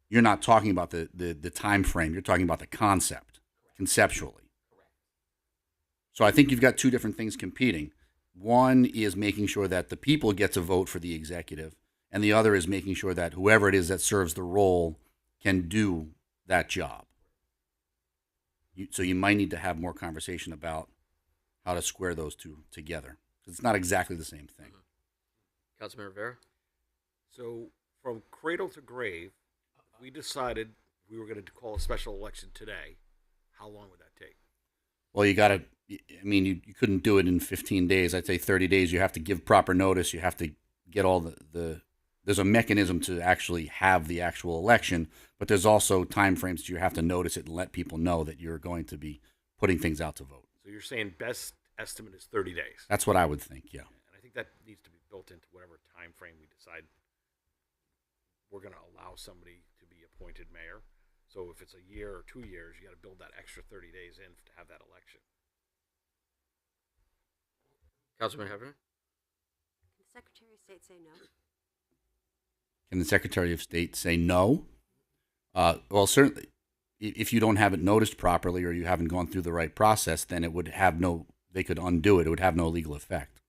S10: you're not talking about the time frame. You're talking about the concept, conceptually. So I think you've got two different things competing. One is making sure that the people get to vote for the executive, and the other is making sure that whoever it is that serves the role can do that job. So you might need to have more conversation about how to square those two together. It's not exactly the same thing.
S1: Councilman Rivera?
S12: So from cradle to grave, we decided we were going to call a special election today. How long would that take?
S10: Well, you you couldn't do it in 15 days. I'd say 30 days. You have to give proper notice. You have to get all there's a mechanism to actually have the actual election, but there's also time frames that you have to notice it and let people know that you're going to be putting things out to vote.
S12: So you're saying best estimate is 30 days?
S10: That's what I would think, yeah.
S12: And I think that needs to be built into whatever time frame we decide we're going to allow somebody to be appointed mayor. So if it's a year or 2 years, you got to build that extra 30 days in to have that election.
S1: Councilman Heffernan?
S4: Can the Secretary of State say no?
S10: Can the Secretary of State say no? Well, certainly, if you don't have it noticed properly or you haven't gone through the right process, then they could undo it. It would have no legal effect.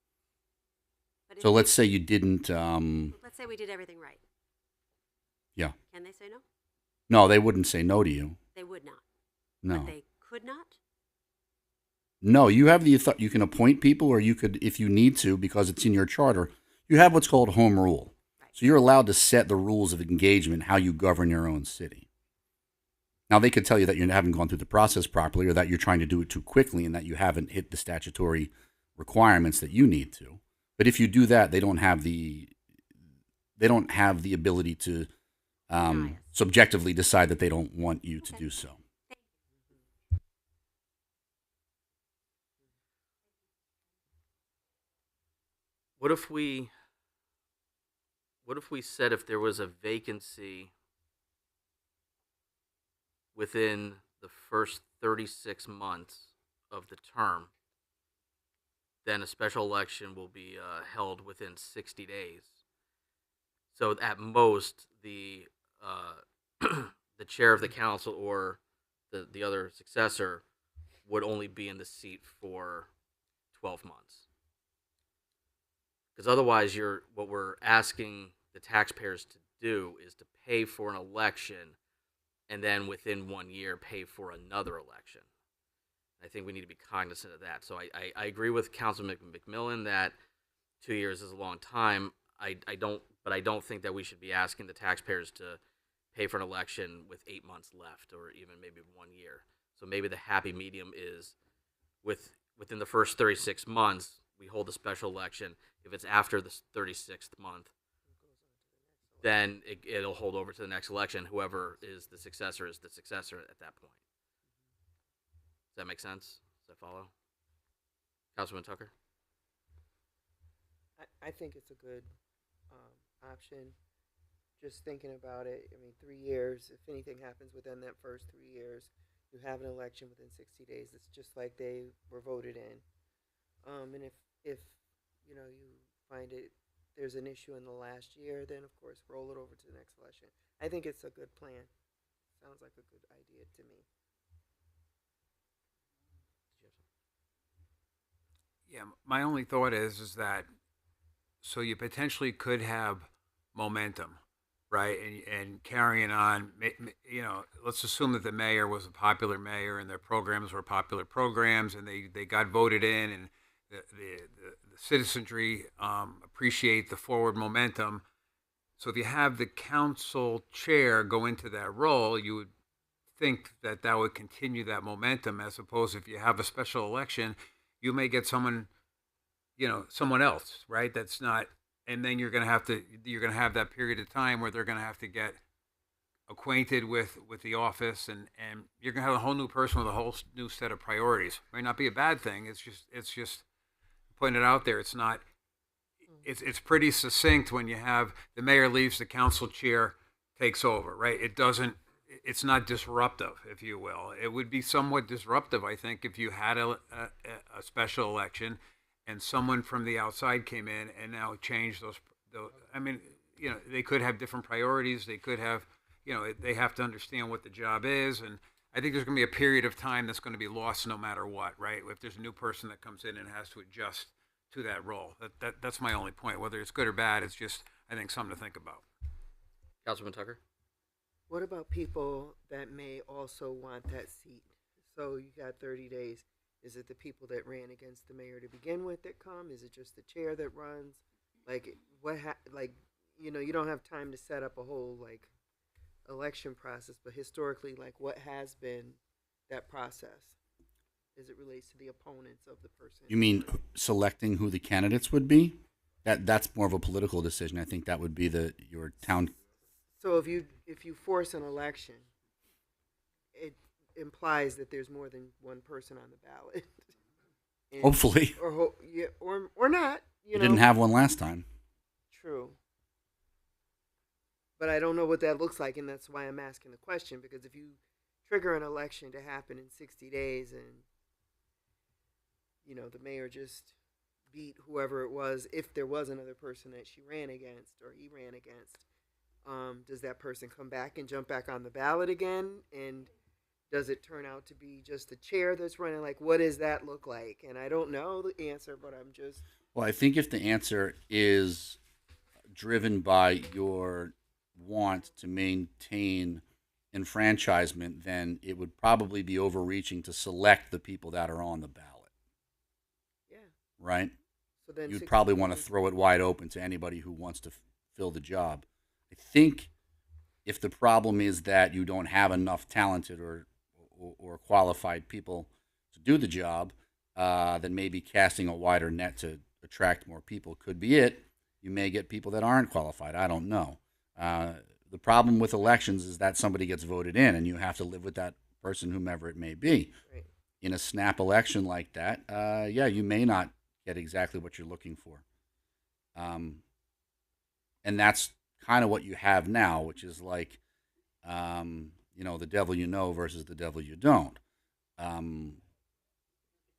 S4: But
S10: So let's say you didn't,
S4: let's say we did everything right.
S10: yeah.
S4: Can they say no?
S10: No, they wouldn't say no to you.
S4: They would not.
S10: No.
S4: But they could not?
S10: No, you have you can appoint people, or you could, if you need to, because it's in your charter, you have what's called home rule.
S4: Right.
S10: So you're allowed to set the rules of engagement, how you govern your own city. Now, they could tell you that you haven't gone through the process properly, or that you're trying to do it too quickly, and that you haven't hit the statutory requirements that you need to. But if you do that, they don't have the ability to subjectively decide that they don't want you to do so.
S1: What if we said if there was a vacancy within the first 36 months of the term, then a special election will be held within 60 days. So at most, the the chair of the council or the other successor would only be in the seat for 12 months. Because otherwise, what we're asking the taxpayers to do is to pay for an election and then within 1 year pay for another election. I think we need to be cognizant of that. So I agree with Councilman McMillan that 2 years is a long time. I don't think that we should be asking the taxpayers to pay for an election with 8 months left or even maybe 1 year. So maybe the happy medium is within the first 36 months, we hold a special election. If it's after the 36th month, then it'll hold over to the next election. Whoever is the successor at that point. Does that make sense? Does that follow? Councilman Tucker?
S11: I think it's a good option. Just thinking about it, I mean, 3 years, if anything happens within that first 3 years, you have an election within 60 days. It's just like they were voted in. And if you know, you find there's an issue in the last year, then of course roll it over to the next election. I think it's a good plan. Sounds like a good idea to me.
S9: Yeah, my only thought is that so you potentially could have momentum, right? And carrying on, you know, let's assume that the mayor was a popular mayor and their programs were popular programs and they got voted in and the citizenry appreciate the forward momentum. So if you have the council chair go into that role, you would think that would continue that momentum, as opposed if you have a special election, you may get someone else, right? That's not, and then you're going to have that period of time where they're going to have to get acquainted with the office and you're going to have a whole new person with a whole new set of priorities. Might not be a bad thing. It's just putting it out there. It's not, it's pretty succinct when you have the mayor leaves, the council chair takes over, right? It's not disruptive, if you will. It would be somewhat disruptive, I think, if you had a special election and someone from the outside came in and now changed those. I mean, you know, they could have different priorities. They could have, you know, they have to understand what the job is. And I think there's going to be a period of time that's going to be lost no matter what, right? If there's a new person that comes in and has to adjust to that role. That's my only point. Whether it's good or bad, it's just, I think, something to think about.
S1: Councilman Tucker?
S11: What about people that may also want that seat? So you got 30 days. Is it the people that ran against the mayor to begin with that come? Is it just the chair that runs? Like you know, you don't have time to set up a whole like election process, but historically, like what has been that process as it relates to the opponents of the person?
S10: You mean selecting who the candidates would be? That's more of a political decision. I think that would be your town.
S11: So if you force an election, it implies that there's more than one person on the ballot. And,
S10: Hopefully.
S11: Or not. You know?
S10: Didn't have one last time.
S11: True. But I don't know what that looks like, and that's why I'm asking the question, because if you trigger an election to happen in 60 days and, you know, the mayor just beat whoever it was, if there was another person that she ran against or he ran against, does that person come back and jump back on the ballot again? And does it turn out to be just the chair that's running? Like, what does that look like? And I don't know the answer, but I'm just...
S10: Well, I think if the answer is driven by your want to maintain enfranchisement, then it would probably be overreaching to select the people that are on the ballot.
S11: Yeah.
S10: Right?
S11: So then
S10: you'd probably want to throw it wide open to anybody who wants to fill the job. I think if the problem is that you don't have enough talented or qualified people to do the job, then maybe casting a wider net to attract more people could be it. You may get people that aren't qualified. I don't know. The problem with elections is that somebody gets voted in, and you have to live with that person, whomever it may be.
S11: Right.
S10: In a snap election like that, yeah, you may not get exactly what you're looking for. And that's kind of what you have now, which is like the devil you know versus the devil you don't.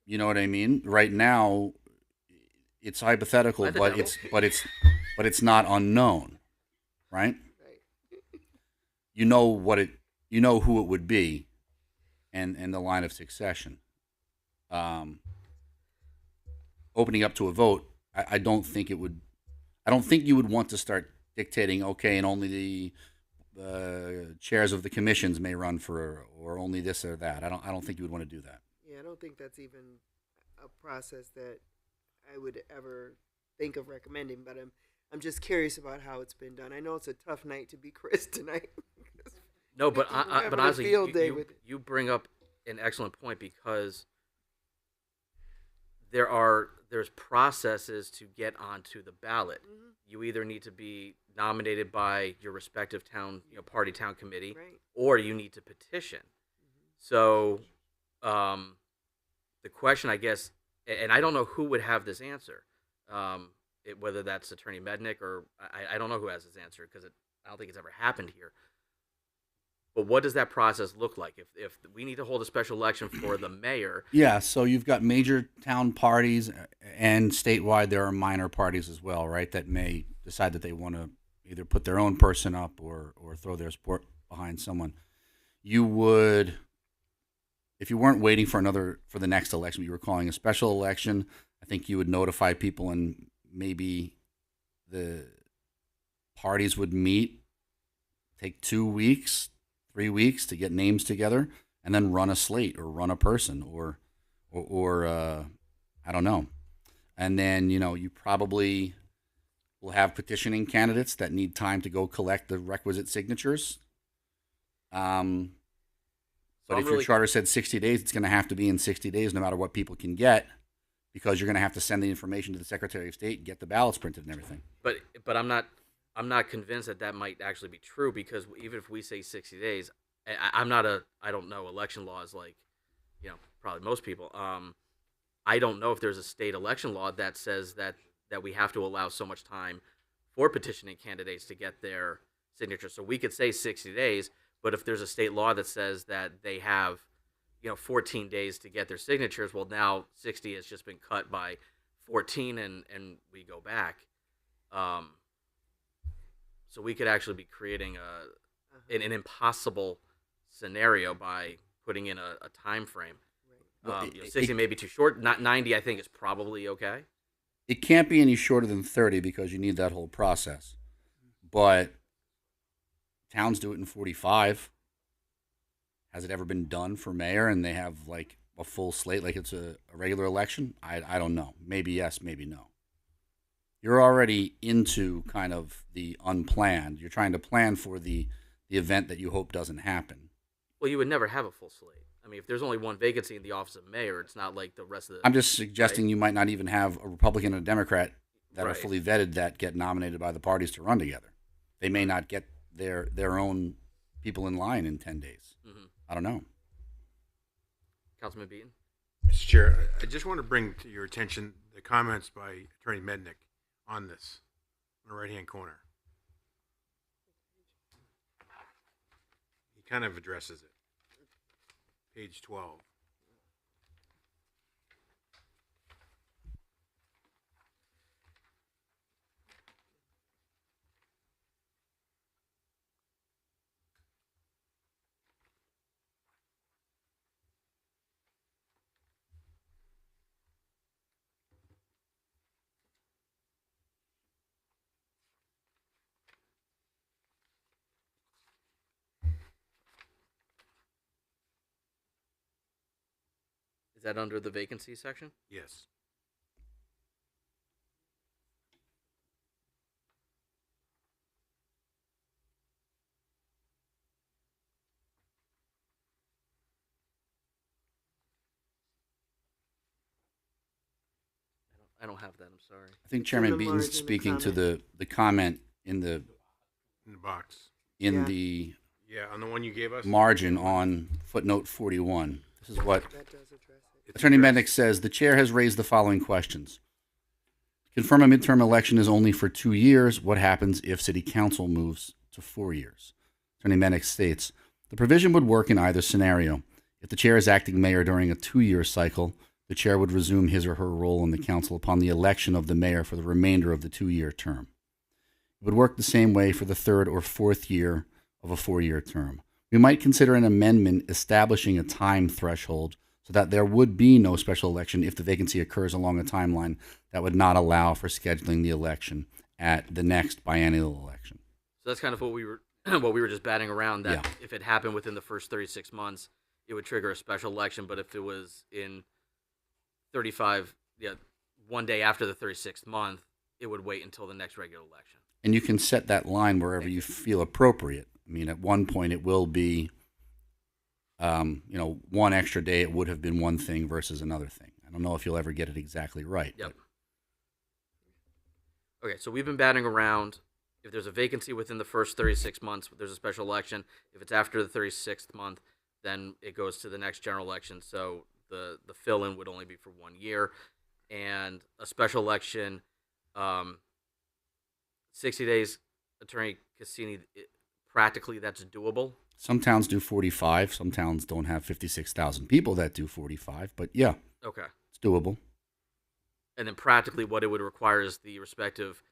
S10: You know what I mean? Right now, it's hypothetical,
S1: By the
S10: but
S1: devil.
S10: it's not unknown, right?
S11: Right.
S10: You know who it would be, and the line of succession. Opening up to a vote, I don't think it would. I don't think you would want to start dictating, okay, and only the chairs of the commissions may run for, or only this or that. I don't think you would want to do that.
S11: Yeah, I don't think that's even a process that I would ever think of recommending. But I'm just curious about how it's been done. I know it's a tough night to be Chris tonight.
S1: No, but
S11: People
S1: but
S11: having a
S1: honestly,
S11: field day with it.
S1: you bring up an excellent point because there's processes to get onto the ballot.
S11: Mhm.
S1: You either need to be nominated by your respective town, party town committee,
S11: Right.
S1: or you need to petition. So, the question, I guess, and I don't know who would have this answer, whether that's Attorney Mednick or I don't know who has this answer because I don't think it's ever happened here. But what does that process look like? If we need to hold a special election for the mayor,
S10: Yeah, so you've got major town parties, and statewide there are minor parties as well, right? That may decide that they want to either put their own person up or throw their support behind someone. You would, if you weren't waiting for the next election, you were calling a special election. I think you would notify people, and maybe the parties would meet, take 2 weeks, 3 weeks to get names together, and then run a slate or run a person or I don't know. And then, you probably will have petitioning candidates that need time to go collect the requisite signatures. But
S1: I'm
S10: if your
S1: really-
S10: charter said 60 days, it's going to have to be in 60 days no matter what people can get, because you're going to have to send the information to the Secretary of State and get the ballots printed and everything.
S1: but I'm not convinced that might actually be true because even if we say 60 days, I don't know election laws like, probably most people. I don't know if there's a state election law that says that we have to allow so much time for petitioning candidates to get their signature. So we could say 60 days, but if there's a state law that says that they have, 14 days to get their signatures, well, now 60 has just been cut by 14 and we go back. So we could actually be creating an impossible scenario by putting in a time frame.
S10: Well,
S1: 60 may be too short. Not 90, I think, is probably okay.
S10: It can't be any shorter than 30 because you need that whole process. But towns do it in 45. Has it ever been done for mayor and they have like a full slate like it's a regular election? I don't know. Maybe yes, maybe no. You're already into kind of the unplanned. You're trying to plan for the event that you hope doesn't happen.
S1: Well, you would never have a full slate. I mean, if there's only one vacancy in the office of mayor, it's not like the rest of the...
S10: I'm just suggesting you might not even have a Republican and a Democrat that are
S1: Right.
S10: fully vetted that get nominated by the parties to run together. They may not get their own people in line in 10 days.
S1: Mhm.
S10: I don't know.
S1: Councilman Beaton?
S5: Mr. Chair, I just want to bring to your attention the comments by Attorney Mednick on this, on the right-hand corner. He kind of addresses it. Page 12.
S1: Is that under the vacancy section?
S5: Yes.
S1: I don't have that. I'm sorry.
S10: I think
S11: It's in
S10: Chairman
S11: the
S10: Beaton's
S11: margin, the
S10: speaking to
S11: comment.
S10: the comment in the
S5: In the box.
S11: Yeah.
S10: the
S5: Yeah, on the one you gave us?
S10: margin on footnote 41. This is what
S11: That does address it.
S5: It's
S10: Attorney
S5: addressed.
S10: Mednick says. The chair has raised the following questions. Confirm a midterm election is only for 2 years. What happens if city council moves to 4 years? Attorney Mednick states, The provision would work in either scenario. If the chair is acting mayor during a 2-year cycle, the chair would resume his or her role in the council upon the election of the mayor for the remainder of the 2-year term. It would work the same way for the 3rd or 4th year of a 4-year term. We might consider an amendment establishing a time threshold so that there would be no special election if the vacancy occurs along a timeline that would not allow for scheduling the election at the next biennial election.
S1: So that's kind of what we were just batting around, that if it happened within the first 36 months, it would trigger a special election. But if it was in 1 day after the 36th month, it would wait until the next regular election.
S10: And you can set that line wherever you feel appropriate. I mean, at one point it will be, one extra day it would have been one thing versus another thing. I don't know if you'll ever get it exactly right.
S1: Yep. Okay, so we've been batting around. If there's a vacancy within the first 36 months, there's a special election. If it's after the 36th month, then it goes to the next general election. So the fill-in would only be for 1 year. And a special election, 60 days, Attorney Cassini, practically that's doable.
S10: Some towns do 45. Some towns don't have 56,000 people that do 45. But yeah,
S1: Okay.
S10: it's doable.
S1: And then practically what it would require is the respective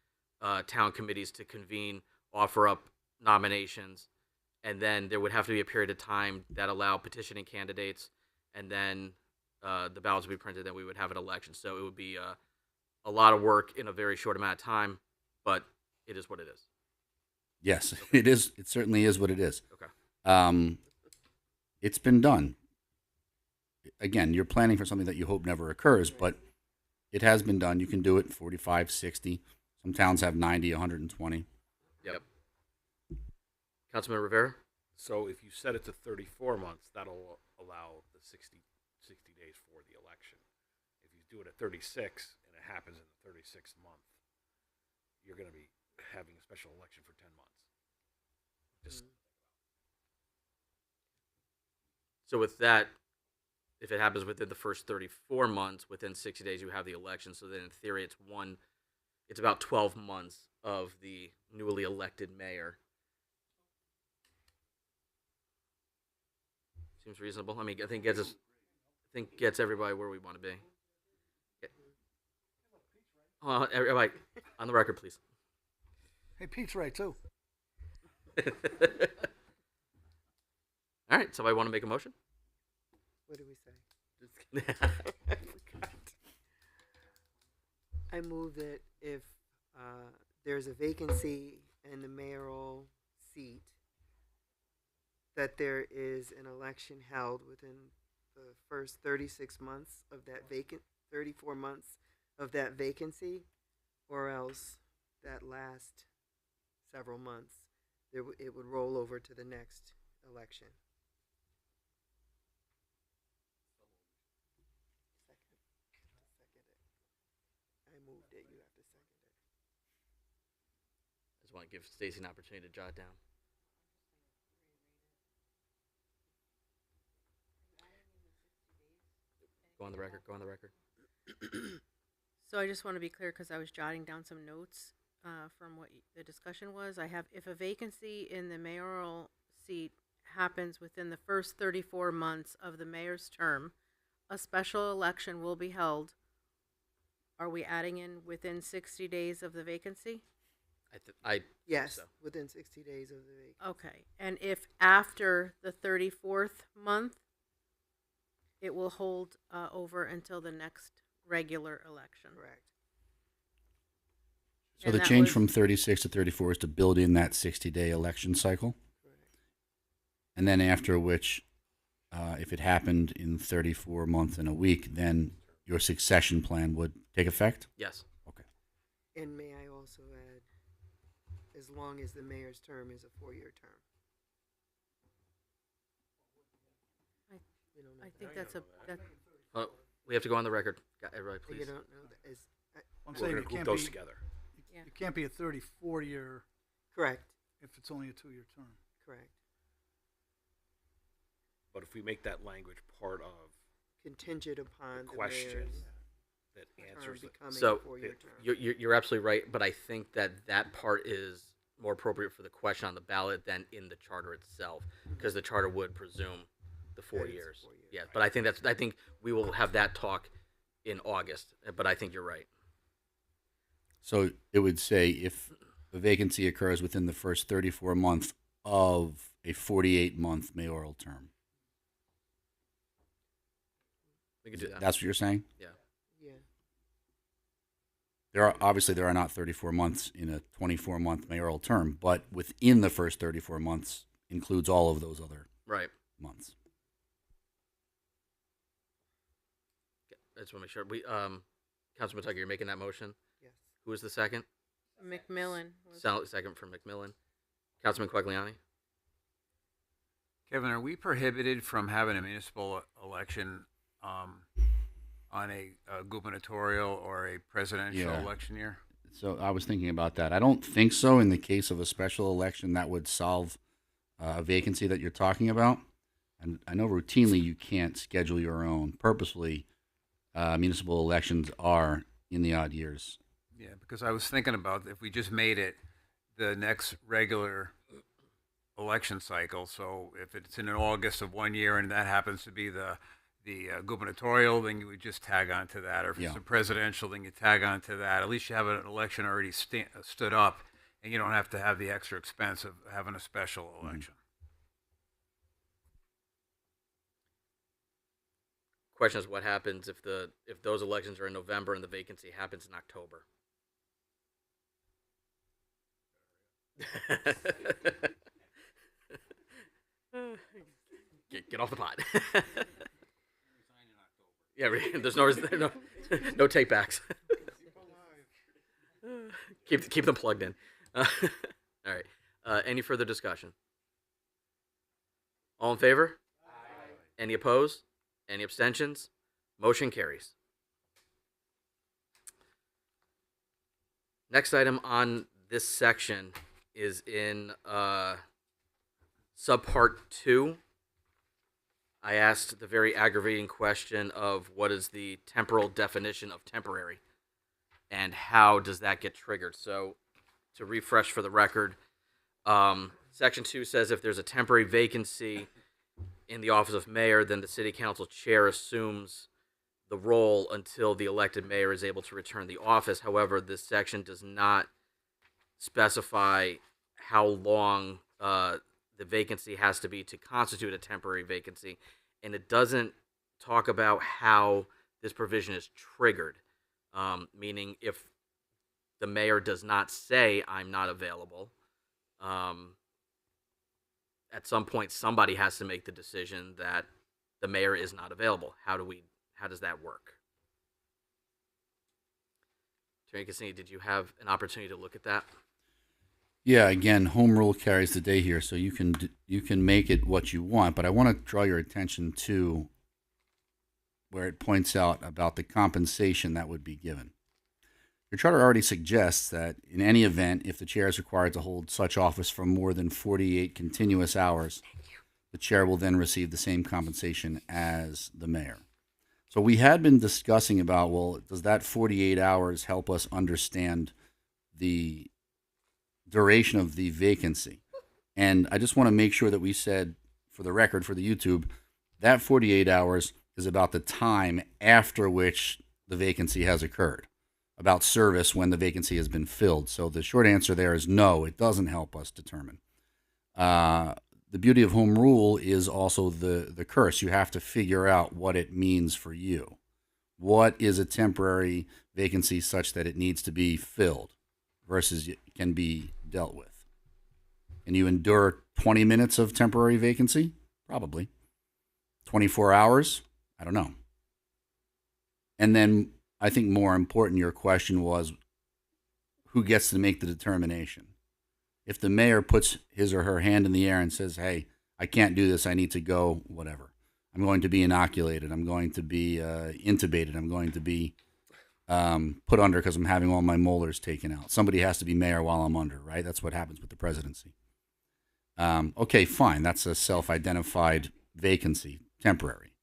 S1: town committees to convene, offer up nominations, and then there would have to be a period of time that allow petitioning candidates, and then the ballots would be printed, then we would have an election. So it would be a lot of work in a very short amount of time, but it is what it is.
S10: Yes, it is. It certainly is what it is.
S1: Okay.
S10: It's been done. Again, you're planning for something that you hope never occurs, but it has been done. You can do it 45, 60. Some towns have 90, 120.
S1: Yep. Councilman Rivera?
S12: So if you set it to 34 months, that'll allow the 60 days for the election. If you do it at 36 and it happens in the 36th month, you're going to be having a special election for 10 months. Just
S1: So with that, if it happens within the first 34 months, within 60 days you have the election. So then in theory it's about 12 months of the newly elected mayor. Seems reasonable. I mean, I think gets everybody where we want to be. Everybody, on the record, please.
S7: Hey, Pete's right too.
S1: All right, somebody want to make a motion?
S11: What did we say? I forgot. I move that if there's a vacancy in the mayoral seat, that there is an election held within the first 36 months of that 34 months of that vacancy, or else that last several months, it would roll over to the next election. I moved it. You have to second it.
S1: I just want to give Stacy an opportunity to jot down. Go on the record. Go on the record.
S3: So I just want to be clear because I was jotting down some notes from what the discussion was. I have, if a vacancy in the mayoral seat happens within the first 34 months of the mayor's term, a special election will be held. Are we adding in within 60 days of the vacancy?
S11: Yes,
S1: so.
S11: within 60 days of the vacancy.
S3: Okay. And if after the 34th month, it will hold over until the next regular election.
S11: Correct.
S10: So
S3: And
S10: the
S3: that
S10: change
S3: was-
S10: from 36 to 34 is to build in that 60-day election cycle.
S11: Correct.
S10: And then after which, if it happened in 34 months and a week, then your succession plan would take effect?
S1: Yes.
S10: Okay.
S11: And may I also add, as long as the mayor's term is a 4-year term. You don't know
S3: I
S11: that.
S3: think that's that.
S1: Oh, we have to go on the record. Everybody,
S11: You
S1: please.
S11: don't know that.
S7: I'm
S12: we're
S7: saying
S12: going
S7: it
S12: to group
S7: can't
S12: those
S7: be,
S12: together.
S3: Yeah.
S7: it can't be a 34-year
S11: Correct.
S7: if it's only a 2-year term.
S11: Correct.
S12: But if we make that language part of
S11: Contingent upon the
S12: question
S11: mayor's
S12: that
S11: term
S12: answers it.
S11: becoming
S1: So,
S11: a 4-year term.
S1: You're absolutely right, but I think that part is more appropriate for the question on the ballot than in the charter itself, because the charter would presume the 4
S11: That it's
S1: years.
S11: 4 years.
S1: Yeah, but I think we will have that talk in August. But I think you're right.
S10: So it would say if a vacancy occurs within the first 34 months of a 48-month mayoral term.
S1: We could do that.
S10: That's what you're saying?
S1: Yeah.
S11: Yeah.
S10: There are not 34 months in a 24-month mayoral term, but within the first 34 months includes all of those other
S1: Right.
S10: months.
S1: I just want to make sure. Councilman Tucker, you're making that motion?
S11: Yes.
S1: Who is the second?
S3: McMillan.
S1: Second from McMillan. Councilman Quagliani?
S9: Kevin, are we prohibited from having a municipal election on a gubernatorial or a presidential
S10: Yeah.
S9: election year?
S10: So I was thinking about that. I don't think so. In the case of a special election, that would solve a vacancy that you're talking about. And I know routinely you can't schedule your own. Purposefully, municipal elections are in the odd years.
S9: Yeah, because I was thinking about if we just made it the next regular election cycle. So if it's in August of 1 year and that happens to be the gubernatorial, then you would just tag on to that. Or if it's
S10: Yeah.
S9: a presidential, then you tag on to that. At least you have an election already stood up, and you don't have to have the extra expense of having a special election.
S1: Question is, what happens if those elections are in November and the vacancy happens in October? Get off the pot. Yeah, there's no take backs. keep them plugged in. All right. Any further discussion? All in favor? Aye. Any opposed? Any abstentions? Motion carries. Next item on this section is in subpart 2. I asked the very aggravating question of what is the temporal definition of temporary and how does that get triggered. So to refresh for the record, section 2 says if there's a temporary vacancy in the office of mayor, then the city council chair assumes the role until the elected mayor is able to return the office. However, this section does not specify how long the vacancy has to be to constitute a temporary vacancy, and it doesn't talk about how this provision is triggered, meaning if the mayor does not say, I'm not available, at some point somebody has to make the decision that the mayor is not available. How does that work? Attorney Cassini, did you have an opportunity to look at that?
S10: Yeah, again, home rule carries the day here, so you can make it what you want, but I want to draw your attention to where it points out about the compensation that would be given. Your charter already suggests that in any event, if the chair is required to hold such office for more than 48 continuous hours, the chair will then receive the same compensation as the mayor. So we had been discussing about, well, does that 48 hours help us understand the duration of the vacancy? And I just want to make sure that we said, for the record, for the YouTube, that 48 hours is about the time after which the vacancy has occurred, about service when the vacancy has been filled. So the short answer there is no, it doesn't help us determine. The beauty of home rule is also the curse. You have to figure out what it means for you. What is a temporary vacancy such that it needs to be filled versus it can be dealt with? Can you endure 20 minutes of temporary vacancy? Probably. 24 hours? I don't know. And then I think more important, your question was, who gets to make the determination? If the mayor puts his or her hand in the air and says, hey, I can't do this, I need to go, whatever. I'm going to be inoculated. I'm going to be intubated. I'm going to be put under because I'm having all my molars taken out. Somebody has to be mayor while I'm under, right? That's what happens with the presidency. Okay, fine. That's a self-identified vacancy, temporary.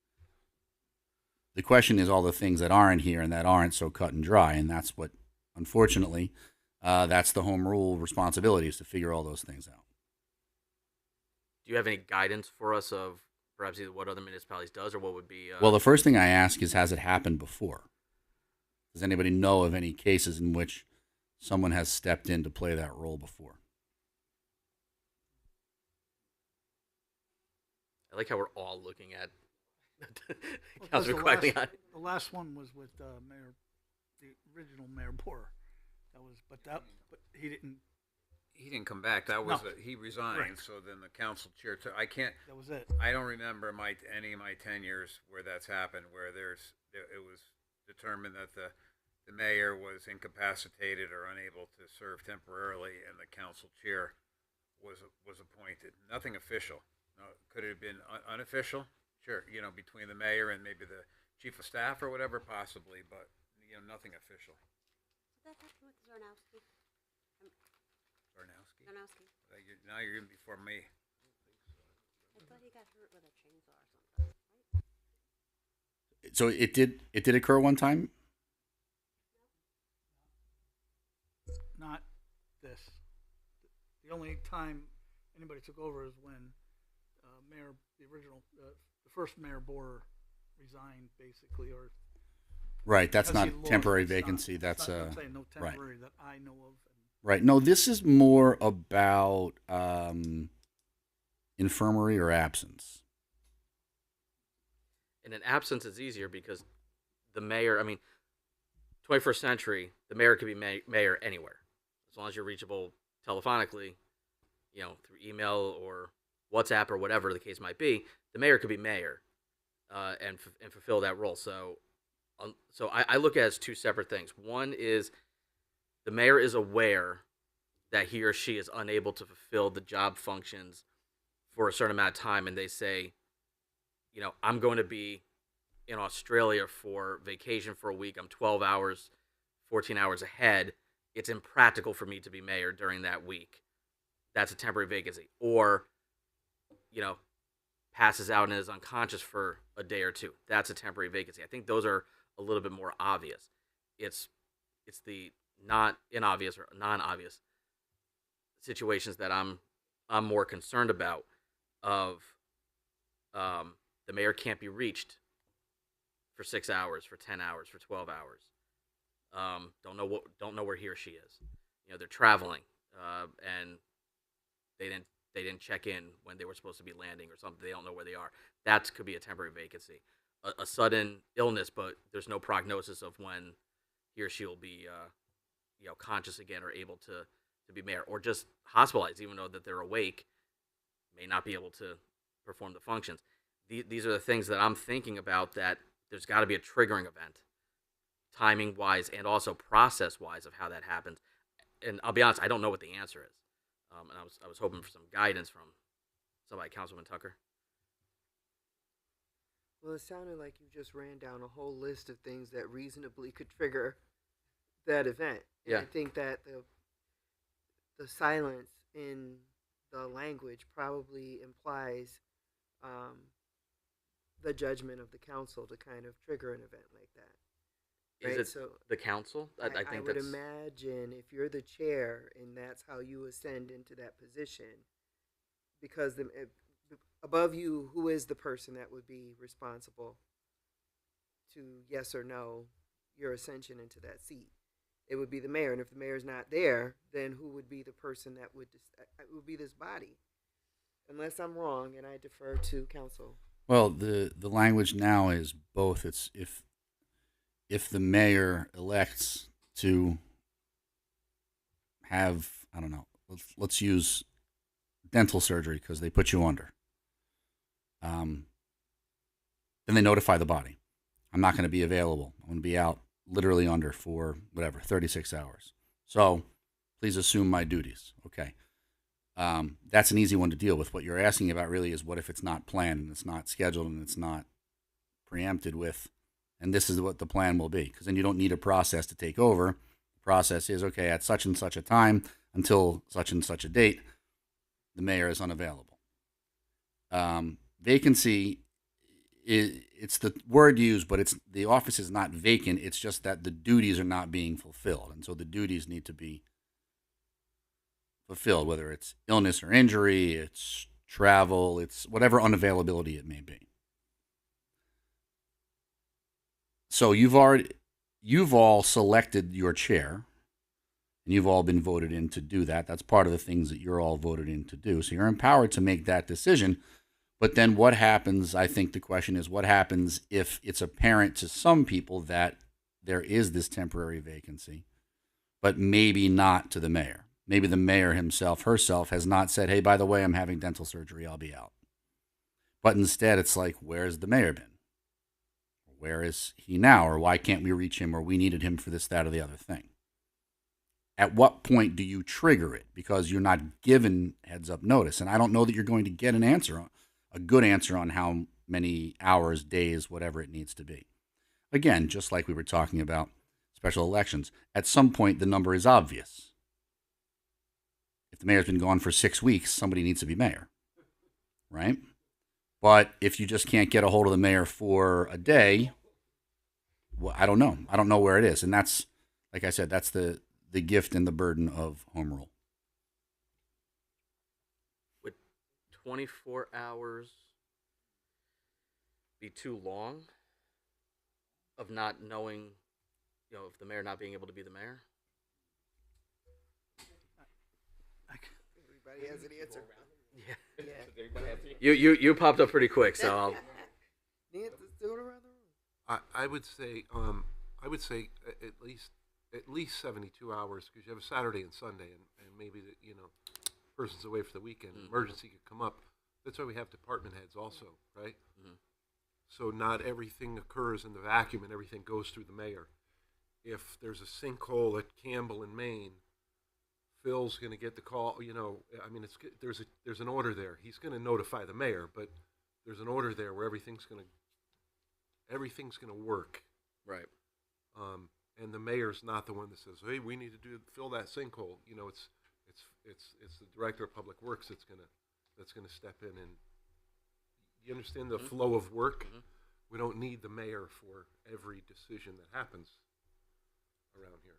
S10: The question is all the things that aren't here and that aren't so cut and dry, and that's what, unfortunately, that's the home rule responsibility, is to figure all those things out.
S1: Do you have any guidance for us of perhaps either what other municipalities does or what would be?
S10: Well, the first thing I ask is, has it happened before? Does anybody know of any cases in which someone has stepped in to play that role before?
S1: I like how we're all looking at
S7: Well, 'cause
S1: Councilman Quigley.
S7: the last one was with Mayor, the original Mayor Boer. That was, but he didn't.
S9: He didn't come back. That was
S7: No.
S9: he resigned.
S7: Right.
S9: So then the council chair took. I can't.
S7: That was it.
S9: I don't remember any of my tenures where that's happened, where it was determined that the mayor was incapacitated or unable to serve temporarily, and the council chair was appointed. Nothing official. No, could it have been unofficial? Sure, between the mayor and maybe the chief of staff or whatever, possibly, but nothing official.
S4: Did that happen with Zarnowski?
S9: Zarnowski.
S4: Zarnowski.
S9: Now you're even before me.
S4: I thought he got hurt with a chainsaw or something. Right?
S10: So it did occur one time.
S7: Not this. The only time anybody took over is when the first Mayor Boer resigned, basically, or
S10: Right, that's
S7: because
S10: not
S7: he lost.
S10: temporary
S7: It's not-
S10: vacancy.
S7: it's
S10: That's
S7: not- I'm saying no
S10: right.
S7: temporary that I know of.
S10: Right. No, this is more about infirmary or absence.
S1: And an absence is easier because the mayor, 21st century, the mayor could be mayor anywhere. As long as you're reachable telephonically, through email or WhatsApp or whatever the case might be, the mayor could be mayor and fulfill that role. So I look at it as two separate things. One is the mayor is aware that he or she is unable to fulfill the job functions for a certain amount of time, and they say, I'm going to be in Australia for vacation for a week. I'm 12 hours, 14 hours ahead. It's impractical for me to be mayor during that week. That's a temporary vacancy. Or, passes out and is unconscious for a day or two. That's a temporary vacancy. I think those are a little bit more obvious. It's the not inobvious or non-obvious situations that I'm more concerned about. Of the mayor can't be reached for 6 hours, for 10 hours, for 12 hours. Don't know where he or she is. They're traveling, and they didn't check in when they were supposed to be landing or something. They don't know where they are. That could be a temporary vacancy. A sudden illness, but there's no prognosis of when he or she will be, conscious again or able to be mayor, or just hospitalized, even though that they're awake, may not be able to perform the functions. These are the things that I'm thinking about, that there's got to be a triggering event, timing wise and also process wise, of how that happens. And I'll be honest, I don't know what the answer is. And I was hoping for some guidance from somebody, Councilman Tucker.
S11: Well, it sounded like you just ran down a whole list of things that reasonably could trigger that event. And
S1: Yeah.
S11: I think that the silence in the language probably implies the judgment of the council to kind of trigger an event like that.
S1: Is
S11: Right,
S1: it
S11: so
S1: the council? I
S11: I
S1: think
S11: would
S1: that's
S11: imagine if you're the chair and that's how you ascend into that position, because above you, who is the person that would be responsible to yes or no your ascension into that seat? It would be the mayor, and if the mayor's not there, then who would be the person that would? It would be this body, unless I'm wrong, and I defer to council.
S10: Well, the language now is both. It's if the mayor elects to have, I don't know, let's use dental surgery because they put you under. Then they notify the body. I'm not going to be available. I'm going to be out literally under for whatever, 36 hours. So please assume my duties. Okay. That's an easy one to deal with. What you're asking about really is, what if it's not planned and it's not scheduled and it's not preempted with, and this is what the plan will be, because then you don't need a process to take over. The process is, okay, at such and such a time until such and such a date, the mayor is unavailable. Vacancy, it's the word used, but the office is not vacant. It's just that the duties are not being fulfilled, and so the duties need to be fulfilled, whether it's illness or injury, it's travel, it's whatever unavailability it may be. So you've all selected your chair, and you've all been voted in to do that. That's part of the things that you're all voted in to do. So you're empowered to make that decision. But then what happens, I think the question is, what happens if it's apparent to some people that there is this temporary vacancy, but maybe not to the mayor? Maybe the mayor himself, herself, has not said, hey, by the way, I'm having dental surgery, I'll be out. But instead, it's like, where's the mayor been? Where is he now? Or why can't we reach him? Or we needed him for this, that, or the other thing. At what point do you trigger it? Because you're not given heads up notice. And I don't know that you're going to get an answer, a good answer on how many hours, days, whatever it needs to be. Again, just like we were talking about special elections, at some point the number is obvious. If the mayor's been gone for 6 weeks, somebody needs to be mayor, right? But if you just can't get a hold of the mayor for a day, well, I don't know. I don't know where it is. And that's, like I said, that's the gift and the burden of home rule.
S1: Would 24 hours be too long of not knowing, if the mayor not being able to be the mayor?
S11: Everybody has an answer.
S1: Yeah. You popped up pretty quick, so I'll...
S2: I would say at least 72 hours, because you have a Saturday and Sunday, and maybe the person's away for the weekend. Emergency could come up. That's why we have department heads also, right?
S1: Mm-hmm.
S2: So not everything occurs in the vacuum and everything goes through the mayor. If there's a sinkhole at Campbell in Maine, Phil's going to get the call. There's an order there. He's going to notify the mayor, but there's an order there where everything's going to work.
S1: Right.
S2: And the mayor's not the one that says, "Hey, we need to fill that sinkhole." It's the director of public works that's gonna step in, and you understand the flow of work.
S1: Mm-hmm.
S2: We don't need the mayor for every decision that happens around here.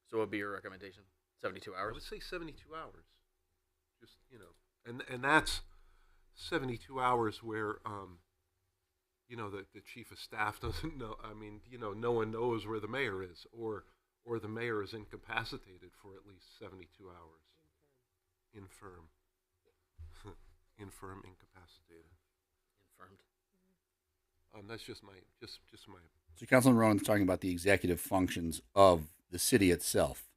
S1: So what would be your recommendation? 72
S2: I
S1: hours?
S2: would say 72 hours. Just and that's 72 hours where the chief of staff doesn't know. No one knows where the mayor is, or the mayor is incapacitated for at least 72 hours. Infirm, incapacitated.
S1: Infirmed.
S2: That's just my.
S10: So Councilman Rowan's talking about the executive functions of the city itself.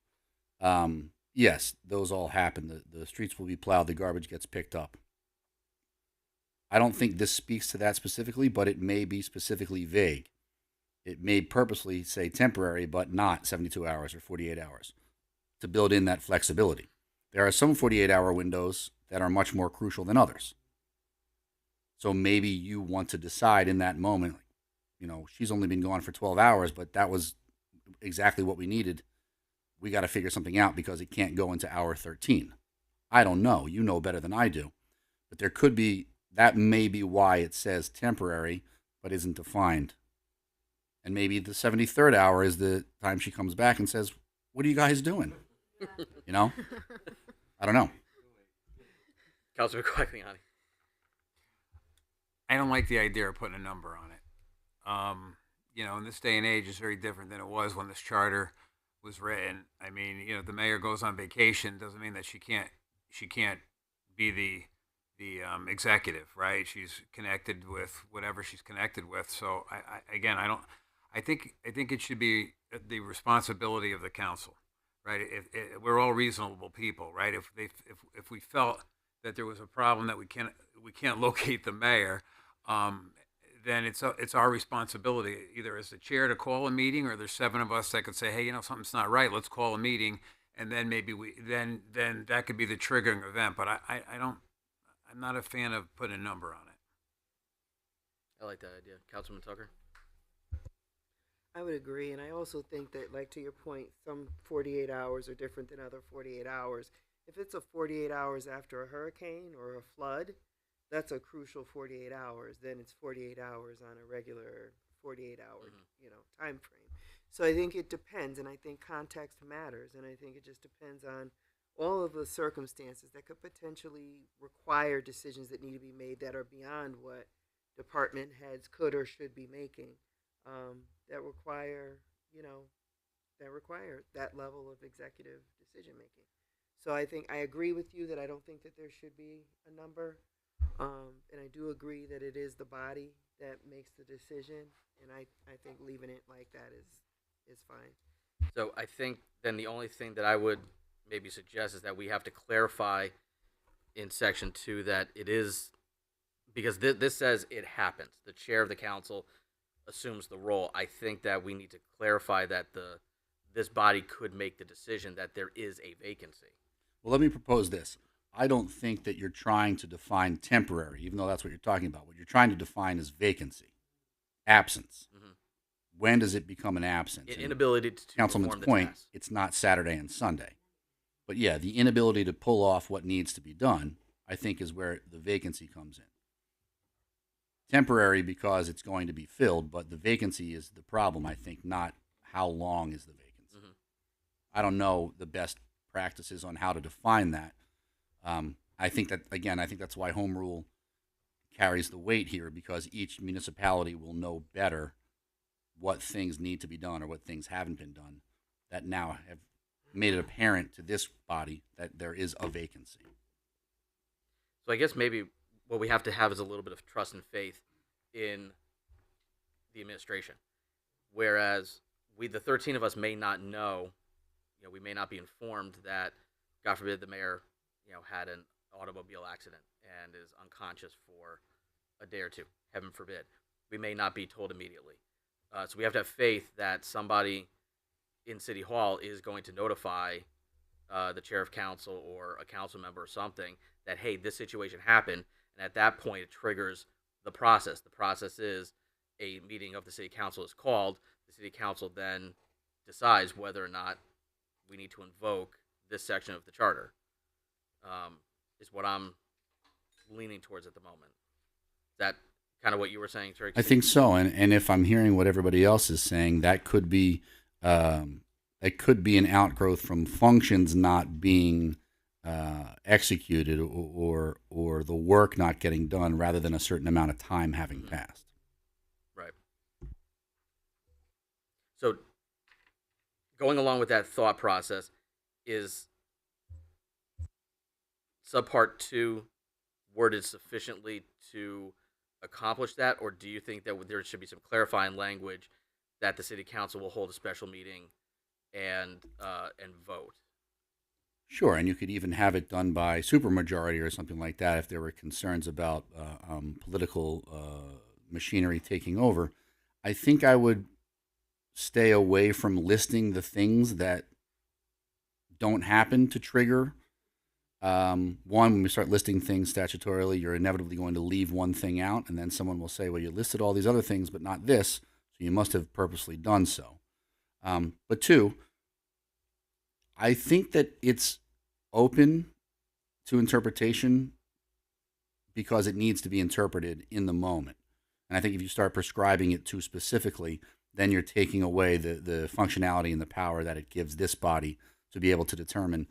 S10: Yes, those all happen. The streets will be plowed. The garbage gets picked up. I don't think this speaks to that specifically, but it may be specifically vague. It may purposely say temporary, but not 72 hours or 48 hours to build in that flexibility. There are some 48-hour windows that are much more crucial than others. So maybe you want to decide in that moment, she's only been gone for 12 hours, but that was exactly what we needed. We got to figure something out because it can't go into hour 13. I don't know. You know better than I do. But there could be, that may be why it says temporary, but isn't defined. And maybe the 73rd hour is the time she comes back and says, what are you guys doing? I don't know.
S1: Councilman Quagliani.
S9: I don't like the idea of putting a number on it. In this day and age, it's very different than it was when this charter was written. The mayor goes on vacation doesn't mean that she can't be the executive, right? She's connected with whatever she's connected with. So I think it should be the responsibility of the council, right? If we're all reasonable people, right? If we felt that there was a problem that we can't locate the mayor, then it's our responsibility, either as the chair to call a meeting, or there's 7 of us that could say, hey, something's not right, let's call a meeting, and then maybe then that could be the triggering event. But I'm not a fan of putting a number on it.
S1: I like that idea. Councilman Tucker?
S11: I would agree, and I also think that, like, to your point, some 48 hours are different than other 48 hours. If it's a 48 hours after a hurricane or a flood, that's a crucial 48 hours. Then it's 48 hours on a regular 48-hour, time frame. So I think it depends, and I think context matters, and I think it just depends on all of the circumstances that could potentially require decisions that need to be made that are beyond what department heads could or should be making, that require, you know, that require that level of executive decision making. So I think I agree with you that I don't think that there should be a number, and I do agree that it is the body that makes the decision, and I think leaving it like that is fine.
S1: So I think then the only thing that I would maybe suggest is that we have to clarify in section 2 that it is, because this says it happens. The chair of the council assumes the role. I think that we need to clarify that this body could make the decision that there is a vacancy.
S10: Well, let me propose this. I don't think that you're trying to define temporary, even though that's what you're talking about. What you're trying to define is vacancy, absence.
S1: Mhm.
S10: When does it become an absence? And
S1: Inability to
S10: Councilman's
S1: perform the
S10: point,
S1: task.
S10: it's not Saturday and Sunday. But yeah, the inability to pull off what needs to be done, I think, is where the vacancy comes in. Temporary because it's going to be filled, but the vacancy is the problem, I think, not how long is the vacancy.
S1: Mhm.
S10: I don't know the best practices on how to define that. I think that, again, I think that's why home rule carries the weight here, because each municipality will know better what things need to be done or what things haven't been done that now have made it apparent to this body that there is a vacancy.
S1: So I guess maybe what we have to have is a little bit of trust and faith in the administration. Whereas the 13 of us may not know, we may not be informed that, God forbid, the mayor, had an automobile accident and is unconscious for a day or two. Heaven forbid. We may not be told immediately. So we have to have faith that somebody in City Hall is going to notify the chair of council or a council member or something that, hey, this situation happened. And at that point, it triggers the process. The process is a meeting of the city council is called. The city council then decides whether or not we need to invoke this section of the charter. Is what I'm leaning towards at the moment. Is that kind of what you were saying, Terry?
S10: I think so, and if I'm hearing what everybody else is saying, that could be an outgrowth from functions not being executed or the work not getting done, rather than a certain amount of time having passed.
S1: Right. So, going along with that thought process, is subpart 2 worded sufficiently to accomplish that, or do you think that there should be some clarifying language that the city council will hold a special meeting and vote?
S10: Sure, and you could even have it done by supermajority or something like that if there were concerns about political machinery taking over. I think I would stay away from listing the things that don't happen to trigger. One, when we start listing things statutorily, you're inevitably going to leave one thing out, and then someone will say, well, you listed all these other things, but not this, so you must have purposely done so. But two, I think that it's open to interpretation because it needs to be interpreted in the moment. And I think if you start prescribing it too specifically, then you're taking away the functionality and the power that it gives this body to be able to determine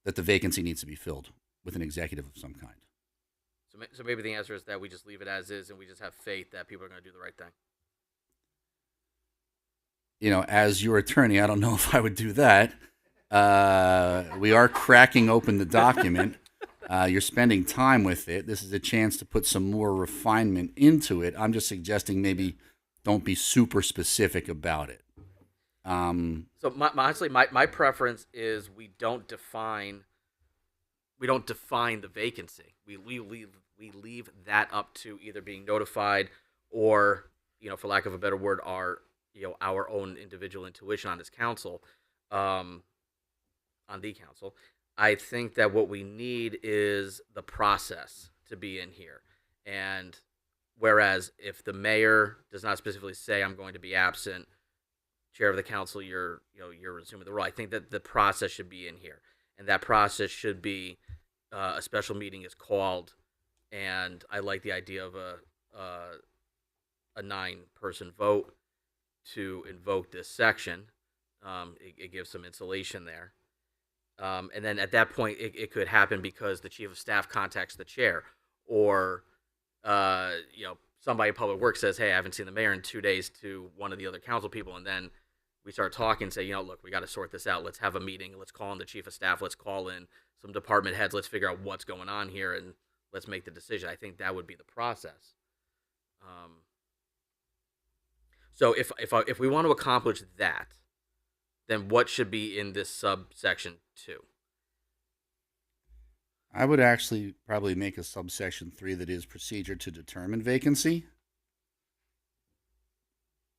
S10: that the vacancy needs to be filled with an executive of some kind.
S1: So maybe the answer is that we just leave it as is and we just have faith that people are going to do the right thing.
S10: As your attorney, I don't know if I would do that. We are cracking open the document. You're spending time with it. This is a chance to put some more refinement into it. I'm just suggesting maybe don't be super specific about it.
S1: So honestly, my preference is we don't define the vacancy. We leave that up to either being notified or, for lack of a better word, our own individual intuition on this council, on the council. I think that what we need is the process to be in here. And whereas if the mayor does not specifically say I'm going to be absent, chair of the council, you're assuming the role. I think that the process should be in here, and that process should be a special meeting is called, and I like the idea of a 9-person vote, to invoke this section. It gives some insulation there. And then at that point, it could happen because the chief of staff contacts the chair, or somebody in public works says, "Hey, I haven't seen the mayor in 2 days," to one of the other council people, and then we start talking and say, look, we got to sort this out. Let's have a meeting. Let's call in the chief of staff. Let's call in some department heads. Let's figure out what's going on here, and let's make the decision. I think that would be the process. So if we want to accomplish that, then what should be in this subsection 2?
S10: I would actually probably make a subsection 3 that is procedure to determine vacancy,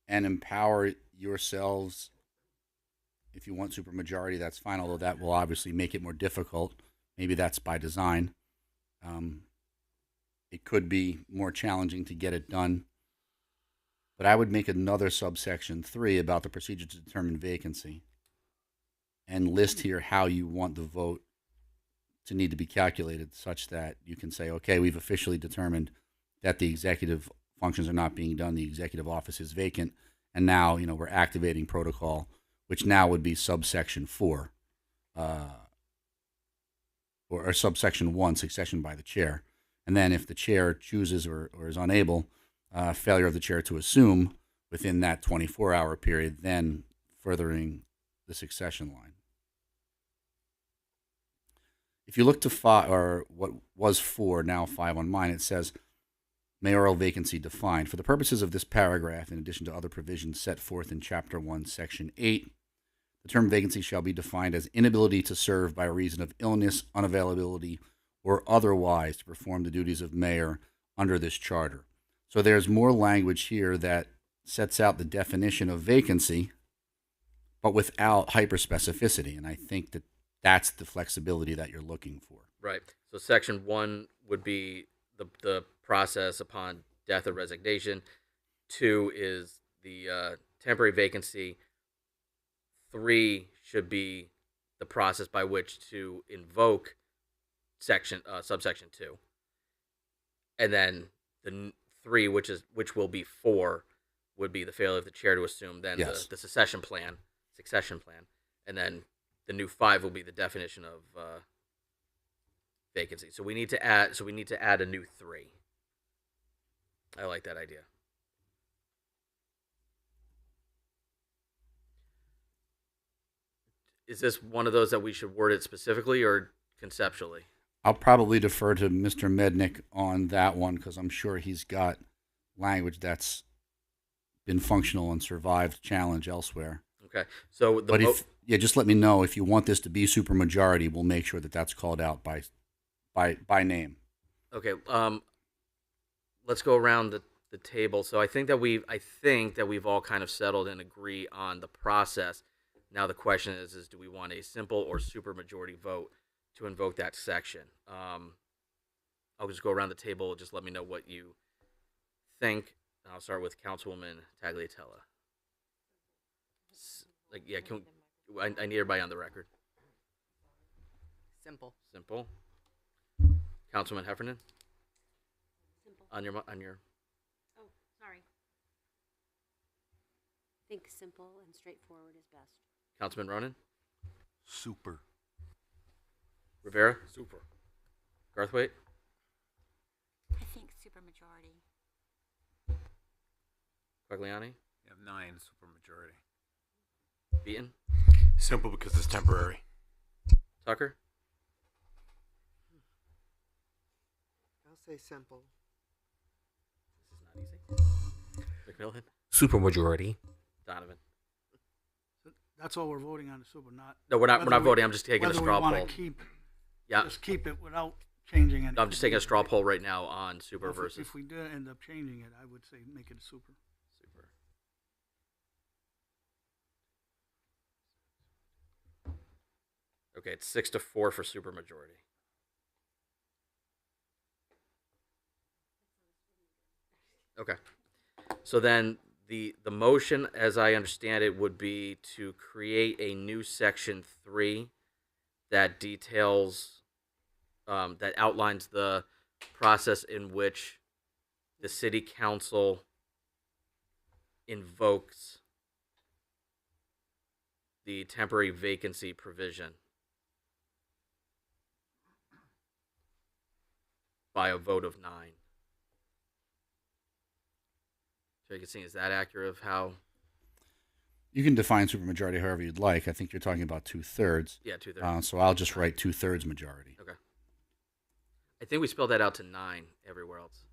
S10: and empower yourselves. If you want supermajority, that's fine, although that will obviously make it more difficult. Maybe that's by design. It could be more challenging to get it done. But I would make another subsection 3 about the procedure to determine vacancy, and list here how you want the vote to need to be calculated, such that you can say, okay, we've officially determined that the executive functions are not being done, the executive office is vacant, and now we're activating protocol, which now would be subsection 4, or subsection 1, succession by the chair. And then if the chair chooses or is unable, failure of the chair to assume within that 24-hour period, then furthering the succession line. If you look to 5, or what was 4, now 5 on mine, it says mayoral vacancy defined. For the purposes of this paragraph, in addition to other provisions set forth in Chapter 1, Section 8, the term vacancy shall be defined as inability to serve by reason of illness, unavailability, or otherwise to perform the duties of mayor under this charter. So there's more language here that sets out the definition of vacancy, but without hyperspecificity. And I think that that's the flexibility that you're looking for.
S1: Right. So section 1 would be the process upon death or resignation. 2 is the temporary vacancy. 3 should be the process by which to invoke subsection 2. And then the 3, which will be 4, would be the failure of the chair to assume. Then
S10: Yes.
S1: the succession plan, and then the new 5 will be the definition of vacancy. So we need to add a new 3. I like that idea. Is this one of those that we should word it specifically or conceptually?
S10: I'll probably defer to Mr. Mednick on that one, because I'm sure he's got language that's been functional and survived challenge elsewhere.
S1: Okay. So
S10: just let me know if you want this to be supermajority. We'll make sure that that's called out by name.
S1: Okay. Let's go around the table. So I think that we've all kind of settled and agree on the process. Now the question is do we want a simple or supermajority vote to invoke that section? I'll just go around the table. Just let me know what you think. I'll start with Councilwoman Tagliatella. I need everybody on the record.
S6: Simple.
S1: Simple. Councilman Heffernan.
S4: Simple.
S1: On your.
S4: Oh, sorry. I think simple and straightforward is best.
S1: Councilman Ronan.
S2: Super.
S1: Rivera.
S12: Super.
S1: Garthwaite.
S13: I think supermajority.
S1: Quagliani.
S9: You have 9 supermajority.
S1: Beaton.
S5: Simple because it's temporary.
S1: Tucker.
S11: I'll say simple.
S1: This is not easy. McMillan.
S8: Supermajority.
S1: Donovan.
S7: So that's all we're voting on, the super, not.
S1: No, we're not
S7: whether we-
S1: voting. I'm just taking a
S7: whether
S1: straw
S7: we wanna
S1: poll.
S7: Just keep it without changing anything.
S1: I'm just taking a straw poll right now on super
S7: If we-
S1: versus
S7: If we do end up changing it, I would say make it a super.
S1: super. Okay, it's 6-4 for supermajority. Okay, so then the motion, as I understand it, would be to create a new section 3 that details, that outlines the process in which the city council invokes the temporary vacancy provision by a vote of 9. So you can see, is that accurate of how?
S10: You can define supermajority however you'd like. I think you're talking about 2/3.
S1: Yeah, 2/3.
S10: So I'll just write 2/3 majority.
S1: Okay. I think we spelled that out to 9 everywhere else.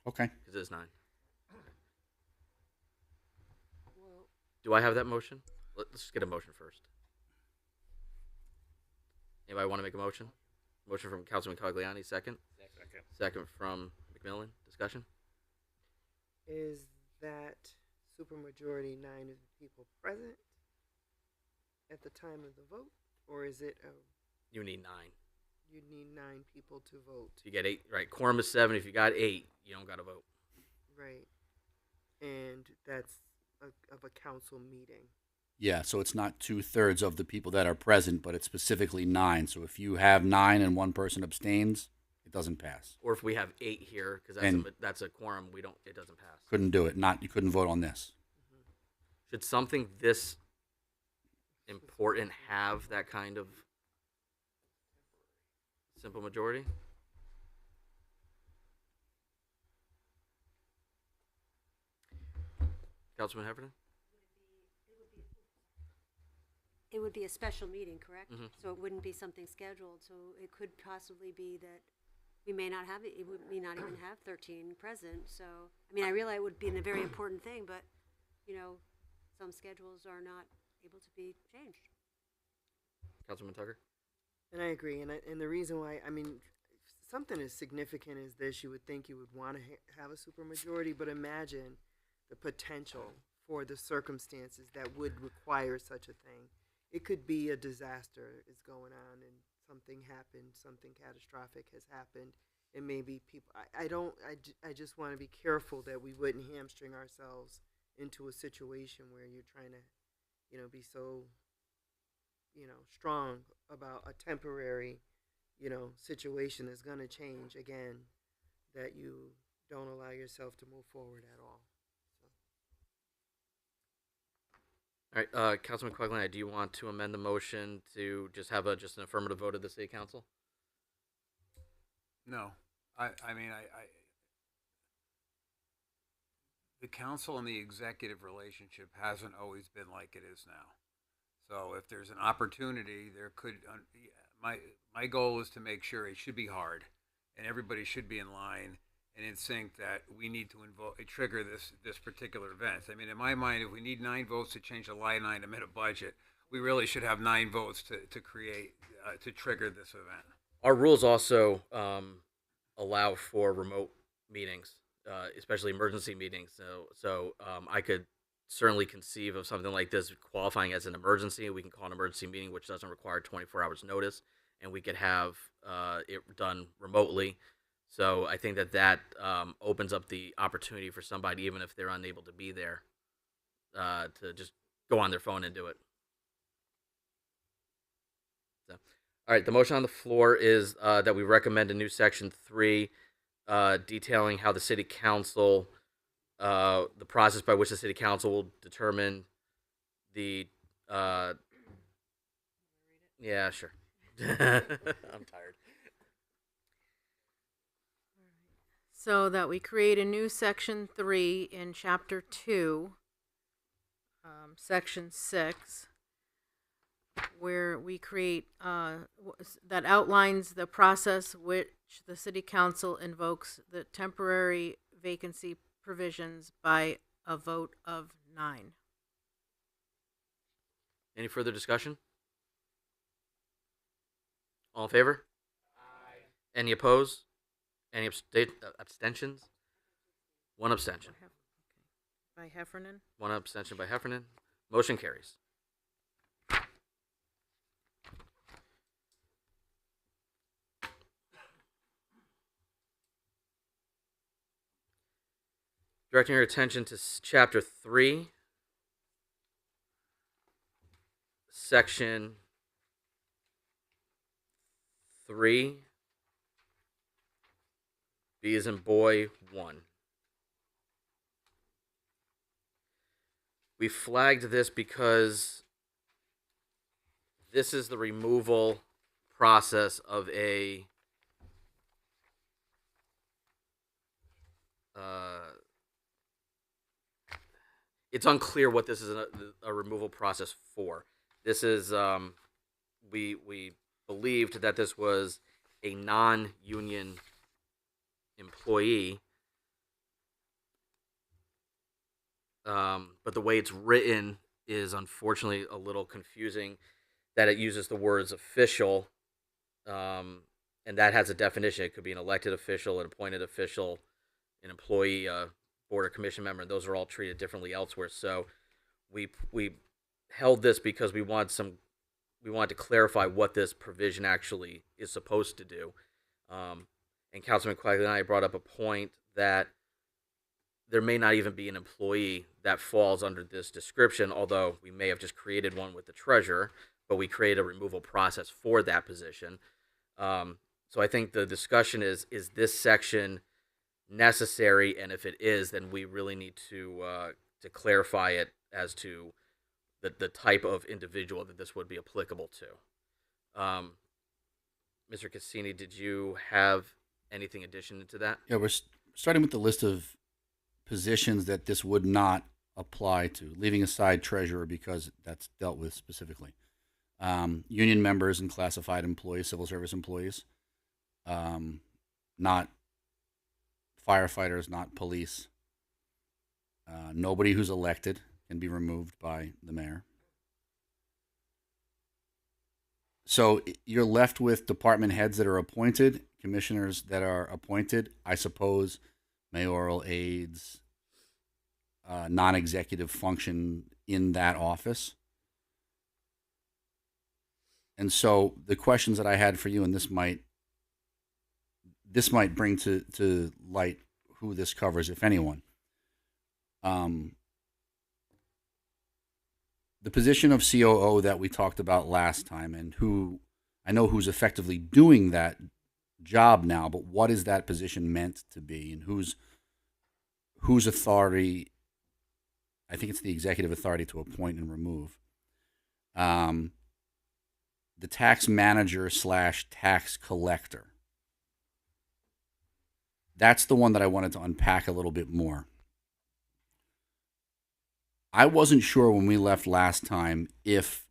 S10: Okay.
S1: Because it is 9. Do I have that motion? Let's just get a motion first. Anybody want to make a motion? Motion from Councilman Cogliani, second. Second from McMillan. Discussion?
S11: Is that supermajority 9 of the people present at the time of the vote, or is it
S1: You need 9.
S11: you need 9 people to vote?
S1: So you get 8, right? Quorum is 7. If you got 8, you don't got to vote.
S11: Right. And that's of a council meeting.
S10: Yeah, so it's not 2/3 of the people that are present, but it's specifically 9. So if you have 9 and one person abstains, it doesn't pass.
S1: Or if we have 8 here, because that's a quorum, it doesn't pass.
S10: Couldn't do it. You couldn't vote on this.
S1: Should something this important have that kind of simple majority? Councilman Heffernan?
S4: It would be a special meeting, correct?
S1: Mhm.
S4: So it wouldn't be something scheduled, so it could possibly be that we may not have it, may not even have 13 present, so, I mean, I realize it would be a very important thing, but, some schedules are not able to be changed.
S1: Councilman Tucker?
S11: And I agree. And the reason why, I mean, something as significant as this, you would think you would want to have a supermajority, but imagine the potential for the circumstances that would require such a thing. It could be a disaster is going on and something happened, something catastrophic has happened. It may be people, I just want to be careful that we wouldn't hamstring ourselves into a situation where you're trying to, be so, strong about a temporary, situation that's going to change again, that you don't allow yourself to move forward at all.
S1: All right, Councilman Cogliani, do you want to amend the motion to just have an affirmative vote of the city council?
S9: No, I mean, the council and the executive relationship hasn't always been like it is now. So if there's an opportunity, there could, my goal is to make sure it should be hard and everybody should be in line and in sync that we need to trigger this particular event. I mean, in my mind, if we need 9 votes to change a line item in a budget, we really should have 9 votes to create, to trigger this event.
S1: Our rules also allow for remote meetings, especially emergency meetings. So I could certainly conceive of something like this qualifying as an emergency. We can call an emergency meeting, which doesn't require 24 hours notice, and we could have it done remotely. So I think that opens up the opportunity for somebody, even if they're unable to be there, to just go on their phone and do it. So, all right, the motion on the floor is that we recommend a new section 3, detailing how the city council, the process by which the city council will determine the. Yeah, sure. I'm tired.
S3: So that we create a new section 3 in chapter 2, section 6, where we create, that outlines the process which the city council invokes the temporary vacancy provisions by a vote of 9.
S1: Any further discussion? All in favor? Aye. Any opposed? Any abstentions? 1 abstention.
S3: By Heffernan?
S1: 1 abstention by Heffernan. Motion carries. Directing your attention to chapter 3, section 3, B as in boy 1. We flagged this because this is the removal process of a it's unclear what this is a removal process for. This is we believed that this was a non-union employee, but the way it's written is unfortunately a little confusing. That it uses the words official, and that has a definition. It could be an elected official, an appointed official, an employee, board or commission member. And those are all treated differently elsewhere. So we held this because we wanted to clarify what this provision actually is supposed to do. And Councilman Quagley and I brought up a point that there may not even be an employee that falls under this description, although we may have just created one with the treasurer, but we created a removal process for that position. So I think the discussion is this section necessary? And if it is, then we really need to clarify it as to the type of individual that this would be applicable to. Mr. Cassini, did you have anything addition to that?
S10: Yeah, we're starting with the list of positions that this would not apply to, leaving aside treasurer because that's dealt with specifically. Union members and classified employees, civil service employees, not firefighters, not police. Nobody who's elected can be removed by the mayor. So you're left with department heads that are appointed, commissioners that are appointed, I suppose, mayoral aides, non-executive function in that office. And so the questions that I had for you, and this might bring to light who this covers, if anyone. The position of COO that we talked about last time, and who I know who's effectively doing that job now, but what is that position meant to be, and whose authority? I think it's the executive authority to appoint and remove. The tax manager / tax collector. That's the one that I wanted to unpack a little bit more. I wasn't sure when we left last time if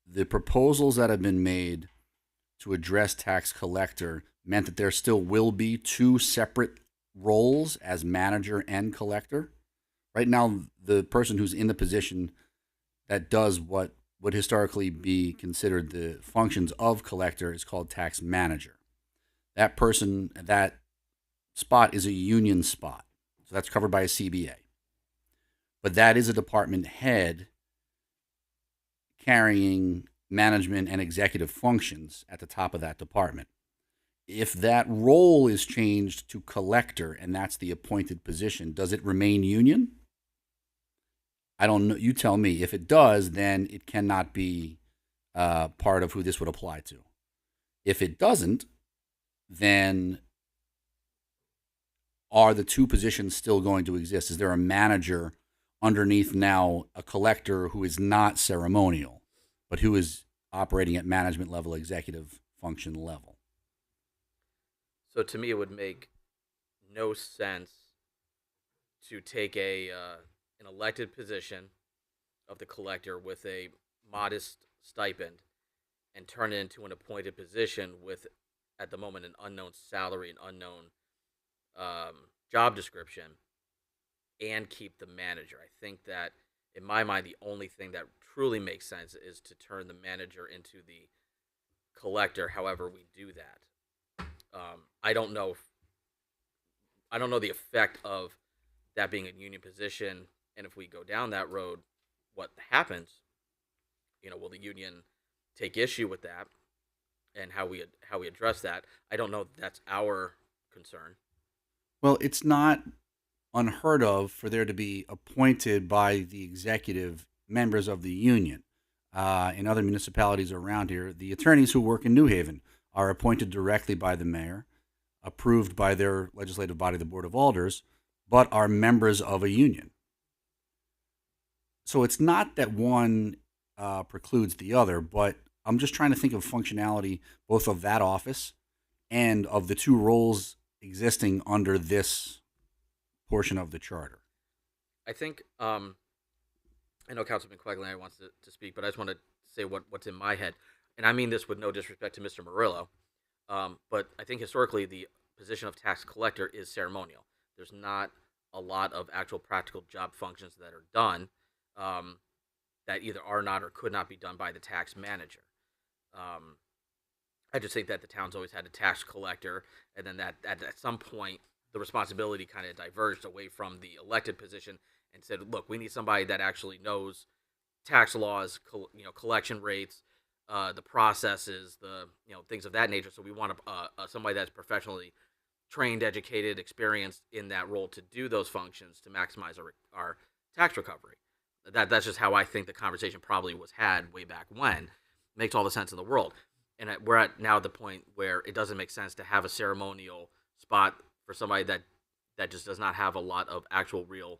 S10: the proposals that have been made to address tax collector meant that there still will be two separate roles as manager and collector. Right now, the person who's in the position that does what would historically be considered the functions of collector is called tax manager. That person, that spot is a union spot. So that's covered by a CBA. But that is a department head carrying management and executive functions at the top of that department. If that role is changed to collector and that's the appointed position, does it remain union? I don't know. You tell me. If it does, then it cannot be part of who this would apply to. If it doesn't, then are the two positions still going to exist? Is there a manager underneath now a collector who is not ceremonial, but who is operating at management level, executive function level?
S1: So to me, it would make no sense to take an elected position of the collector with a modest stipend and turn it into an appointed position with, at the moment, an unknown salary and unknown job description, and keep the manager. I think that, in my mind, the only thing that truly makes sense is to turn the manager into the collector. However, we do that. I don't know the effect of that being a union position, and if we go down that road, what happens? Will the union take issue with that, and how we address that? I don't know. That's our concern.
S10: Well, it's not unheard of for there to be appointed by the executive members of the union. In other municipalities around here, the attorneys who work in New Haven are appointed directly by the mayor, approved by their legislative body, the Board of Alders, but are members of a union. So it's not that one precludes the other, but I'm just trying to think of functionality both of that office and of the two roles existing under this portion of the charter.
S1: I think I know Councilman Quaglia wants to speak, but I just want to say what's in my head, and I mean this with no disrespect to Mr. Murillo, but I think historically the position of tax collector is ceremonial. There's not a lot of actual practical job functions that are done that either are not or could not be done by the tax manager. I just think that the town's always had a tax collector, and then that at some point the responsibility kind of diverged away from the elected position and said, look, we need somebody that actually knows tax laws, collection rates, the processes, the things of that nature. So we want somebody that's professionally trained, educated, experienced in that role to do those functions to maximize our tax recovery. That's just how I think the conversation probably was had way back when. Makes all the sense in the world. And we're at now the point where it doesn't make sense to have a ceremonial spot for somebody that just does not have a lot of actual real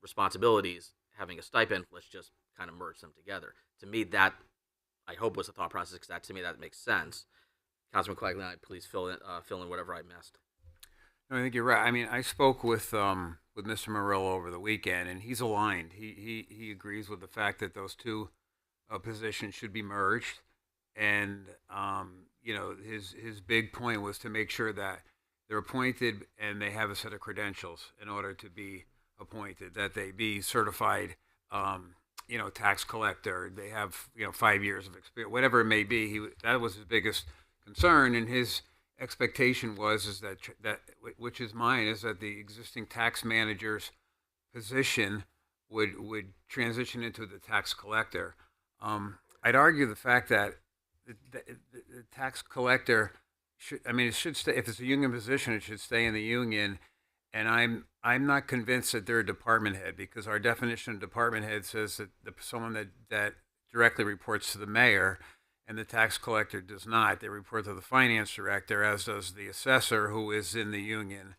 S1: responsibilities. Having a stipend, let's just kind of merge them together. To me, that I hope was the thought process, because to me that makes sense. Councilman Quaglia, please fill in whatever I missed.
S9: No, I think you're right. I mean, I spoke with Mr. Murillo over the weekend, and he's aligned. He agrees with the fact that those two positions should be merged, and his big point was to make sure that they're appointed and they have a set of credentials in order to be appointed, that they be certified, tax collector. They have 5 years of experience, whatever it may be. That was his biggest concern, and his expectation was that which is mine, is that the existing tax manager's position would transition into the tax collector. I'd argue the fact that the tax collector it should stay. If it's a union position, it should stay in the union. And I'm not convinced that they're a department head, because our definition of department head says that someone that directly reports to the mayor, and the tax collector does not. They report to the finance director, as does the assessor, who is in the union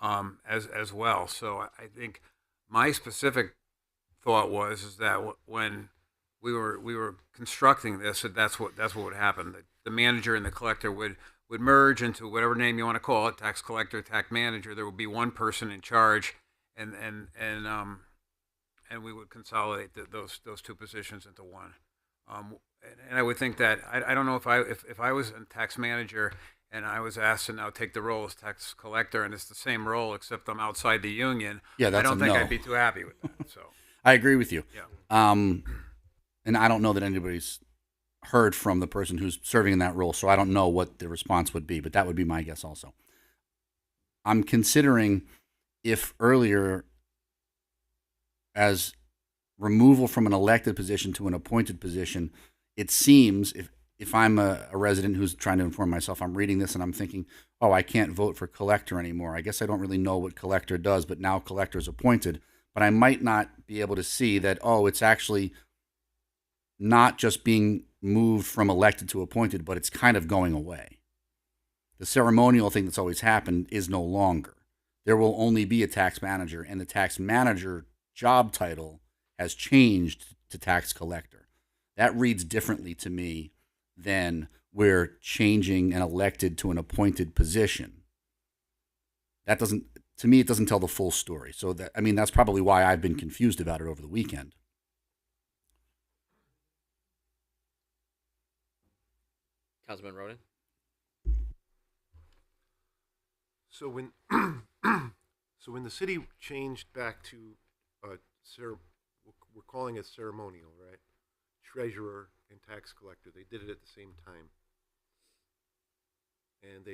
S9: as well. So I think my specific thought is that when we were constructing this, that's what would happen. The manager and the collector would merge into whatever name you want to call it, tax collector, tax manager. There would be one person in charge, and we would consolidate those two positions into one. And I would think that I don't know if I was a tax manager and I was asked to now take the role as tax collector, and it's the same role except I'm outside the union.
S10: Yeah, that's
S9: I don't think
S10: no.
S9: I'd be too happy with that. So
S10: I agree with you.
S9: Yeah.
S10: And I don't know that anybody's heard from the person who's serving in that role, so I don't know what the response would be, but that would be my guess also. I'm considering if earlier, as removal from an elected position to an appointed position, it seems, if I'm a resident who's trying to inform myself, I'm reading this and I'm thinking, oh, I can't vote for collector anymore. I guess I don't really know what collector does, but now collector's appointed. But I might not be able to see that, oh, it's actually not just being moved from elected to appointed, but it's kind of going away. The ceremonial thing that's always happened is no longer. There will only be a tax manager, and the tax manager job title has changed to tax collector. That reads differently to me than we're changing an elected to an appointed position. That doesn't, to me, it doesn't tell the full story. So that's probably why I've been confused about it over the weekend.
S1: Councilman Roden?
S2: So when when the city changed back to we're calling it ceremonial, right? Treasurer and tax collector, they did it at the same time, and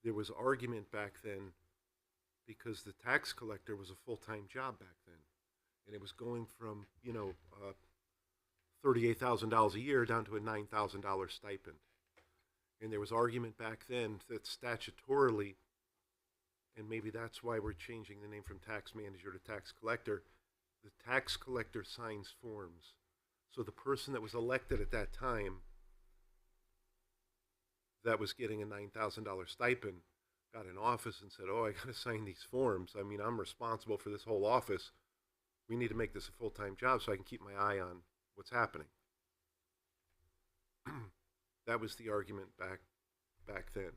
S2: there was argument back then because the tax collector was a full-time job back then, and it was going from $38,000 a year down to a $9,000 stipend. And there was argument back then that statutorily, and maybe that's why we're changing the name from tax manager to tax collector, the tax collector signs forms. So the person that was elected at that time that was getting a $9,000 stipend got an office and said, oh, I got to sign these forms. I mean, I'm responsible for this whole office. we need to make this a full-time job so I can keep my eye on what's happening. That was the argument back then.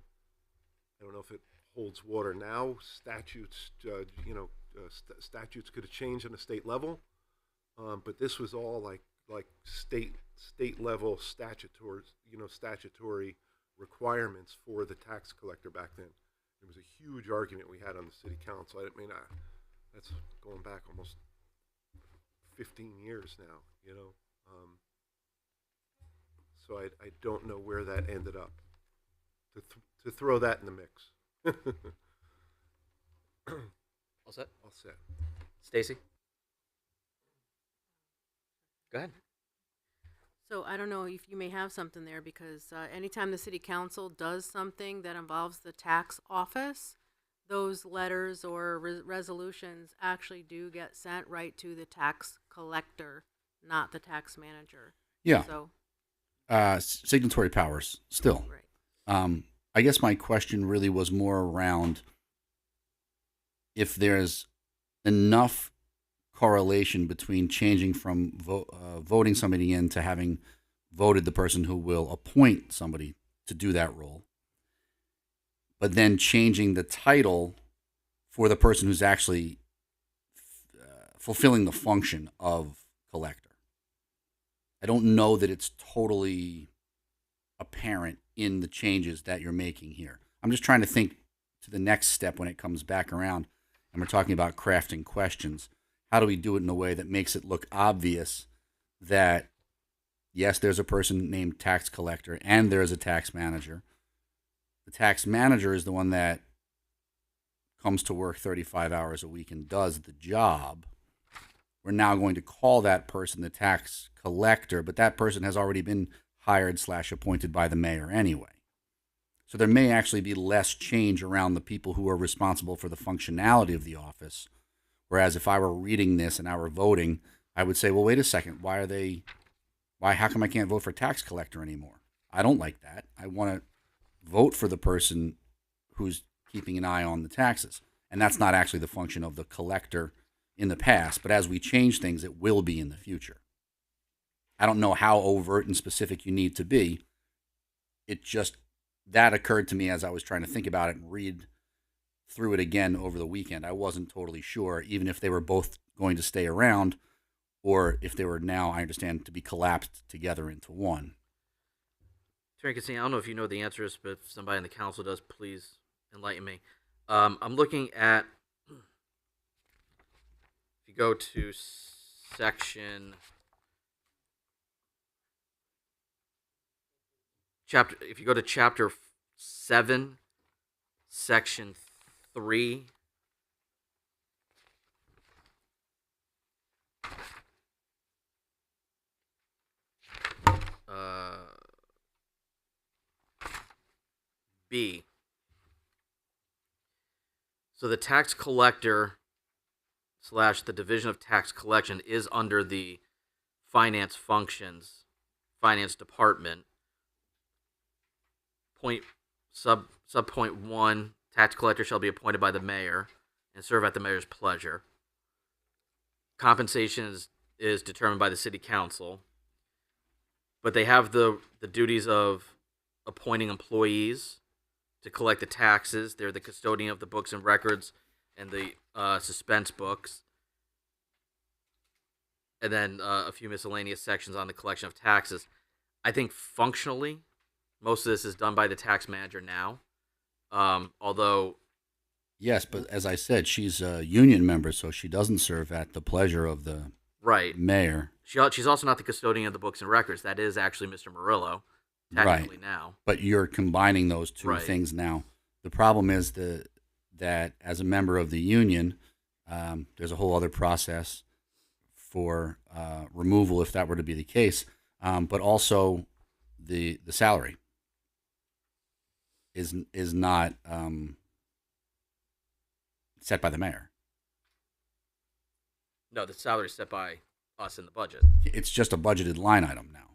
S2: I don't know if it holds water now. Statutes, statutes could have changed on the state level, but this was all like state level statutory requirements for the tax collector back then. It was a huge argument we had on the city council. That's going back almost 15 years now, so I don't know where that ended up. To throw that in the mix.
S1: All set?
S2: All set.
S1: Stacy? Go ahead.
S3: So I don't know if you may have something there, because anytime the city council does something that involves the tax office, those letters or resolutions actually do get sent right to the tax collector, not the tax manager.
S10: Yeah.
S3: So.
S10: Signatory powers still.
S3: Right.
S10: I guess my question really was more around if there's enough correlation between changing from voting somebody in to having voted the person who will appoint somebody to do that role, but then changing the title for the person who's actually fulfilling the function of collector. I don't know that it's totally apparent in the changes that you're making here. I'm just trying to think to the next step when it comes back around and we're talking about crafting questions. How do we do it in a way that makes it look obvious that, yes, there's a person named tax collector and there's a tax manager. The tax manager is the one that comes to work 35 hours a week and does the job. We're now going to call that person the tax collector, but that person has already been hired/appointed by the mayor anyway. So there may actually be less change around the people who are responsible for the functionality of the office. Whereas if I were reading this and I were voting, I would say, well, wait a second, how come I can't vote for tax collector anymore? I don't like that. I want to vote for the person who's keeping an eye on the taxes. And that's not actually the function of the collector in the past, but as we change things, it will be in the future. I don't know how overt and specific you need to be. That occurred to me as I was trying to think about it and read through it again over the weekend. I wasn't totally sure, even if they were both going to stay around or if they were now, I understand, to be collapsed together into one.
S1: Terry Cassini, I don't know if you know the answers, but if somebody in the council does, please enlighten me. I'm looking at, if you go to chapter 7, section 3, B. So the tax collector / the division of tax collection is under the finance department. Subpoint 1, tax collector shall be appointed by the mayor and serve at the mayor's pleasure. Compensation is determined by the city council, but they have the duties of appointing employees to collect the taxes. They're the custodian of the books and records and the suspense books. And then a few miscellaneous sections on the collection of taxes. I think functionally, most of this is done by the tax manager now. Although...
S10: Yes, but as I said, she's a union member, so she doesn't serve at the pleasure of the mayor.
S1: She's also not the custodian of the books and records. That is actually Mr. Murillo, technically now.
S10: But you're combining those two things now. The problem is that as a member of the union, there's a whole other process for removal if that were to be the case, but also the salary is not set by the mayor.
S1: No, the salary is set by us in the budget.
S10: It's just a budgeted line item now.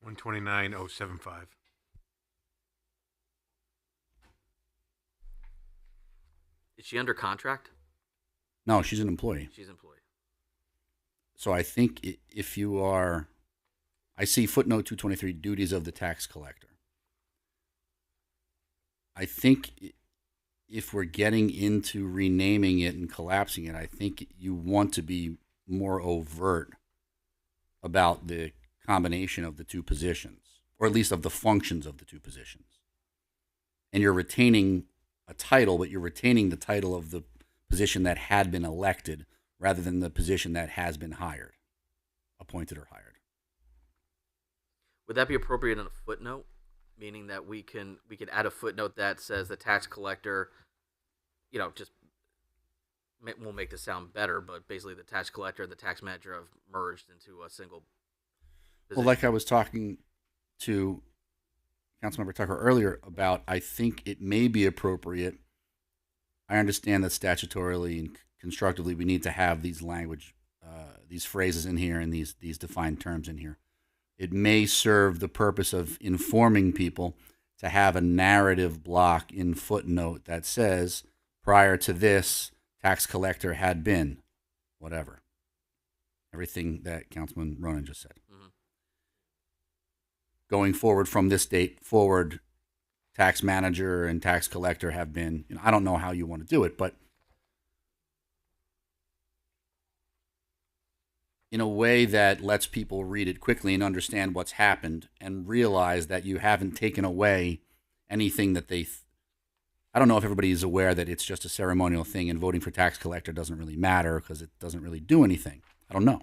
S5: 129,075.
S1: Is she under contract?
S10: No, she's an employee.
S1: She's employed.
S10: So I think if you are, I see footnote 223, duties of the tax collector. I think if we're getting into renaming it and collapsing it, I think you want to be more overt about the combination of the two positions, or at least of the functions of the two positions. And you're retaining a title, but you're retaining the title of the position that had been elected rather than the position that has been hired, appointed or hired.
S1: Would that be appropriate in a footnote? Meaning that we could add a footnote that says the tax collector, just we'll make this sound better, but basically the tax collector and the tax manager have merged into a single position.
S10: Well, like I was talking to Councilmember Tucker earlier about, I think it may be appropriate. I understand that statutorily and constructively we need to have these these phrases in here and these defined terms in here. It may serve the purpose of informing people to have a narrative block in footnote that says, prior to this, tax collector had been whatever. Everything that Councilman Ronan just said.
S1: Mm-hmm.
S10: Going forward from this date forward, tax manager and tax collector have been, I don't know how you want to do it, but in a way that lets people read it quickly and understand what's happened and realize that you haven't taken away anything that I don't know if everybody is aware that it's just a ceremonial thing and voting for tax collector doesn't really matter because it doesn't really do anything. I don't know.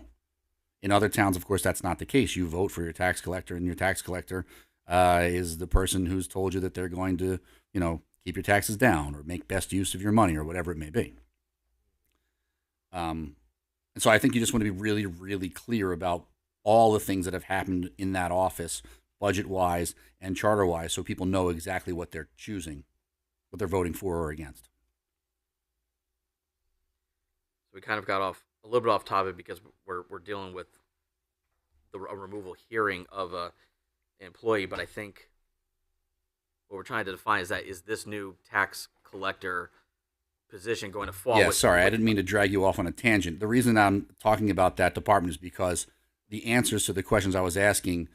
S10: In other towns, of course, that's not the case. You vote for your tax collector, and your tax collector is the person who's told you that they're going to, keep your taxes down or make best use of your money or whatever it may be. And so I think you just want to be really, really clear about all the things that have happened in that office, budget-wise and charter-wise, so people know exactly what they're choosing, what they're voting for or against.
S1: So we kind of got a little bit off topic because we're dealing with a removal hearing of an employee, but I think what we're trying to define is this new tax collector position going to fall.
S10: Yeah, sorry, I didn't mean to drag you off on a tangent. The reason I'm talking about that department is because the answers to the questions I was asking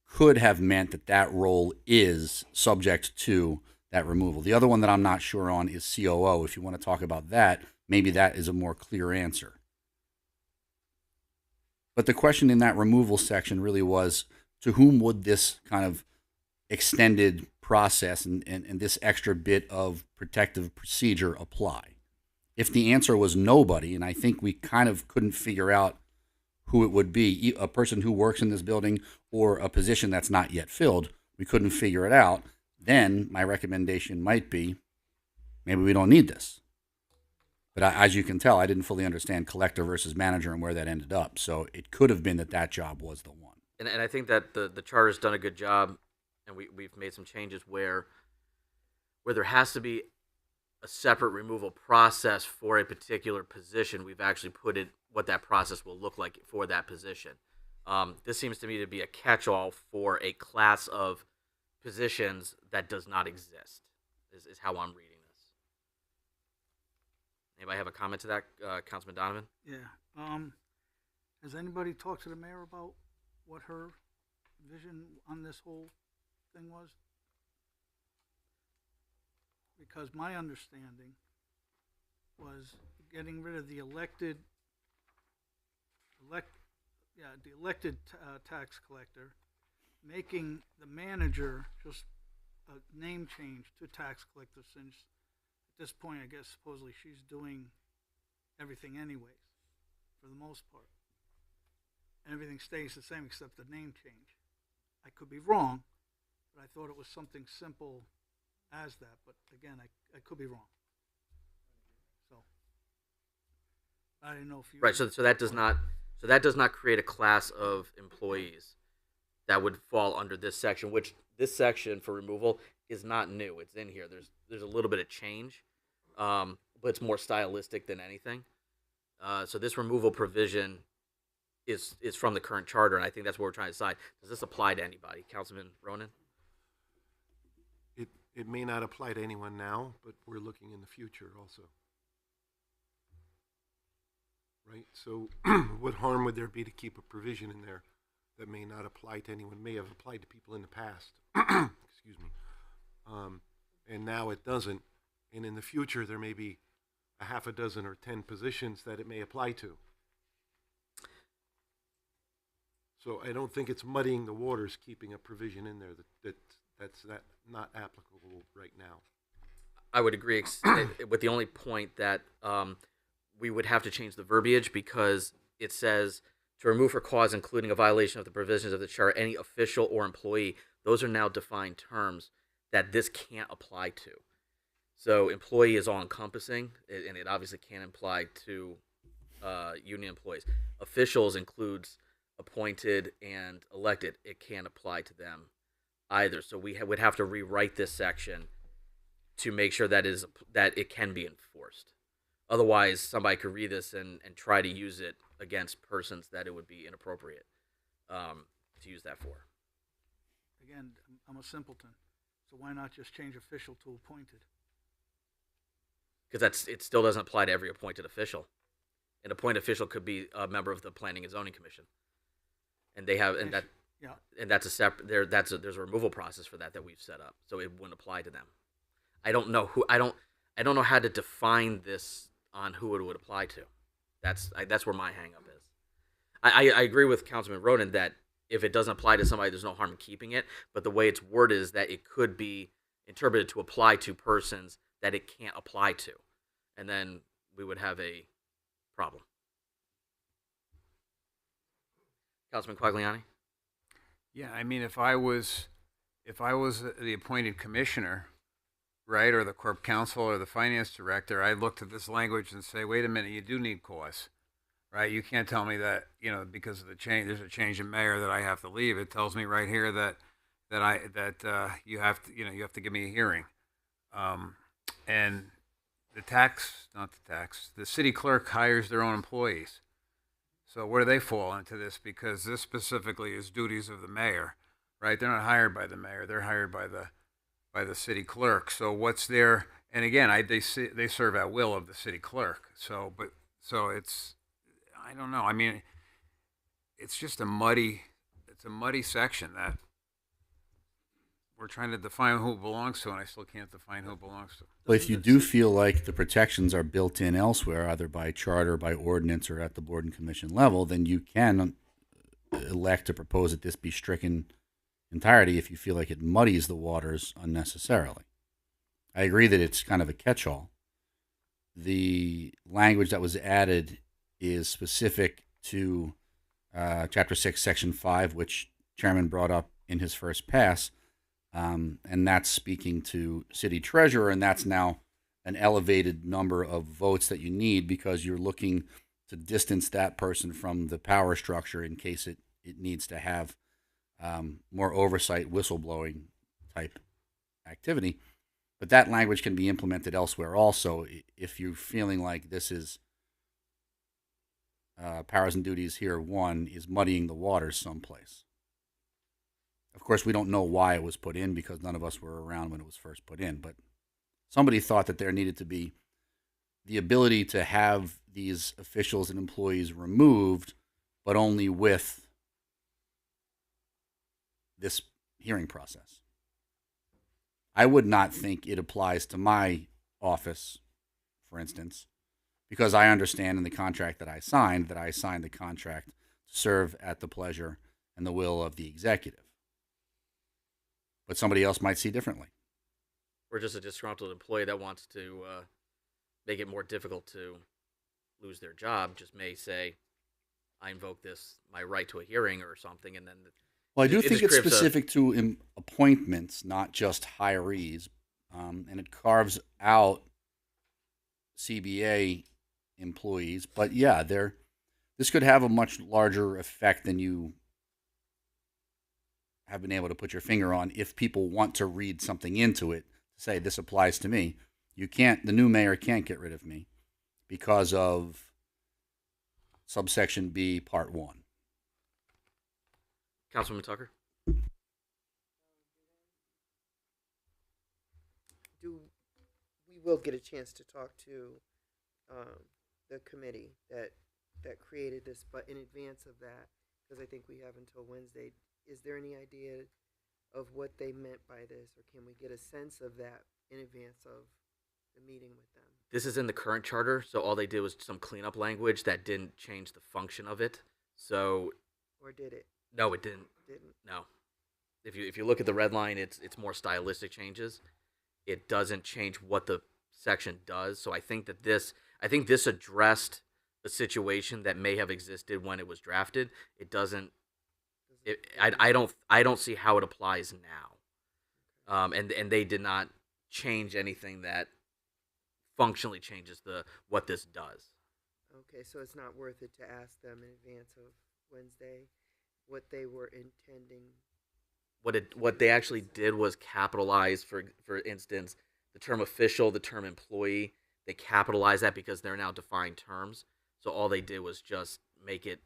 S10: could have meant that role is subject to that removal. The other one that I'm not sure on is COO. If you want to talk about that, maybe that is a more clear answer. But the question in that removal section really was, to whom would this kind of extended process and this extra bit of protective procedure apply? If the answer was nobody, and I think we kind of couldn't figure out who it would be, a person who works in this building or a position that's not yet filled, we couldn't figure it out, then my recommendation might be maybe we don't need this. But as you can tell, I didn't fully understand collector versus manager and where that ended up. So it could have been that job was the one.
S1: And I think that the charter's done a good job, and we've made some changes where there has to be a separate removal process for a particular position. We've actually put it what that process will look like for that position. This seems to me to be a catch-all for a class of positions that does not exist, is how I'm reading this. Anybody have a comment to that, Councilman Donovan?
S7: Yeah. Has anybody talked to the mayor about what her vision on this whole thing was? Because my understanding was getting rid of the elected tax collector, making the manager just a name change to tax collector, since at this point, I guess, supposedly she's doing everything anyways, for the most part. And everything stays the same except the name change. I could be wrong, but I thought it was something simple as that. But again, I could be wrong. So I didn't know if you
S1: Right. So that does not create a class of employees that would fall under this section, which this section for removal is not new. It's in here. There's a little bit of change, but it's more stylistic than anything. So this removal provision is from the current charter, and I think that's what we're trying to decide. Does this apply to anybody? Councilman Ronan?
S2: It may not apply to anyone now, but we're looking in the future also. right? So what harm would there be to keep a provision in there that may not apply to anyone, may have applied to people in the past? Excuse me. And now it doesn't. And in the future, there may be a half a dozen or 10 positions that it may apply to. So I don't think it's muddying the waters, keeping a provision in there that's not applicable right now.
S1: I would agree with the only point that we would have to change the verbiage because it says to remove for cause including a violation of the provisions of the charter any official or employee. Those are now defined terms that this can't apply to. So employee is all encompassing, and it obviously can't apply to union employees. Officials includes appointed and elected. It can't apply to them either. So we would have to rewrite this section to make sure that it can be enforced. Otherwise, somebody could read this and try to use it against persons that it would be inappropriate to use that for.
S7: Again, I'm a simpleton, so why not just change official to appointed?
S1: Because it still doesn't apply to every appointed official. An appointed official could be a member of the Planning and Zoning Commission, and they have
S7: Yeah.
S1: and that's a separate there's a removal process for that we've set up, so it wouldn't apply to them. I don't know how to define this on who it would apply to. That's where my hang up is. I agree with Councilman Roden that if it doesn't apply to somebody, there's no harm in keeping it. But the way it's worded is that it could be interpreted to apply to persons that it can't apply to, and then we would have a problem. Councilman Quagliani?
S9: Yeah, I mean, if I was the appointed commissioner, right, or the corp counsel or the finance director, I'd look at this language and say, wait a minute, you do need cause, right? You can't tell me that, because of the change, there's a change in mayor that I have to leave. It tells me right here that you have to give me a hearing. And the city clerk hires their own employees. So where do they fall into this? Because this specifically is duties of the mayor, right? They're not hired by the mayor. They're hired by the city clerk. So what's their, and again, they serve at will of the city clerk. So it's, I don't know. I mean, it's just a muddy section that we're trying to define who it belongs to, and I still can't define who it belongs to.
S10: Well, if you do feel like the protections are built in elsewhere, either by charter, by ordinance, or at the board and commission level, then you can elect to propose that this be stricken entirety if you feel like it muddies the waters unnecessarily. I agree that it's kind of a catch-all. The language that was added is specific to Chapter 6, Section 5, which Chairman brought up in his first pass. And that's speaking to city treasurer, and that's now an elevated number of votes that you need because you're looking to distance that person from the power structure in case it needs to have more oversight, whistleblowing type activity. But that language can be implemented elsewhere also if you're feeling like this is powers and duties here, one, is muddying the waters someplace. Of course, we don't know why it was put in because none of us were around when it was first put in, but somebody thought that there needed to be the ability to have these officials and employees removed, but only with this hearing process. I would not think it applies to my office, for instance, because I understand in the contract that I signed the contract to serve at the pleasure and the will of the executive. But somebody else might see differently.
S1: Or just a disgruntled employee that wants to make it more difficult to lose their job just may say, I invoke my right to a hearing or something, and then...
S10: Well, I do think it's specific to appointments, not just hirees, and it carves out CBA employees. But yeah, this could have a much larger effect than you have been able to put your finger on if people want to read something into it to say this applies to me. The new mayor can't get rid of me because of subsection B, part 1.
S1: Councilman Tucker?
S11: We will get a chance to talk to the committee that that created this, but in advance of that, because I think we have until Wednesday, is there any idea of what they meant by this, or can we get a sense of that in advance of the meeting with them?
S1: This is in the current charter, so all they did was some cleanup language that didn't change the function of it. So
S11: Or did it?
S1: no, it didn't.
S11: Didn't.
S1: No. If you look at the red line, it's more stylistic changes. It doesn't change what the section does. So I think this addressed a situation that may have existed when it was drafted. It doesn't. I don't see how it applies now. And they did not change anything that functionally changes what this does.
S11: Okay, so it's not worth it to ask them in advance of Wednesday what they were intending.
S1: What they actually did was capitalize, for instance, the term official, the term employee. They capitalized that because they're now defined terms. So all they did was just make it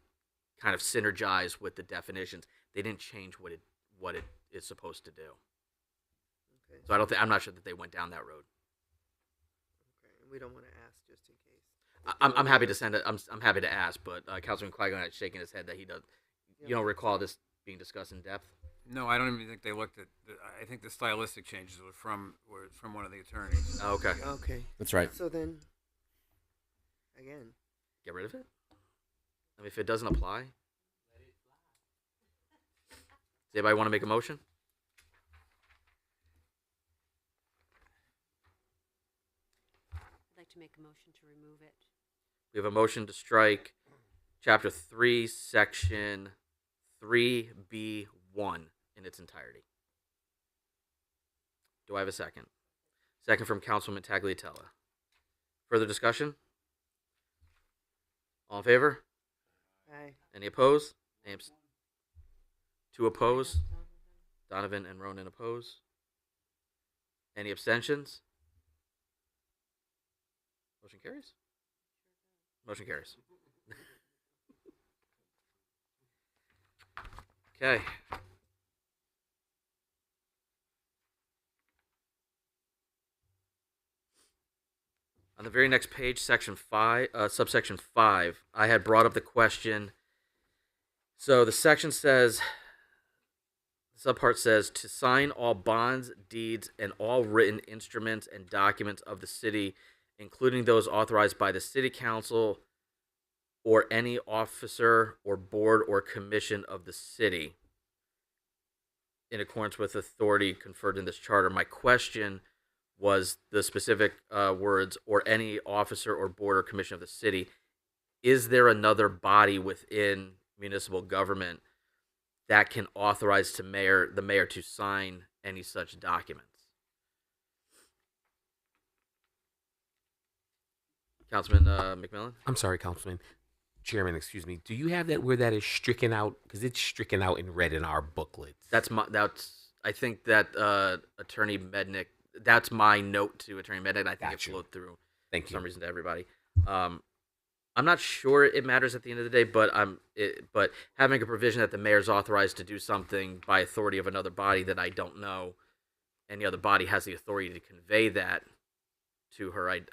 S1: kind of synergize with the definitions. They didn't change what it is supposed to do.
S11: Okay.
S1: So I'm not sure that they went down that road.
S11: Okay, and we don't want to ask just in case.
S1: I'm happy to send it. I'm happy to ask, but Councilman Qui-Gon is shaking his head that he does. You don't recall this being discussed in depth?
S9: No, I don't even think they looked at. I think the stylistic changes were from one of the attorneys.
S1: Oh, okay.
S11: Okay.
S10: That's right.
S11: So then, again,
S1: Get rid of it? I mean, if it doesn't apply? Does anybody want to make a motion?
S4: I'd like to make a motion to remove it.
S1: We have a motion to strike Chapter 3, Section 3B1 in its entirety. Do I have a second? Second from Councilman Tagliatella. Further discussion? All in favor?
S11: aye.
S1: Any opposed? Two oppose. Donovan and Ronan oppose. Any abstentions? Motion carries. Motion carries. Okay. On the very next page, section 5, subsection 5, I had brought up the question. So the section says, the subpart says, to sign all bonds, deeds, and all written instruments and documents of the city, including those authorized by the city council or any officer or board or commission of the city, in accordance with authority conferred in this charter. My question was the specific words, or any officer or board or commission of the city. Is there another body within municipal government that can authorize the mayor to sign any such documents? Councilman McMillan?
S8: I'm sorry, Councilman. Chairman, excuse me. Do you have that where that is stricken out? Because it's stricken out in red in our booklets.
S1: I think that Attorney Mednick, that's my note to Attorney Mednick. I think it flowed through for some reason to everybody. I'm not sure it matters at the end of the day, but but having a provision that the mayor's authorized to do something by authority of another body that I don't know any other body has the authority to convey that to her, I'm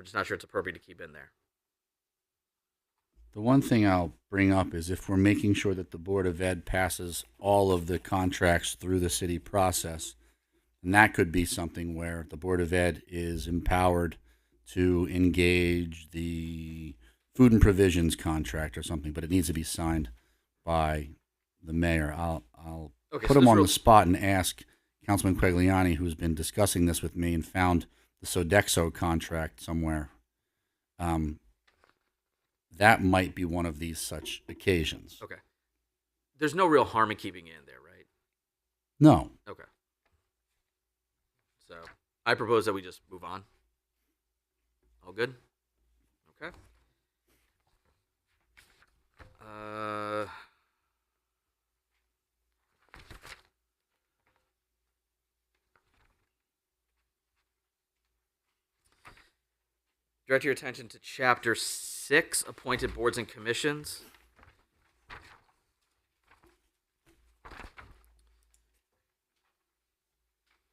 S1: just not sure it's appropriate to keep in there.
S10: The one thing I'll bring up is if we're making sure that the Board of Ed passes all of the contracts through the city process, and that could be something where the Board of Ed is empowered to engage the food and provisions contract or something, but it needs to be signed by the mayor. I'll put him on the spot and ask Councilman Quagliani, who's been discussing this with me and found the Sodexo contract somewhere. That might be one of these such occasions.
S1: Okay. There's no real harm in keeping it in there, right?
S10: No.
S1: Okay. So I propose that we just move on. All good? Okay. Direct your attention to Chapter 6, Appointed Boards and Commissions.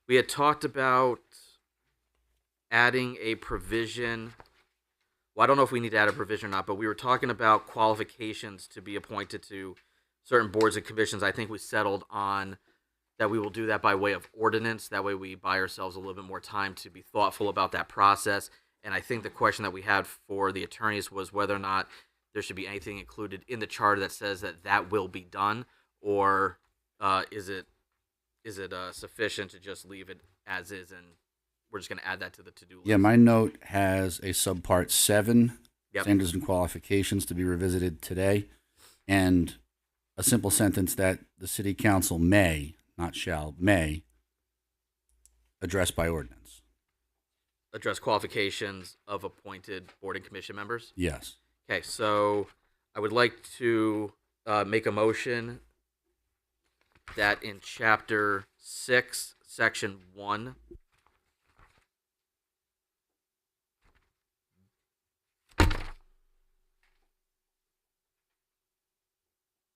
S1: We had talked about adding a provision well, I don't know if we need to add a provision or not, but we were talking about qualifications to be appointed to certain boards and commissions. I think we settled on that we will do that by way of ordinance. That way we buy ourselves a little bit more time to be thoughtful about that process. And I think the question that we had for the attorneys was whether or not there should be anything included in the charter that says that that will be done, or is it sufficient to just leave it as is and we're just going to add that to the to-do list?
S10: Yeah, my note has a subpart 7,
S1: Yep.
S10: standards and qualifications to be revisited today, and a simple sentence that the city council may, not shall, may address by ordinance.
S1: Address qualifications of appointed board and commission members?
S10: Yes.
S1: Okay, so I would like to make a motion that in Chapter 6, Section 1,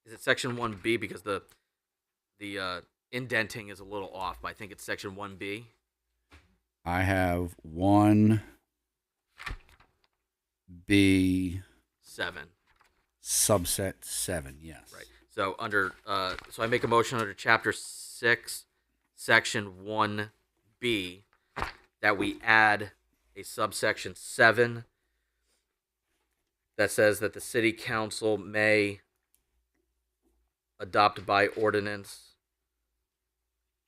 S1: is it Section 1B? Because the indenting is a little off, but I think it's Section 1B.
S10: I have 1B
S1: 7.
S10: subset 7, yes.
S1: Right. So under so I make a motion under Chapter 6, Section 1B, that we add a subsection 7 that says that the city council may adopt by ordinance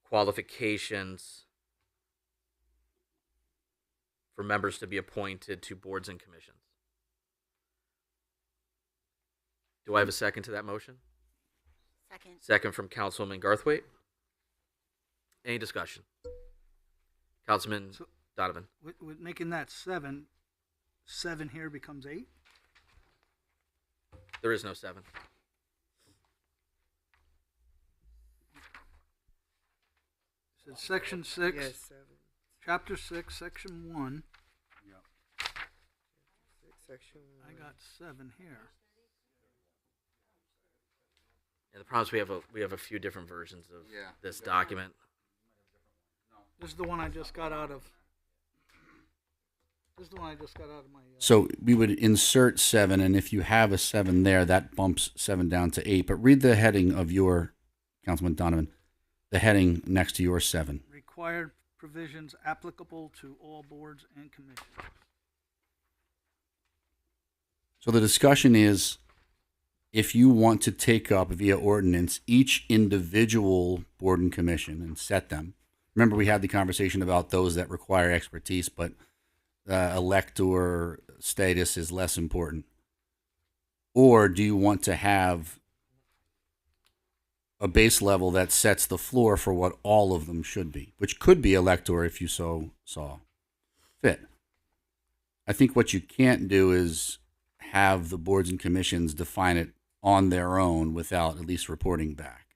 S1: qualifications for members to be appointed to boards and commissions. Do I have a second to that motion?
S13: Second.
S1: Second from Councilwoman Garthwaite. Any discussion? Councilman
S7: So-
S1: Donovan.
S7: With making that 7, 7 here becomes 8?
S1: There is no 7.
S7: It says section 6,
S11: Yes, 7.
S7: chapter 6, section 1.
S11: 6, section 1.
S7: I got 7 here.
S1: And the problem is we have a few different versions of this document.
S7: This is the one I just got out of. This is the one I just got out of my.
S10: So we would insert 7, and if you have a 7 there, that bumps 7 down to 8. But read the heading of your, Councilman Donovan, the heading next to your 7.
S7: Required provisions applicable to all boards and commissions.
S10: So the discussion is, if you want to take up via ordinance each individual board and commission and set them. Remember, we had the conversation about those that require expertise, but elector status is less important. Or do you want to have a base level that sets the floor for what all of them should be, which could be elector if you so saw fit? I think what you can't do is have the boards and commissions define it on their own without at least reporting back.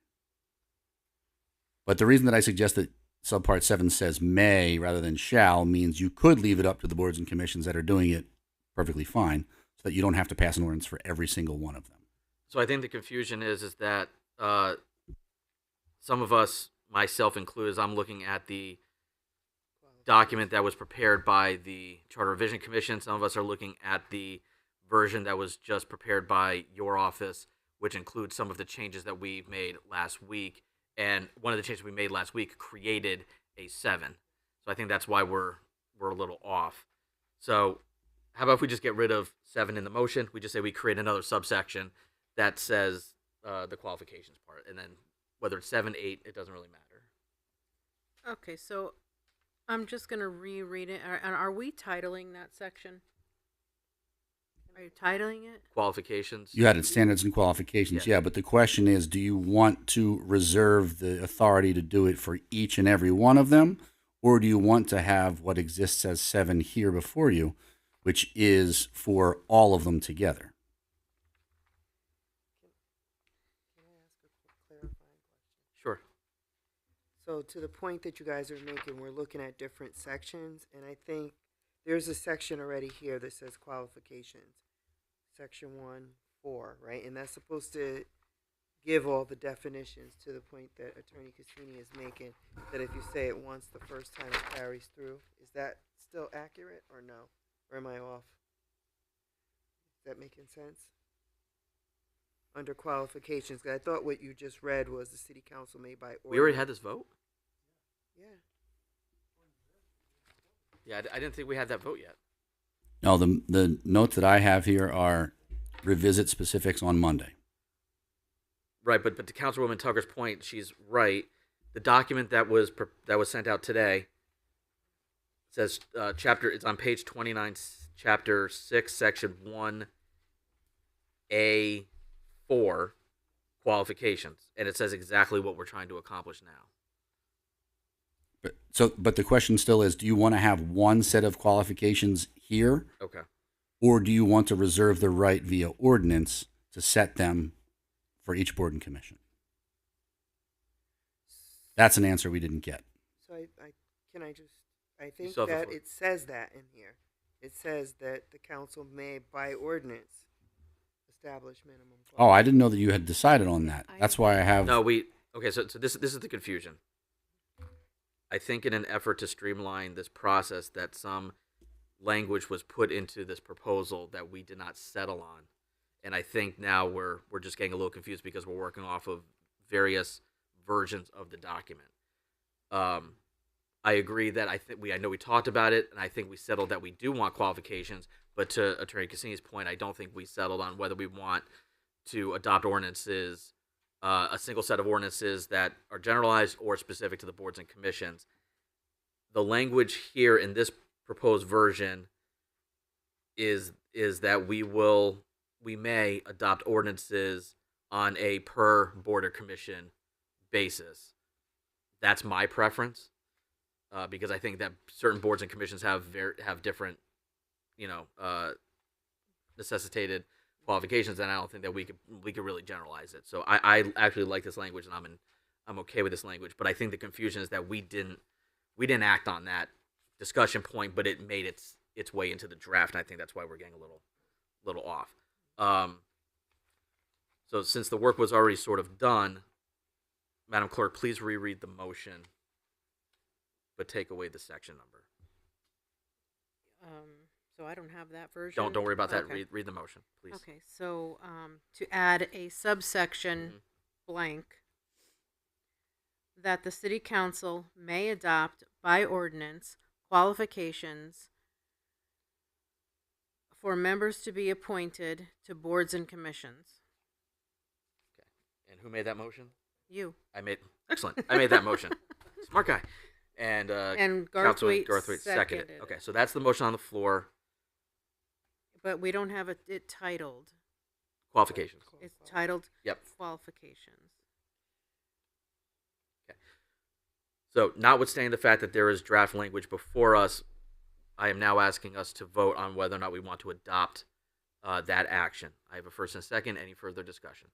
S10: But the reason that I suggest that subpart 7 says may rather than shall means you could leave it up to the boards and commissions that are doing it perfectly fine, so that you don't have to pass an ordinance for every single one of them.
S1: So I think the confusion is that some of us, myself included, as I'm looking at the document that was prepared by the Charter Revision Commission, some of us are looking at the version that was just prepared by your office, which includes some of the changes that we made last week. And one of the changes we made last week created a 7. So I think that's why we're a little off. So how about if we just get rid of 7 in the motion? We just say we create another subsection that says the qualifications part. And then whether it's 7, 8, it doesn't really matter.
S3: Okay, so I'm just going to reread it. Are we titling that section? Are you titling it?
S1: Qualifications.
S10: You had it standards and qualifications, yeah, but the question is, do you want to reserve the authority to do it for each and every one of them, or do you want to have what exists as 7 here before you, which is for all of them together?
S11: Can I ask a quick clarifying question?
S1: Sure.
S11: So to the point that you guys are making, we're looking at different sections, and I think there's a section already here that says qualifications. Section 1(4), right? And that's supposed to give all the definitions to the point that Attorney Cassini is making, that if you say it once, the first time it carries through. Is that still accurate or no? Or am I off? that making sense? Under qualifications, 'cause I thought what you just read was the city council may by ordinance.
S1: We already had this vote?
S11: Yeah.
S1: Yeah, I didn't think we had that vote yet.
S10: No, the notes that I have here are revisit specifics on Monday.
S1: Right, but to Councilwoman Tucker's point, she's right. The document that was sent out today says chapter. It's on page 29, chapter 6, section 1A4, qualifications, and it says exactly what we're trying to accomplish now.
S10: But the question still is, do you want to have one set of qualifications here,
S1: Okay.
S10: or do you want to reserve the right via ordinance to set them for each board and commission? That's an answer we didn't get.
S11: So I think
S1: still have the
S11: that
S1: floor.
S11: it says that in here. It says that the council may by ordinance establish minimum.
S10: Oh, I didn't know that you had decided on that. That's why I have.
S1: No, okay. So this is the confusion. I think in an effort to streamline this process, that some language was put into this proposal that we did not settle on, and I think now we're just getting a little confused because we're working off of various versions of the document. I agree that I know we talked about it, and I think we settled that we do want qualifications. But to Attorney Cassini's point, I don't think we settled on whether we want to adopt ordinances, a single set of ordinances that are generalized or specific to the boards and commissions. The language here in this proposed version is that we may adopt ordinances on a per board or commission basis. That's my preference, because I think that certain boards and commissions have different, necessitated qualifications, and I don't think that we could really generalize it. So I actually like this language, and I'm okay with this language. But I think the confusion is that we didn't act on that discussion point, but it made its way into the draft, and I think that's why we're getting a little off. So since the work was already sort of done, Madam Clerk, please reread the motion, but take away the section number.
S3: So I don't have that version.
S1: Don't worry about that.
S3: Okay.
S1: Read the motion, please.
S3: Okay, so to add a subsection blank, that the city council may adopt by ordinance qualifications for members to be appointed to boards and commissions.
S1: Okay. And who made that motion?
S3: You.
S1: Excellent. I made that motion. Smart guy. And
S3: Garthwaite
S1: seconded
S3: seconded
S1: it. Okay,
S3: it.
S1: so that's the motion on the floor.
S3: But we don't have it titled.
S1: Qualifications.
S3: It's titled
S1: Yep.
S3: qualifications.
S1: Okay. So, notwithstanding the fact that there is draft language before us, I am now asking us to vote on whether or not we want to adopt that action. I have a first and a second. Any further discussion?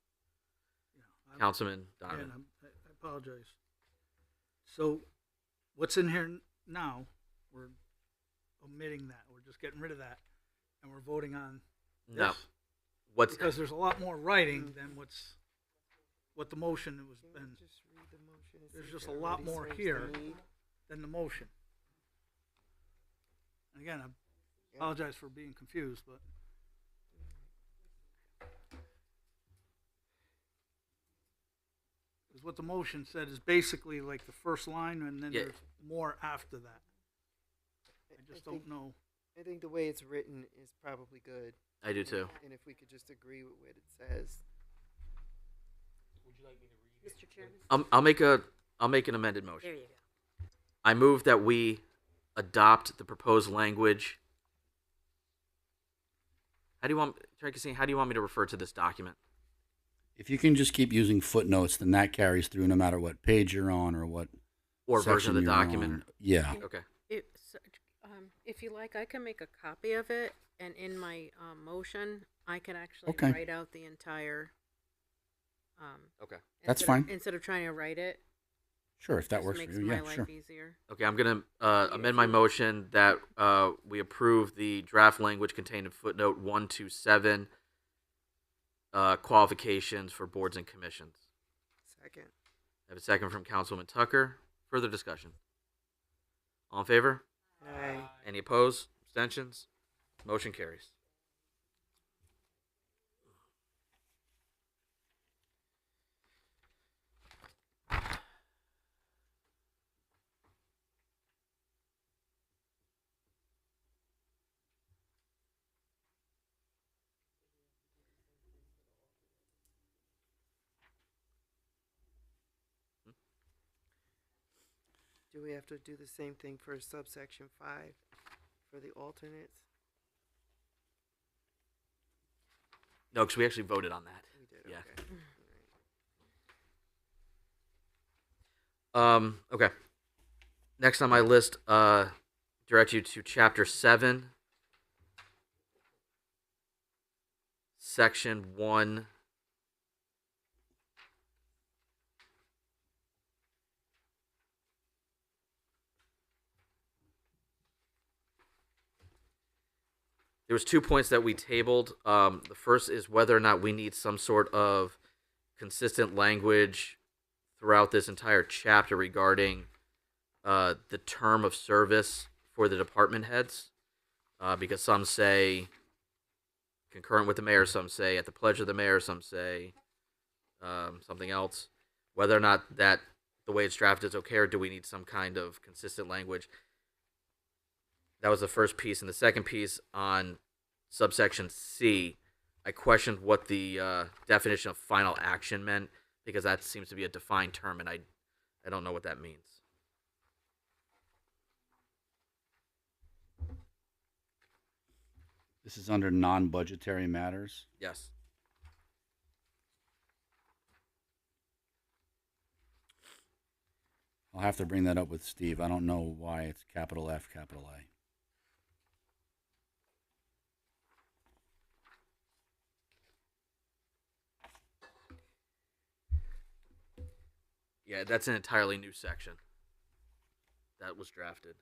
S1: Councilman Donovan.
S7: Again, I apologize. So, what's in here now, we're omitting that. We're just getting rid of that, and we're voting on
S1: No.
S7: this.
S1: What's
S7: Because there's a lot more writing than what the motion was
S11: Can
S7: been.
S11: we just read the motion and
S7: There's
S11: see if
S7: just a
S11: it
S7: lot
S11: already
S7: more
S11: serves
S7: here.
S11: the need?
S7: Than the motion. And again, I apologize for being confused, but because what the motion said is basically like the first line, and then
S1: Yeah.
S7: there's more after that. I just don't
S11: think-
S7: know.
S11: I think the way it's written is probably good.
S1: I do too.
S11: And if we could just agree with what it says.
S4: Mr. Chairman?
S1: I'll make an amended motion.
S4: There you go.
S1: I move that we adopt the proposed language. How do you want me to refer to this document?
S10: If you can just keep using footnotes, then that carries through no matter what page you're on or what
S1: Or version of the
S10: section you're
S1: document?
S10: on. Yeah.
S1: Okay.
S3: If you like, I can make a copy of it, and in my motion, I can actually
S10: Okay.
S3: write out the entire.
S1: Okay.
S10: That's
S3: instead of-
S10: fine.
S3: Instead of trying to write it,
S10: Sure, if that
S3: just
S10: works for
S3: makes
S10: you.
S3: my
S10: Yeah,
S3: life
S10: sure.
S3: easier.
S1: Okay, I'm going to amend my motion that we approve the draft language contained in footnote 127, qualifications for boards and commissions.
S11: Second.
S1: I have a second from Councilwoman Tucker. Further discussion? All in favor?
S11: Aye.
S1: Any opposed? Abstentions? Motion carries.
S11: Do we have to do the same thing for subsection 5 for the alternates?
S1: No, because we actually voted on that.
S11: We did,
S1: Yeah.
S11: okay.
S1: Okay. Next on my list, direct you to chapter 7, section 1. There was 2 points that we tabled. The first is whether or not we need some sort of consistent language throughout this entire chapter regarding the term of service for the department heads, because some say concurrent with the mayor, some say at the pledge of the mayor, some say something else. Whether or not that the way it's drafted is okay, or do we need some kind of consistent language? That was the first piece. And the second piece on subsection C, I questioned what the definition of final action meant, because that seems to be a defined term, and I don't know what that means.
S10: This is under non-budgetary matters.
S1: Yes.
S10: I'll have to bring that up with Steve. I don't know why it's capital F, capital A.
S1: Yeah, that's an entirely new section that was drafted.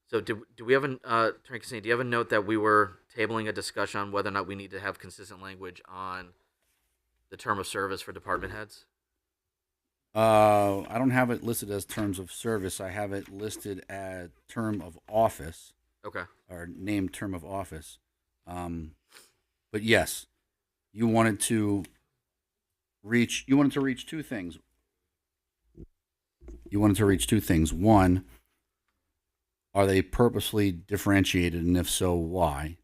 S1: So do we have an Attorney Cassini, do you have a note that we were tabling a discussion on whether or not we need to have consistent language on the term of service for department heads?
S10: I don't have it listed as terms of service. I have it listed as term of office.
S1: Okay.
S10: Or named term of office. But yes, you wanted to reach 2 things. You wanted to reach 2 things. One, are they purposely differentiated, and if so, why?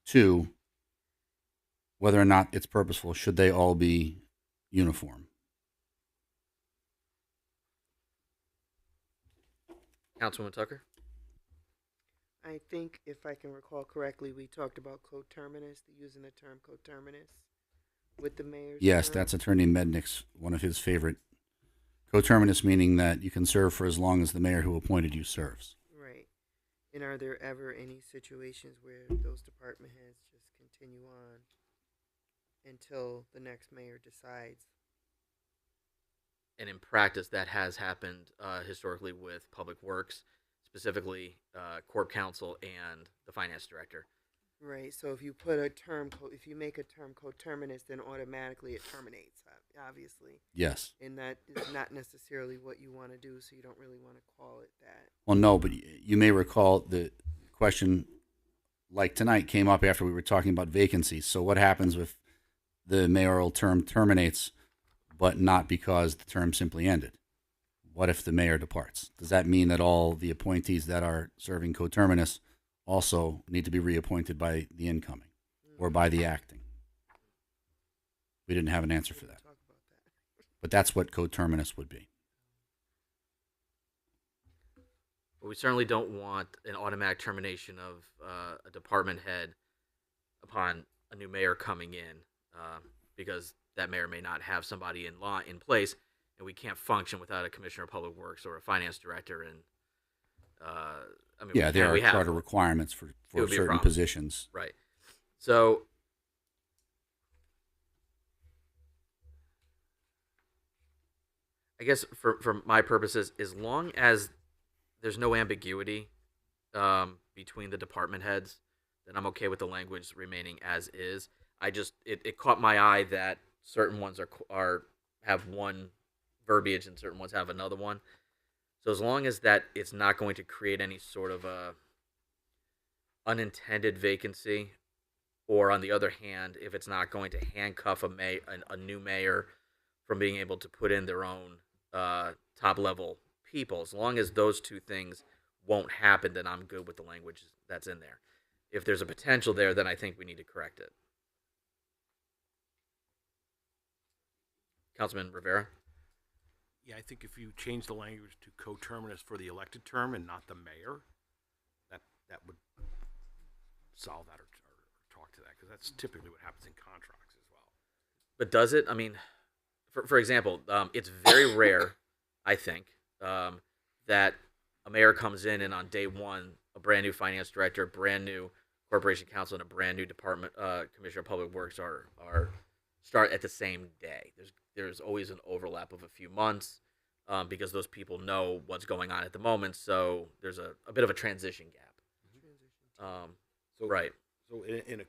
S10: 2, whether or not it's purposeful, should they all be uniform?
S1: Councilwoman Tucker?
S11: I think, if I can recall correctly, we talked about coterminous, using the term coterminous with the mayor's
S10: Yes,
S11: term.
S10: that's Attorney Mednick's, one of his favorite. Coterminous meaning that you can serve for as long as the mayor who appointed you serves.
S11: Right. And are there ever any situations where those department heads just continue on until the next mayor decides?
S1: And in practice, that has happened historically with Public Works, specifically Corp Counsel and the Finance Director.
S11: Right. So if you put a term, if you make a term coterminous, then automatically it terminates, obviously.
S10: Yes.
S11: And that is not necessarily what you want to do, so you don't really want to call it that.
S10: Well, no, but you may recall the question, like tonight, came up after we were talking about vacancies. So what happens if the mayoral term terminates, but not because the term simply ended? What if the mayor departs? Does that mean that all the appointees that are serving coterminous also need to be reappointed by the incoming or by the acting? We didn't have an answer for that.
S11: Talk about that.
S10: But that's what coterminous would be.
S1: But we certainly don't want an automatic termination of a department head upon a new mayor coming in, because that mayor may not have somebody in place, and we can't function without a commissioner of public works or a finance director. And I mean,
S10: Yeah, there are
S1: we have
S10: charter requirements for
S1: would be a
S10: certain
S1: problem.
S10: positions.
S1: Right. So I guess for my purposes, as long as there's no ambiguity between the department heads, then I'm okay with the language remaining as is. It caught my eye that certain ones are have one verbiage and certain ones have another one. So as long as that it's not going to create any sort of a unintended vacancy, or on the other hand, if it's not going to handcuff a new mayor from being able to put in their own top level people, as long as those 2 things won't happen, then I'm good with the language that's in there. If there's a potential there, then I think we need to correct it. Councilman Rivera?
S12: Yeah, I think if you change the language to coterminous for the elected term and not the mayor, that would solve that or talk to that, because that's typically what happens in contracts as well.
S1: But does it? I mean, for example, it's very rare, I think, that a mayor comes in and on day one, a brand new finance director, brand new corporation counsel, and a brand new department commissioner of public works are start at the same day. There's always an overlap of a few months because those people know what's going on at the moment. So there's a bit of a transition gap. Right.
S12: So in a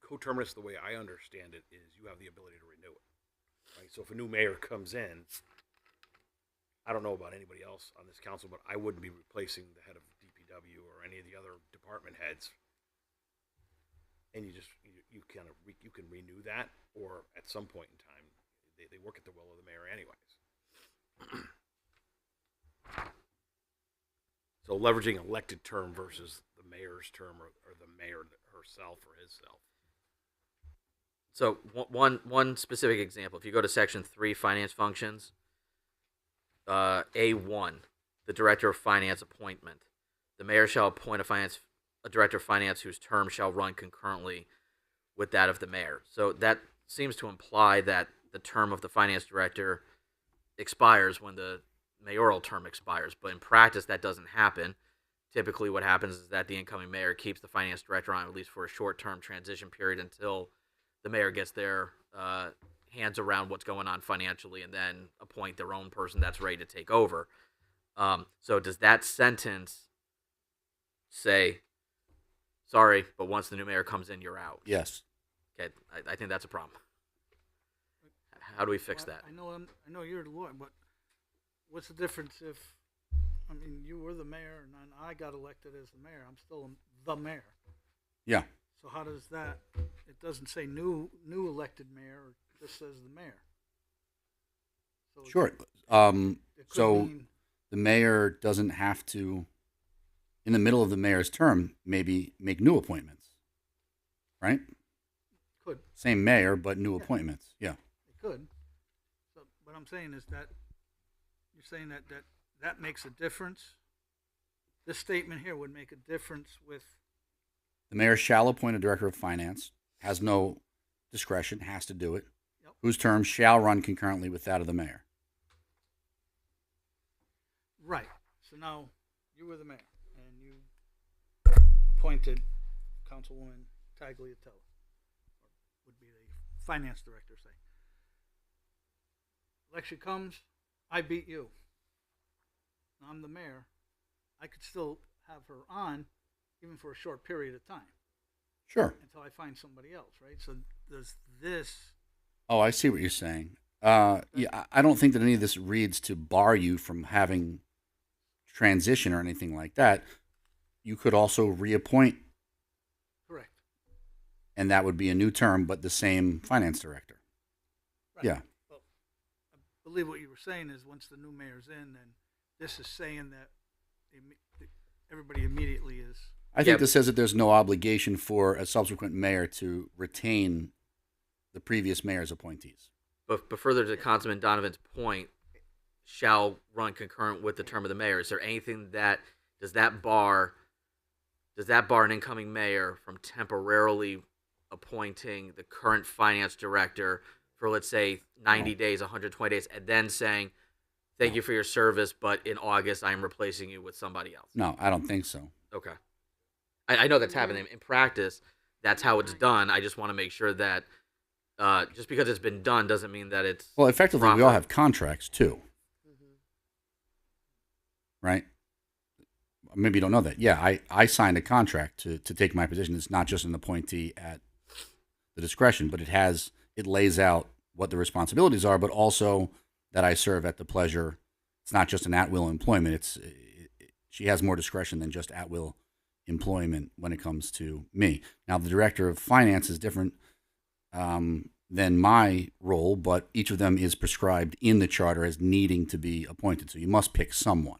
S12: coterminous, the way I understand it is you have the ability to renew it. Right. So if a new mayor comes in, I don't know about anybody else on this council, but I wouldn't be replacing the head of DPW or any of the other department heads. And you can renew that, or at some point in time, they work at the will of the mayor anyways. So leveraging elected term versus the mayor's term, or the mayor herself or himself.
S1: So one specific example, if you go to section 3, finance functions, A1, the director of finance appointment. The mayor shall appoint a director of finance whose term shall run concurrently with that of the mayor. So that seems to imply that the term of the finance director expires when the mayoral term expires. But in practice, that doesn't happen. Typically, what happens is that the incoming mayor keeps the finance director on at least for a short-term transition period until the mayor gets their hands around what's going on financially and then appoint their own person that's ready to take over. So does that sentence say, sorry, but once the new mayor comes in, you're out?
S10: Yes.
S1: Okay, I think that's a problem. How do we fix that?
S7: I know you're the lawyer, but what's the difference if, I mean, you were the mayor and then I got elected as the mayor. I'm still the mayor.
S10: Yeah.
S7: So how does that? It doesn't say new elected mayor. It just says the mayor. So
S10: Sure. So the mayor doesn't have to, in the middle of the mayor's term, maybe make new appointments, right?
S7: Could.
S10: Same mayor, but new appointments. Yeah.
S7: It could. So what I'm saying is that you're saying that makes a difference. This statement here would make a difference with.
S10: The mayor shall appoint a director of finance, has no discretion, has to do it, whose term shall run concurrently with that of the mayor.
S7: Right. So now you were the mayor and you appointed Councilwoman Tagliatelle, or would be the finance director, say. Election comes, I beat you. Now I'm the mayor. I could still have her on even for a short period of time.
S10: Sure.
S7: Until I find somebody else, right? So does this...
S10: Oh, I see what you're saying. Yeah, I don't think that any of this reads to bar you from having transition or anything like that. You could also reappoint.
S7: Correct.
S10: And that would be a new term, but the same finance director.
S7: Right.
S10: Yeah.
S7: Well, I believe what you were saying is once the new mayor's in, then this is saying that everybody immediately is.
S10: I think this says that there's no obligation for a subsequent mayor to retain the previous mayor's appointees.
S1: But further to Councilman Donovan's point, shall run concurrent with the term of the mayor. Is there anything does that bar an incoming mayor from temporarily appointing the current finance director for, let's say, 90 days, 120 days, and then saying, thank you for your service, but in August I'm replacing you with somebody else?
S10: No, I don't think so.
S1: Okay. I know that's happening. In practice, that's how it's done. I just want to make sure that just because it's been done doesn't mean that it's
S10: well, effectively,
S1: proper.
S10: we all have contracts, too. Right? Maybe you don't know that. Yeah, I signed a contract to take my position. It's not just an appointee at the discretion, but it lays out what the responsibilities are, but also that I serve at the pleasure. It's not just an at-will employment. She has more discretion than just at-will employment when it comes to me. Now, the director of finance is different than my role, but each of them is prescribed in the charter as needing to be appointed. So you must pick someone.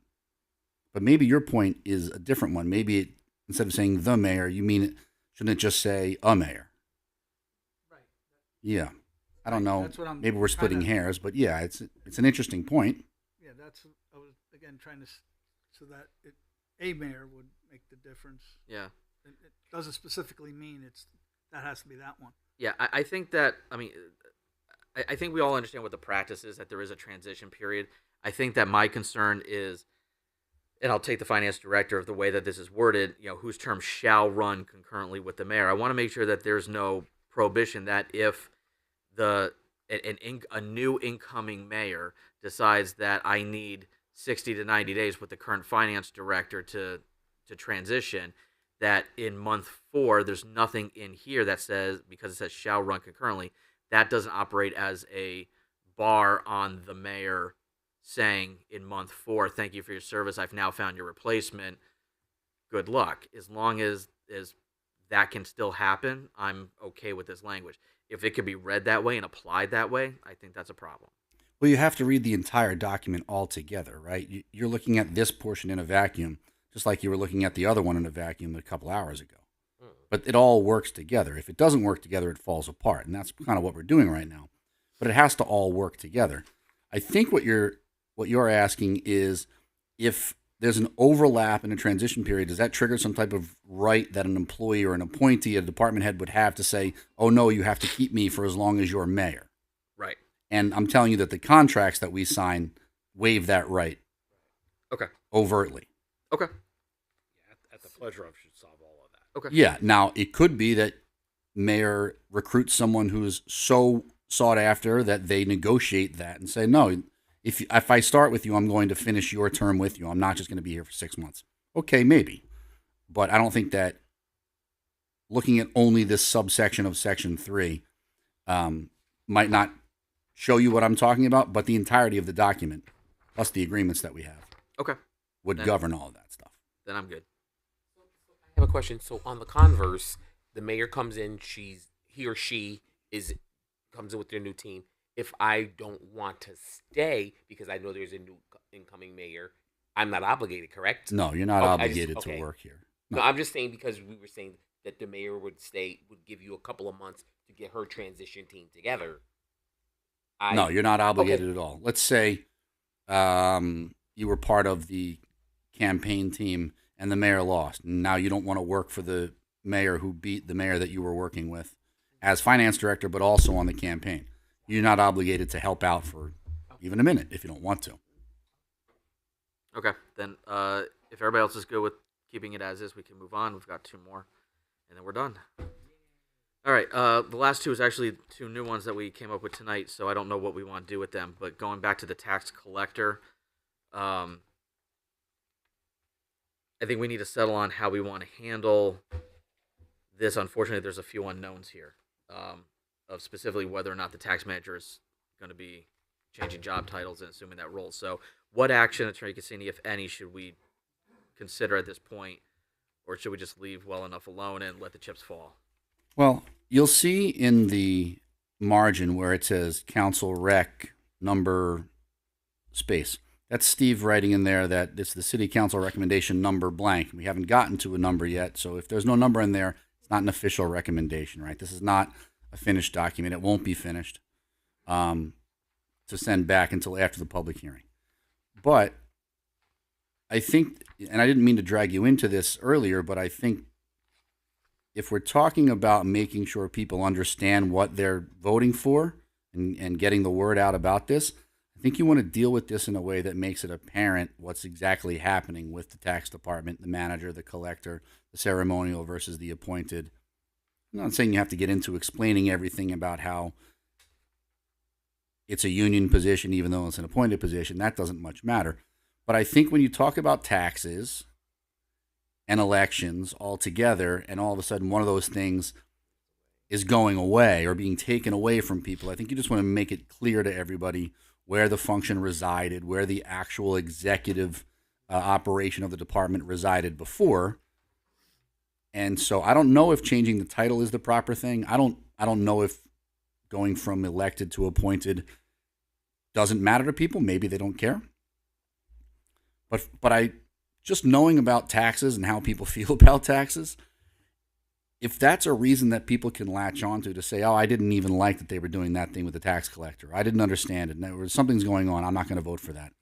S10: But maybe your point is a different one. Maybe instead of saying the mayor, you mean it, shouldn't it just say a mayor?
S7: Right.
S10: Yeah. I don't know.
S7: That's what I'm
S10: Maybe we're splitting
S7: kinda-
S10: hairs, but yeah, it's an interesting point.
S7: Yeah, that's, I was, again, trying to, so that a mayor would make the difference.
S1: Yeah.
S7: It doesn't specifically mean that has to be that one.
S1: Yeah, I think that, I mean, I think we all understand what the practice is, that there is a transition period. I think that my concern is, and I'll take the finance director of the way that this is worded, whose term shall run concurrently with the mayor. I want to make sure that there's no prohibition that if a new incoming mayor decides that I need 60 to 90 days with the current finance director to transition, that in month 4 there's nothing in here that says, because it says shall run concurrently, that doesn't operate as a bar on the mayor saying in month 4, thank you for your service, I've now found your replacement, good luck. As long as that can still happen, I'm okay with this language. If it could be read that way and applied that way, I think that's a problem.
S10: Well, you have to read the entire document altogether, right? You're looking at this portion in a vacuum, just like you were looking at the other one in a vacuum a couple hours ago. But it all works together. If it doesn't work together, it falls apart. And that's kind of what we're doing right now. But it has to all work together. I think what you're asking is, if there's an overlap in a transition period, does that trigger some type of right that an employee or an appointee, a department head would have to say, oh, no, you have to keep me for as long as you're mayor?
S1: Right.
S10: And I'm telling you that the contracts that we sign waive that right.
S1: Okay.
S10: Overtly.
S1: Okay.
S12: Yeah, at the pleasure of should solve all of that.
S1: Okay.
S10: Yeah. Now, it could be that mayor recruits someone who's so sought after that they negotiate that and say, no, if I start with you, I'm going to finish your term with you. I'm not just going to be here for 6 months. Okay, maybe. But I don't think that looking at only this subsection of Section 3 might not show you what I'm talking about, but the entirety of the document, plus the agreements that we have,
S1: Okay.
S10: would
S1: Then-
S10: govern all of that stuff.
S1: Then I'm good.
S8: I have a question. So on the converse, the mayor comes in, he or she comes in with their new team. If I don't want to stay because I know there's a new incoming mayor, I'm not obligated, correct?
S10: No, you're not
S8: Okay,
S10: obligated
S8: okay.
S10: to work here.
S8: No, I'm just saying because we were saying that the mayor would give you a couple of months to get her transition team together.
S10: No, you're not obligated at all. Let's say you were part of the campaign team and the mayor lost. Now you don't want to work for the mayor who beat the mayor that you were working with as finance director, but also on the campaign. You're not obligated to help out for even a minute if you don't want to.
S1: Okay. Then if everybody else is good with keeping it as is, we can move on. We've got 2 more, and then we're done. All right. The last 2 is actually 2 new ones that we came up with tonight, so I don't know what we want to do with them. But going back to the tax collector, I think we need to settle on how we want to handle this. Unfortunately, there's a few unknowns here of specifically whether or not the tax manager is going to be changing job titles and assuming that role. So what action, Attorney Cassini, if any, should we consider at this point, or should we just leave well enough alone and let the chips fall?
S10: Well, you'll see in the margin where it says council rec number space. That's Steve writing in there that it's the city council recommendation number blank. We haven't gotten to a number yet, so if there's no number in there, it's not an official recommendation, right? This is not a finished document. It won't be finished to send back until after the public hearing. But I think, and I didn't mean to drag you into this earlier, but I think if we're talking about making sure people understand what they're voting for and getting the word out about this, I think you want to deal with this in a way that makes it apparent what's exactly happening with the tax department, the manager, the collector, the ceremonial versus the appointed. I'm not saying you have to get into explaining everything about how it's a union position, even though it's an appointed position. That doesn't much matter. But I think when you talk about taxes and elections all together, and all of a sudden one of those things is going away or being taken away from people, I think you just want to make it clear to everybody where the function resided, where the actual executive operation of the department resided before. And so I don't know if changing the title is the proper thing. I don't know if going from elected to appointed doesn't matter to people. Maybe they don't care. But I just knowing about taxes and how people feel about taxes, if that's a reason that people can latch onto to say, oh, I didn't even like that they were doing that thing with the tax collector, I didn't understand it, and there was something's going on, I'm not going to vote for that,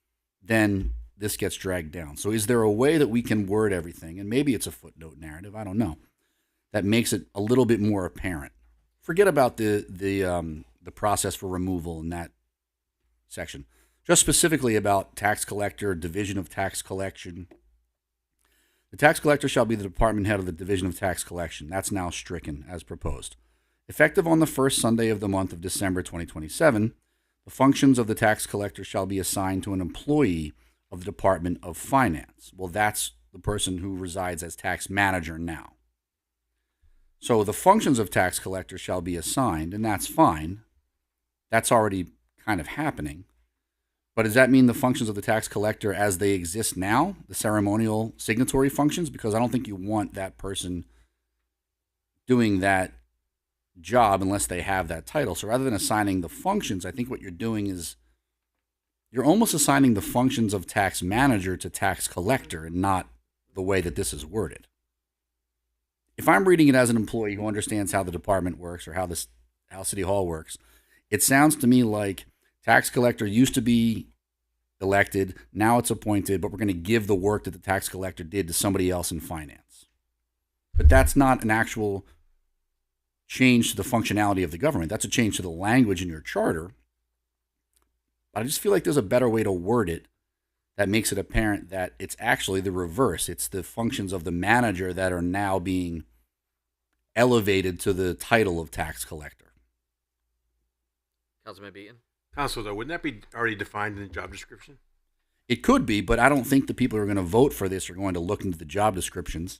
S10: then this gets dragged down. So is there a way that we can word everything, and maybe it's a footnote narrative, I don't know, that makes it a little bit more apparent? Forget about the process for removal in that section. Just specifically about tax collector, division of tax collection. The tax collector shall be the department head of the division of tax collection. That's now stricken as proposed. Effective on the first Sunday of the month of December 2027, the functions of the tax collector shall be assigned to an employee of the Department of Finance. Well, that's the person who resides as tax manager now. So the functions of tax collector shall be assigned, and that's fine. That's already kind of happening. But does that mean the functions of the tax collector as they exist now, the ceremonial signatory functions? Because I don't think you want that person doing that job unless they have that title. So rather than assigning the functions, I think what you're doing is you're almost assigning the functions of tax manager to tax collector and not the way that this is worded. If I'm reading it as an employee who understands how the department works or how City Hall works, it sounds to me like tax collector used to be elected, now it's appointed, but we're going to give the work that the tax collector did to somebody else in finance. But that's not an actual change to the functionality of the government. That's a change to the language in your charter. But I just feel like there's a better way to word it that makes it apparent that it's actually the reverse. It's the functions of the manager that are now being elevated to the title of tax collector.
S1: Councilman Beaton?
S5: Council, though, wouldn't that be already defined in the job description?
S10: It could be, but I don't think the people who are going to vote for this are going to look into the job descriptions.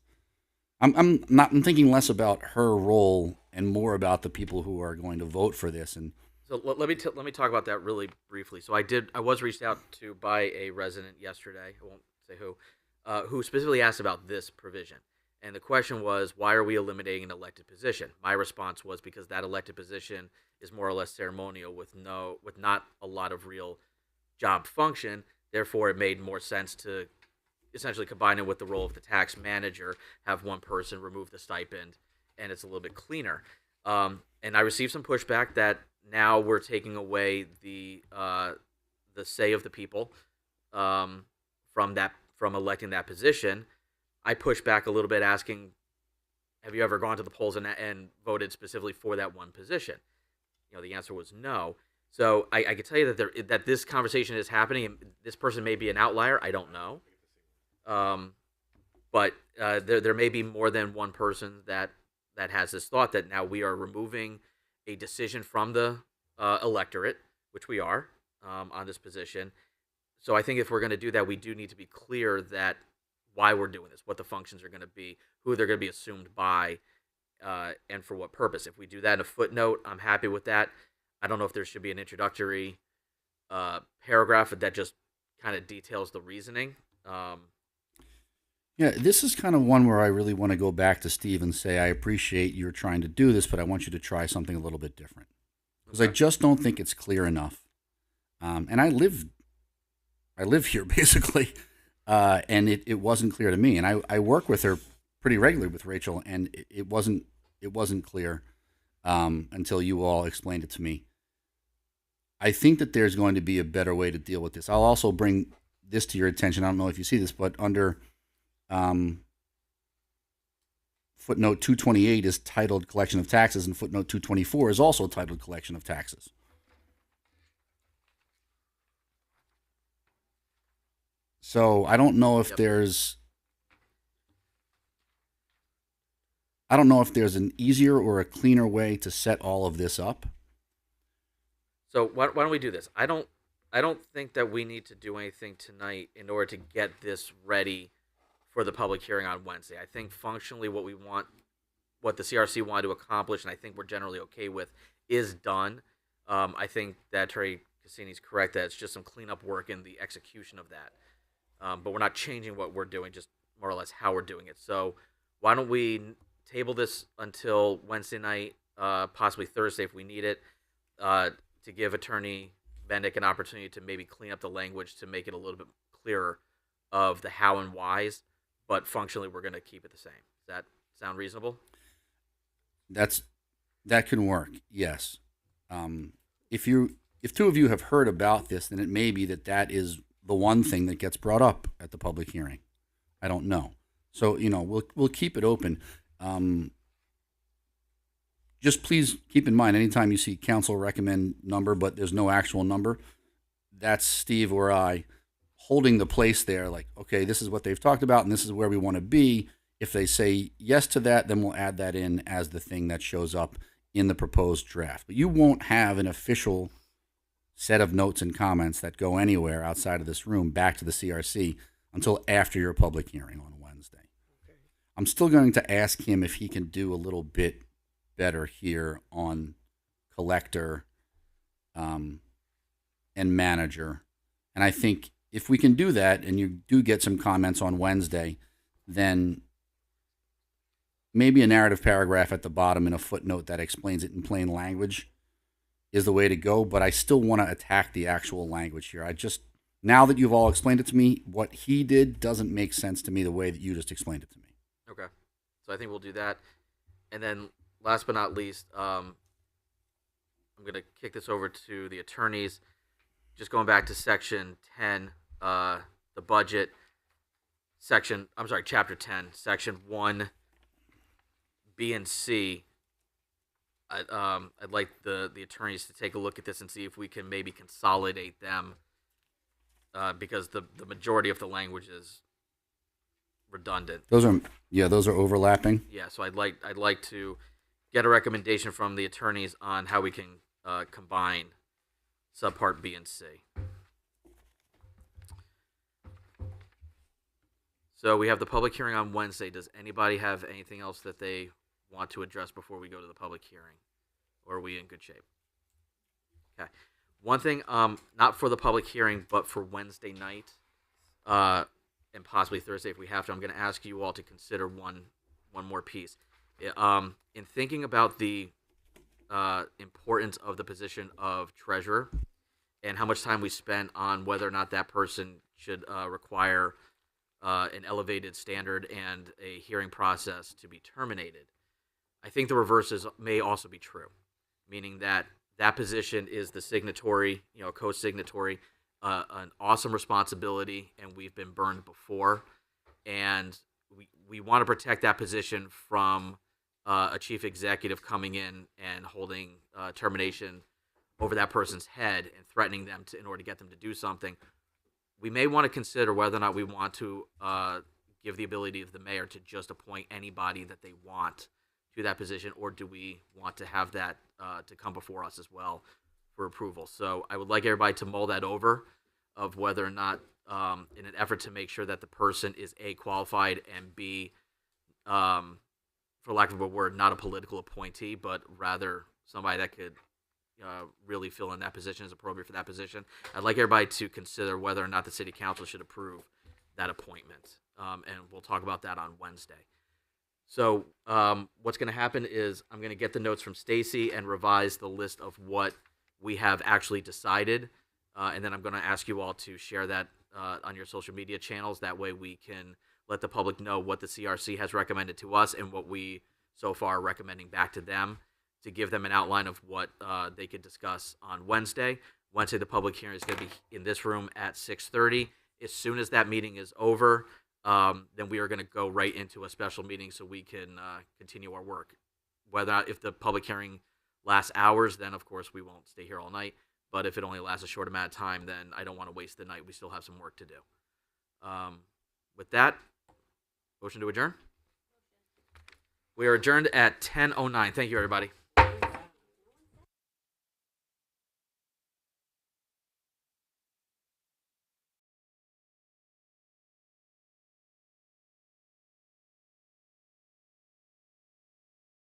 S10: I'm thinking less about her role and more about the people who are going to vote for this. And
S1: so let me talk about that really briefly. So I was reached out to by a resident yesterday. I won't say who specifically asked about this provision. And the question was, why are we eliminating an elected position? My response was because that elected position is more or less ceremonial with not a lot of real job function. Therefore, it made more sense to essentially combine it with the role of the tax manager, have one person remove the stipend, and it's a little bit cleaner. And I received some pushback that now we're taking away the say of the people from electing that position. I pushed back a little bit, asking, "Have you ever gone to the polls and voted specifically for that one position?" The answer was no. So I can tell you that this conversation is happening, and this person may be an outlier. I don't know, but there may be more than one person that has this thought that now we are removing a decision from the electorate, which we are on this position. So I think if we're going to do that, we do need to be clear that why we're doing this, what the functions are going to be, who they're going to be assumed by, and for what purpose. If we do that in a footnote, I'm happy with that. I don't know if there should be an introductory paragraph that just kind of details the reasoning.
S10: Yeah, this is kind of one where I really want to go back to Steve and say, I appreciate you're trying to do this, but I want you to try something a little bit different. Because I just don't think it's clear enough. And I live here, basically, and it wasn't clear to me. And I work with her pretty regularly with Rachel, and it wasn't clear until you all explained it to me. I think that there's going to be a better way to deal with this. I'll also bring this to your attention. I don't know if you see this, but under footnote 228 is titled Collection of Taxes, and footnote 224 is also titled Collection of Taxes. So I don't know if there's an easier or a cleaner way to set all of this up.
S1: So why don't we do this? I don't think that we need to do anything tonight in order to get this ready for the public hearing on Wednesday. I think functionally what the CRC wanted to accomplish, and I think we're generally okay with, is done. I think that Attorney Cassini's correct that it's just some cleanup work in the execution of that. But we're not changing what we're doing, just more or less how we're doing it. So why don't we table this until Wednesday night, possibly Thursday if we need it, to give Attorney Bendick an opportunity to maybe clean up the language to make it a little bit clearer of the how and whys, but functionally we're going to keep it the same. Does that sound reasonable?
S10: That can work. Yes. If two of you have heard about this, then it may be that is the one thing that gets brought up at the public hearing. I don't know. So we'll keep it open. Just please keep in mind, anytime you see council recommend number, but there's no actual number, that's Steve or I holding the place there. Like, okay, this is what they've talked about, and this is where we want to be. If they say yes to that, then we'll add that in as the thing that shows up in the proposed draft. But you won't have an official set of notes and comments that go anywhere outside of this room back to the CRC until after your public hearing on Wednesday. Okay. I'm still going to ask him if he can do a little bit better here on collector and manager. And I think if we can do that and you do get some comments on Wednesday, then maybe a narrative paragraph at the bottom and a footnote that explains it in plain language is the way to go. But I still want to attack the actual language here. Now that you've all explained it to me, what he did doesn't make sense to me the way that you just explained it to me.
S1: Okay. So I think we'll do that. And then last but not least, I'm going to kick this over to the attorneys. Just going back to section 10, the budget chapter 10, section 1, B and C. I'd like the attorneys to take a look at this and see if we can maybe consolidate them, because the majority of the language is redundant.
S10: Those are overlapping.
S1: Yeah, so I'd like to get a recommendation from the attorneys on how we can combine subpart B and C. So we have the public hearing on Wednesday. Does anybody have anything else that they want to address before we go to the public hearing? Or are we in good shape? Okay. One thing, not for the public hearing, but for Wednesday night, and possibly Thursday if we have to, I'm going to ask you all to consider one more piece. In thinking about the importance of the position of treasurer and how much time we spent on whether or not that person should require an elevated standard and a hearing process to be terminated, I think the reverse may also be true, meaning that position is the signatory, co-signatory, an awesome responsibility, and we've been burned before, and we want to protect that position from a chief executive coming in and holding termination over that person's head and threatening them in order to get them to do something. We may want to consider whether or not we want to give the ability of the mayor to just appoint anybody that they want to that position, or do we want to have that to come before us as well for approval? So I would like everybody to mull that over, of whether or not, in an effort to make sure that the person is A, qualified, and B, for lack of a word, not a political appointee, but rather somebody that could really fill in that position, is appropriate for that position. I'd like everybody to consider whether or not the city council should approve that appointment, and we'll talk about that on Wednesday. So what's going to happen is I'm going to get the notes from Stacy and revise the list of what we have actually decided, and then I'm going to ask you all to share that on your social media channels. That way we can let the public know what the CRC has recommended to us and what we so far are recommending back to them, to give them an outline of what they could discuss on Wednesday. Wednesday, the public hearing is going to be in this room at 6:30. As soon as that meeting is over, then we are going to go right into a special meeting so we can continue our work. If the public hearing lasts hours, then of course we won't stay here all night. But if it only lasts a short amount of time, then I don't want to waste the night. We still have some work to do. With that, motion to adjourn. We are adjourned at 10:09. Thank you, everybody.